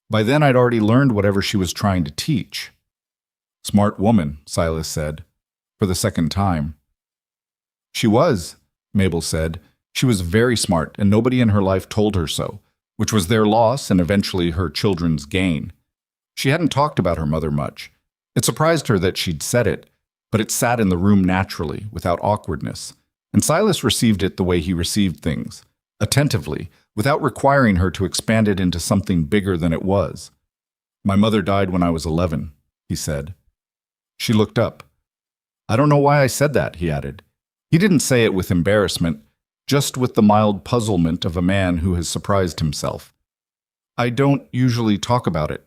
By then I'd already learned whatever she was trying to teach." "Smart woman," Silas said, for the second time. "She was," Mabel said. "She was very smart, and nobody in her life told her so, which was their loss and eventually her children's gain. She hadn't talked about her mother much. It surprised her that she'd said it, but it sat in the room naturally, without awkwardness. And Silas received it the way he received things, attentively, without requiring her to expand it into something bigger than it was. "My mother died when I was 11, he said. She looked up. "I don't know why I said that," he added. He didn't say it with embarrassment, just with the mild puzzlement of a man who has surprised himself. "I don't usually talk about it."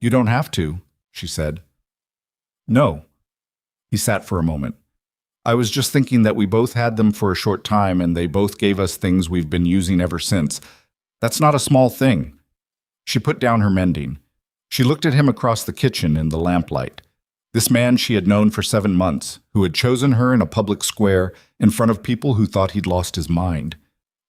"You don't have to," she said. "No." He sat for a moment. "I was just thinking that we both had them for a short time and they both gave us things we've been using ever since. That's not a small thing." She put down her mending. She looked at him across the kitchen in the lamplight. This man she had known for 7 months, who had chosen her in a public square in front of people who thought he'd lost his mind,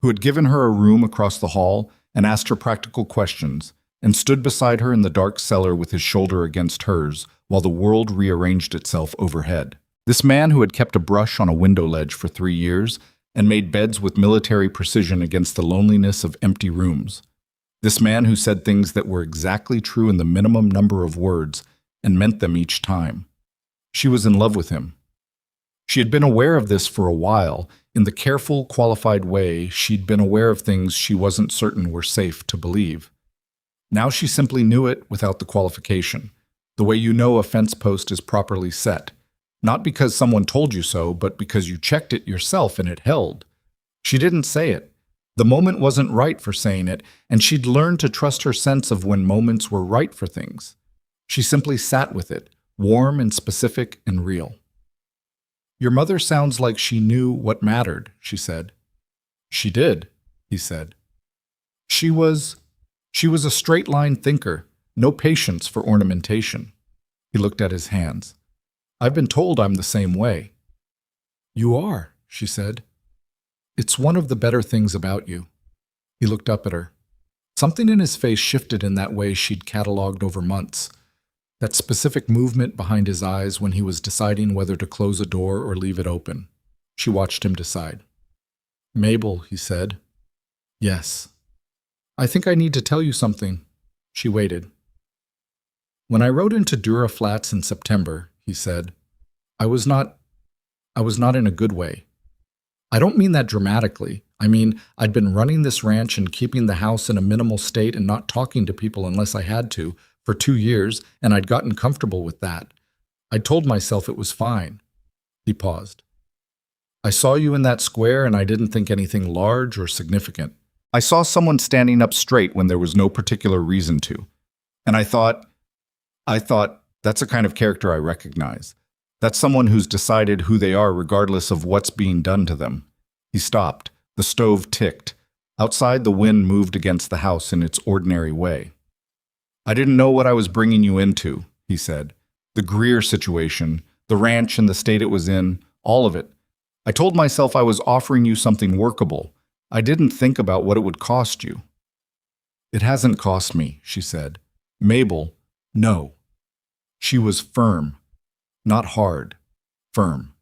who had given her a room across the hall and asked her practical questions, and stood beside her in the dark cellar with his shoulder against hers while the world rearranged itself overhead. This man who had kept a brush on a window ledge for 3 years and made beds with military precision against the loneliness of empty rooms. This man who said things that were exactly true in the minimum number of words and meant them each time. She was in love with him. She had been aware of this for a while. In the careful, qualified way, she'd been aware of things she wasn't certain were safe to believe. Now she simply knew it without the qualification, the way you know a fence post is properly set. Not because someone told you so, but because you checked it yourself and it held. She didn't say it. The moment wasn't right for saying it, and she'd learned to trust her sense of when moments were right for things. She simply sat with it, warm and specific and real. "Your mother sounds like she knew what mattered," she said. "She did," he said. She was a straight-line thinker, no patience for ornamentation." He looked at his hands. "I've been told I'm the same way." "You are," she said. "It's one of the better things about you." He looked up at her. Something in his face shifted in that way she'd catalogued over months. That specific movement behind his eyes when he was deciding whether to close a door or leave it open. She watched him decide. Mabel, he said. Yes. I think I need to tell you something. She waited. When I rode into Dura Flats in September, he said, I was not in a good way. I don't mean that dramatically. I mean, I'd been running this ranch and keeping the house in a minimal state and not talking to people unless I had to for 2 years, and I'd gotten comfortable with that. I told myself it was fine. He paused. I saw you in that square and I didn't think anything large or significant. I saw someone standing up straight when there was no particular reason to. And I thought, that's a kind of character I recognize. That's someone who's decided who they are regardless of what's being done to them. He stopped. The stove ticked. Outside, the wind moved against the house in its ordinary way. I didn't know what I was bringing you into, he said. The Greer situation, the ranch and the state it was in, all of it. I told myself I was offering you something workable. I didn't think about what it would cost you. It hasn't cost me, she said. Mabel, no. She was firm. Not hard. Firm.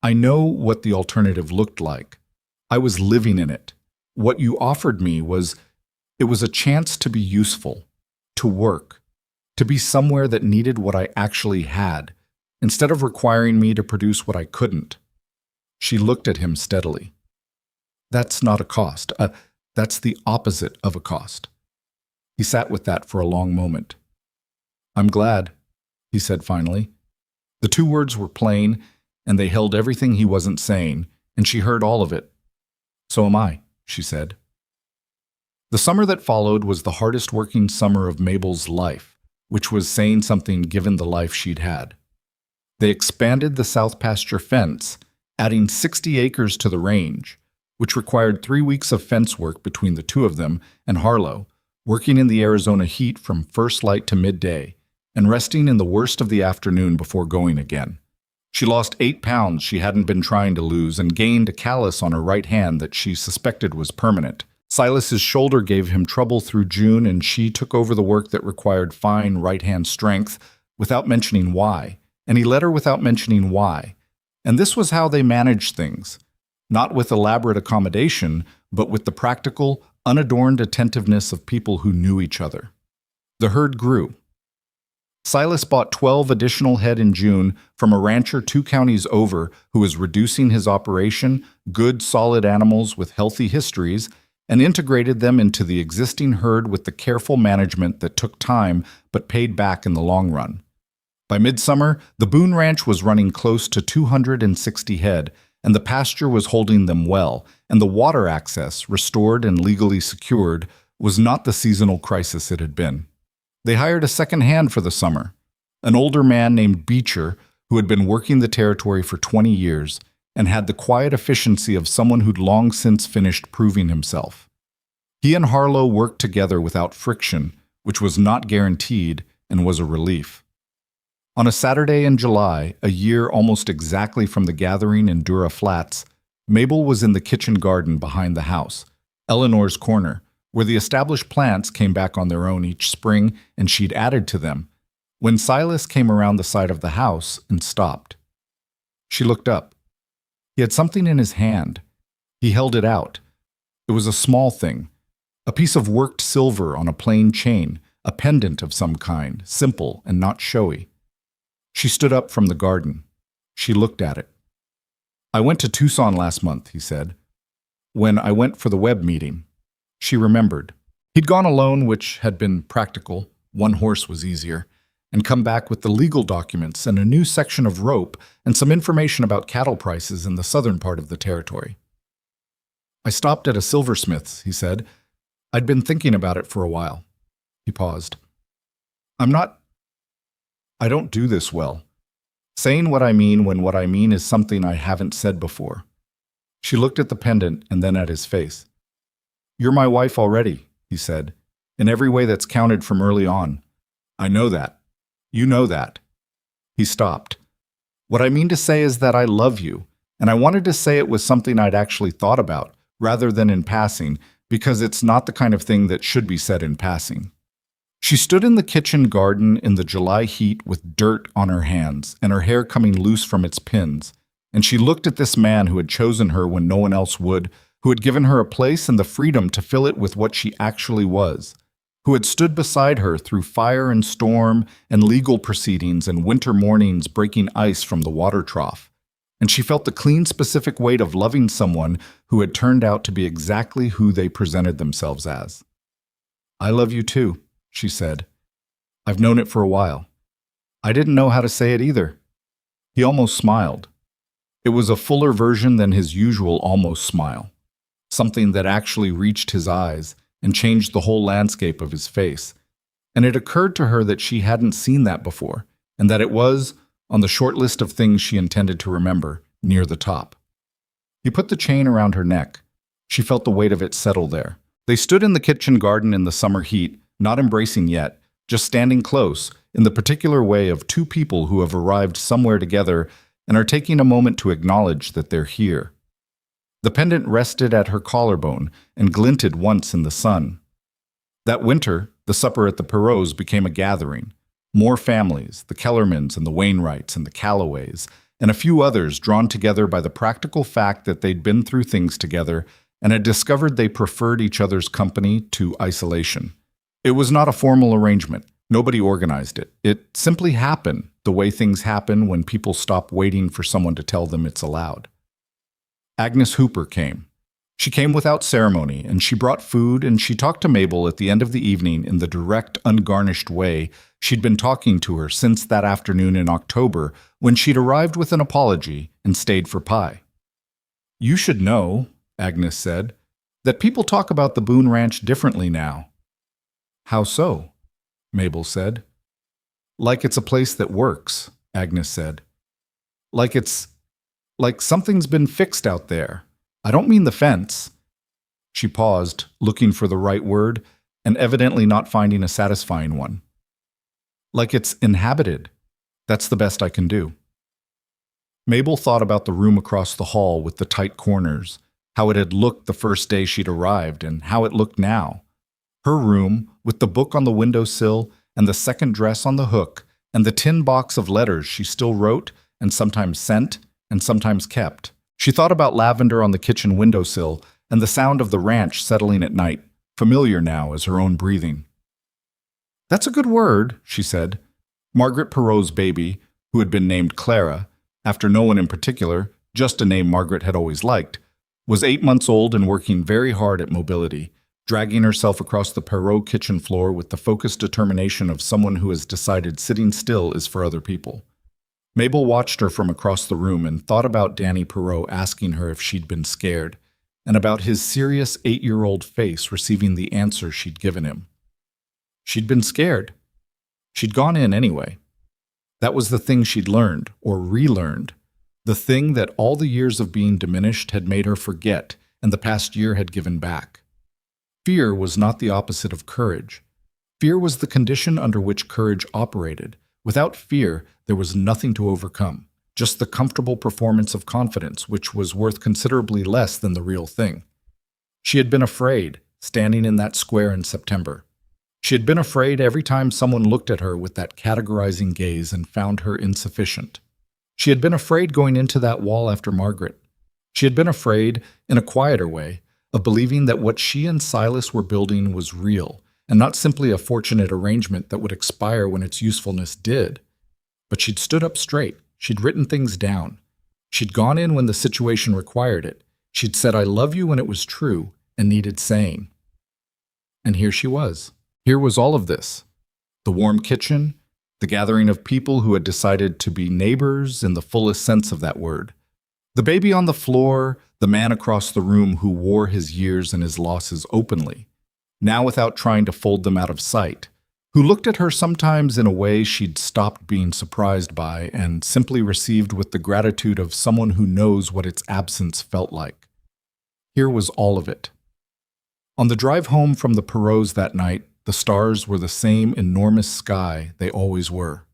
I know what the alternative looked like. I was living in it. What you offered me was a chance to be useful, to work, to be somewhere that needed what I actually had, instead of requiring me to produce what I couldn't. She looked at him steadily. That's not a cost. That's the opposite of a cost. He sat with that for a long moment. I'm glad, he said finally. The 2 words were plain, and they held everything he wasn't saying, and she heard all of it. So am I, she said. The summer that followed was the hardest working summer of Mabel's life, which was saying something given the life she'd had. They expanded the South Pasture fence, adding 60 acres to the range, which required 3 weeks of fence work between the 2 of them and Harlow, working in the Arizona heat from first light to midday, and resting in the worst of the afternoon before going again. She lost 8 pounds she hadn't been trying to lose and gained a callus on her right hand that she suspected was permanent. Silas's shoulder gave him trouble through June, and she took over the work that required fine right-hand strength without mentioning why, and he let her without mentioning why. And this was how they managed things, not with elaborate accommodation, but with the practical, unadorned attentiveness of people who knew each other. The herd grew. Silas bought 12 additional head in June from a rancher 2 counties over who was reducing his operation, good, solid animals with healthy histories, and integrated them into the existing herd with the careful management that took time but paid back in the long run. By midsummer, the Boone Ranch was running close to 260 head, and the pasture was holding them well, and the water access, restored and legally secured, was not the seasonal crisis it had been. They hired a second hand for the summer, an older man named Beecher who had been working the territory for 20 years and had the quiet efficiency of someone who'd long since finished proving himself. He and Harlow worked together without friction, which was not guaranteed and was a relief. On a Saturday in July, a year almost exactly from the gathering in Dura Flats, Mabel was in the kitchen garden behind the house, Eleanor's corner, where the established plants came back on their own each spring and she'd added to them, when Silas came around the side of the house and stopped. She looked up. He had something in his hand. He held it out. It was a small thing, a piece of worked silver on a plain chain, a pendant of some kind, simple and not showy. She stood up from the garden. She looked at it. I went to Tucson last month, he said, when I went for the web meeting. She remembered. He'd gone alone, which had been practical. 1 horse was easier. And come back with the legal documents and a new section of rope and some information about cattle prices in the southern part of the territory. I stopped at a silversmith's, he said. I'd been thinking about it for a while. He paused. I don't do this well. Saying what I mean when what I mean is something I haven't said before. She looked at the pendant and then at his face. You're my wife already, he said, in every way that's counted from early on. I know that. You know that. He stopped. What I mean to say is that I love you, and I wanted to say it was something I'd actually thought about, rather than in passing, because it's not the kind of thing that should be said in passing. She stood in the kitchen garden in the July heat with dirt on her hands and her hair coming loose from its pins, and she looked at this man who had chosen her when no one else would, who had given her a place and the freedom to fill it with what she actually was, who had stood beside her through fire and storm and legal proceedings and winter mornings breaking ice from the water trough. And she felt the clean, specific weight of loving someone who had turned out to be exactly who they presented themselves as. "I love you too," she said. "I've known it for a while. I didn't know how to say it either." He almost smiled. It was a fuller version than his usual almost smile, something that actually reached his eyes and changed the whole landscape of his face. And it occurred to her that she hadn't seen that before, and that it was, on the short list of things she intended to remember, near the top. He put the chain around her neck. She felt the weight of it settle there. They stood in the kitchen garden in the summer heat, not embracing yet, just standing close, in the particular way of two people who have arrived somewhere together and are taking a moment to acknowledge that they're here. The pendant rested at her collarbone and glinted once in the sun. That winter, the supper at the Perot's became a gathering. More families, the Kellermans and the Wainwrights and the Callaways, and a few others drawn together by the practical fact that they'd been through things together and had discovered they preferred each other's company to isolation. It was not a formal arrangement. Nobody organized it. It simply happened, the way things happen when people stop waiting for someone to tell them it's allowed. Agnes Hooper came. She came without ceremony, and she brought food, and she talked to Mabel at the end of the evening in the direct, ungarnished way she'd been talking to her since that afternoon in October when she'd arrived with an apology and stayed for pie. "You should know," Agnes said, "that people talk about the Boone Ranch differently now." "How so?" Mabel said. "Like it's a place that works," Agnes said. Like something's been fixed out there. I don't mean the fence." She paused, looking for the right word, and evidently not finding a satisfying one. "Like it's inhabited. That's the best I can do." Mabel thought about the room across the hall with the tight corners, how it had looked the first day she'd arrived, and how it looked now. Her room, with the book on the windowsill, and the second dress on the hook, and the tin box of letters she still wrote, and sometimes sent, and sometimes kept. She thought about lavender on the kitchen windowsill, and the sound of the ranch settling at night, familiar now as her own breathing. "That's a good word," she said. Margaret Perot's baby, who had been named Clara, after no one in particular, just a name Margaret had always liked, was 8 months old and working very hard at mobility, dragging herself across the Perot kitchen floor with the focused determination of someone who has decided sitting still is for other people. Mabel watched her from across the room and thought about Danny Perot asking her if she'd been scared, and about his serious 8-year-old face receiving the answer she'd given him. She'd been scared. She'd gone in anyway. That was the thing she'd learned, or relearned, the thing that all the years of being diminished had made her forget and the past year had given back. Fear was not the opposite of courage. Fear was the condition under which courage operated. Without fear, there was nothing to overcome, just the comfortable performance of confidence, which was worth considerably less than the real thing. She had been afraid, standing in that square in September. She had been afraid every time someone looked at her with that categorizing gaze and found her insufficient. She had been afraid going into that wall after Margaret. She had been afraid, in a quieter way, of believing that what she and Silas were building was real, and not simply a fortunate arrangement that would expire when its usefulness did. But she'd stood up straight. She'd written things down. She'd gone in when the situation required it. She'd said, "I love you," when it was true and needed saying. And here she was. Here was all of this. The warm kitchen, the gathering of people who had decided to be neighbors in the fullest sense of that word. The baby on the floor, the man across the room who wore his years and his losses openly, now without trying to fold them out of sight, who looked at her sometimes in a way she'd stopped being surprised by and simply received with the gratitude of someone who knows what its absence felt like. Here was all of it. On the drive home from the Perot's that night, the stars were the same enormous sky they always were,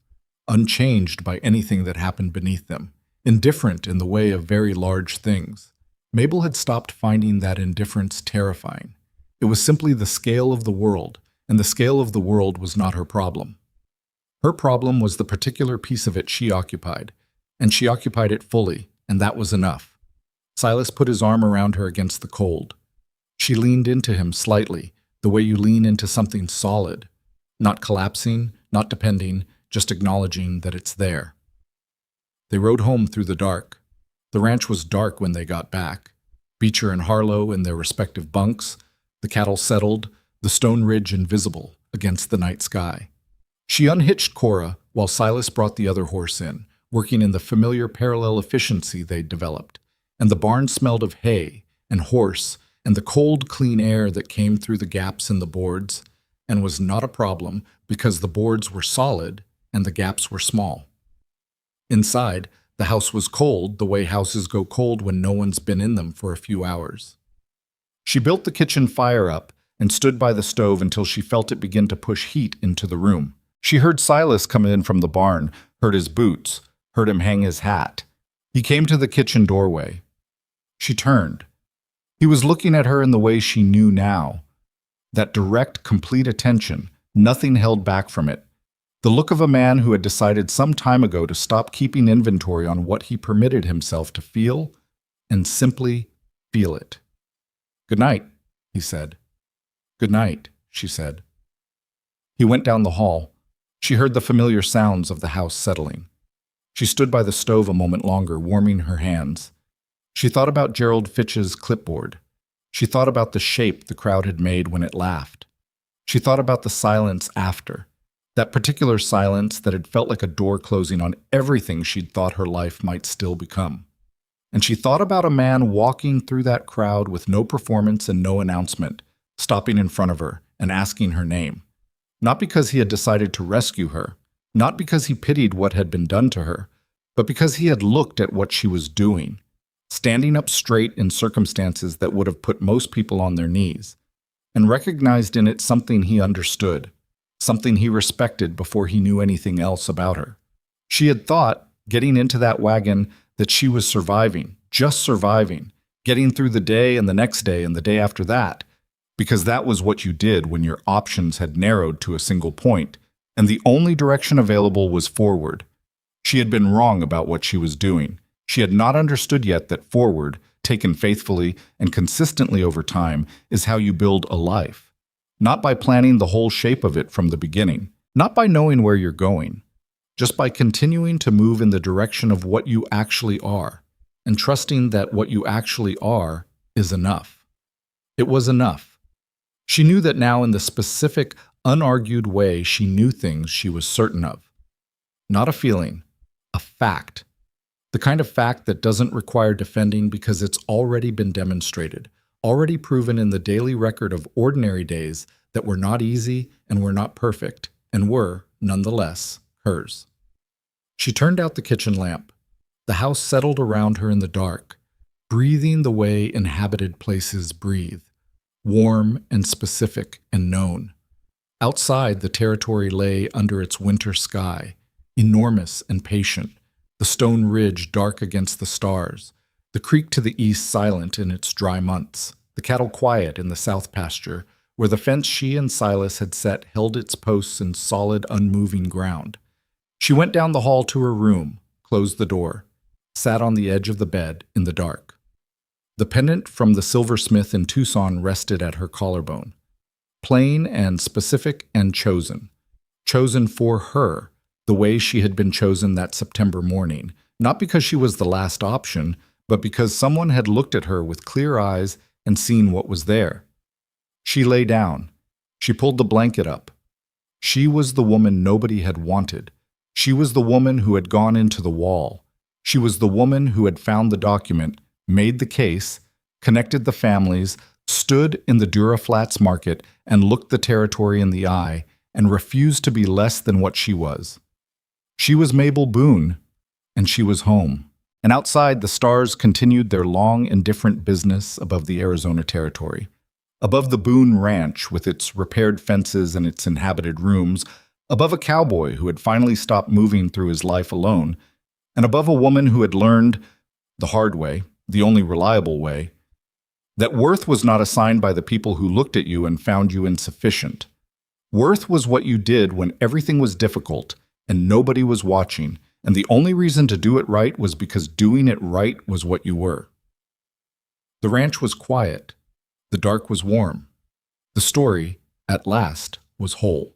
unchanged by anything that happened beneath them, indifferent in the way of very large things. Mabel had stopped finding that indifference terrifying. It was simply the scale of the world, and the scale of the world was not her problem. Her problem was the particular piece of it she occupied, and she occupied it fully, and that was enough. Silas put his arm around her against the cold. She leaned into him slightly, the way you lean into something solid, not collapsing, not depending, just acknowledging that it's there. They rode home through the dark. The ranch was dark when they got back. Beecher and Harlow in their respective bunks, the cattle settled, the stone ridge invisible against the night sky. She unhitched Cora while Silas brought the other horse in, working in the familiar parallel efficiency they'd developed, and the barn smelled of hay and horse and the cold, clean air that came through the gaps in the boards, and was not a problem because the boards were solid and the gaps were small. Inside, the house was cold the way houses go cold when no one's been in them for a few hours. She built the kitchen fire up and stood by the stove until she felt it begin to push heat into the room. She heard Silas come in from the barn, heard his boots, heard him hang his hat. He came to the kitchen doorway. She turned. He was looking at her in the way she knew now. That direct, complete attention, nothing held back from it. The look of a man who had decided some time ago to stop keeping inventory on what he permitted himself to feel and simply feel it. "Good night," he said. "Good night," she said. He went down the hall. She heard the familiar sounds of the house settling. She stood by the stove a moment longer, warming her hands. She thought about Gerald Fitch's clipboard. She thought about the shape the crowd had made when it laughed. She thought about the silence after, that particular silence that had felt like a door closing on everything she'd thought her life might still become. And she thought about a man walking through that crowd with no performance and no announcement, stopping in front of her and asking her name. Not because he had decided to rescue her, not because he pitied what had been done to her, but because he had looked at what she was doing, standing up straight in circumstances that would have put most people on their knees, and recognized in it something he understood, something he respected before he knew anything else about her. She had thought, getting into that wagon, that she was surviving, just surviving, getting through the day and the next day and the day after that, because that was what you did when your options had narrowed to a single point, and the only direction available was forward. She had been wrong about what she was doing. She had not understood yet that forward, taken faithfully and consistently over time, is how you build a life. Not by planning the whole shape of it from the beginning, not by knowing where you're going, just by continuing to move in the direction of what you actually are, and trusting that what you actually are is enough. It was enough. She knew that now in the specific, unargued way she knew things she was certain of. Not a feeling, a fact. The kind of fact that doesn't require defending because it's already been demonstrated, already proven in the daily record of ordinary days that were not easy and were not perfect, and were, nonetheless, hers. She turned out the kitchen lamp. The house settled around her in the dark, breathing the way inhabited places breathe, warm and specific and known. Outside, the territory lay under its winter sky, enormous and patient, the stone ridge dark against the stars, the creek to the east silent in its dry months, the cattle quiet in the south pasture, where the fence she and Silas had set held its posts in solid, unmoving ground. She went down the hall to her room, closed the door, sat on the edge of the bed in the dark. The pendant from the silversmith in Tucson rested at her collarbone. Plain and specific and chosen. Chosen for her, the way she had been chosen that September morning, not because she was the last option, but because someone had looked at her with clear eyes and seen what was there. She lay down. She pulled the blanket up. She was the woman nobody had wanted. She was the woman who had gone into the wall. She was the woman who had found the document, made the case, connected the families, stood in the Duraflats market and looked the territory in the eye and refused to be less than what she was. She was Mabel Boone, and she was home. And outside, the stars continued their long, indifferent business above the Arizona territory. Above the Boone Ranch, with its repaired fences and its inhabited rooms, above a cowboy who had finally stopped moving through his life alone, and above a woman who had learned, the hard way, the only reliable way, that worth was not assigned by the people who looked at you and found you insufficient. Worth was what you did when everything was difficult and nobody was watching, and the only reason to do it right was because doing it right was what you were. The ranch was quiet. The dark was warm. The story, at last, was whole.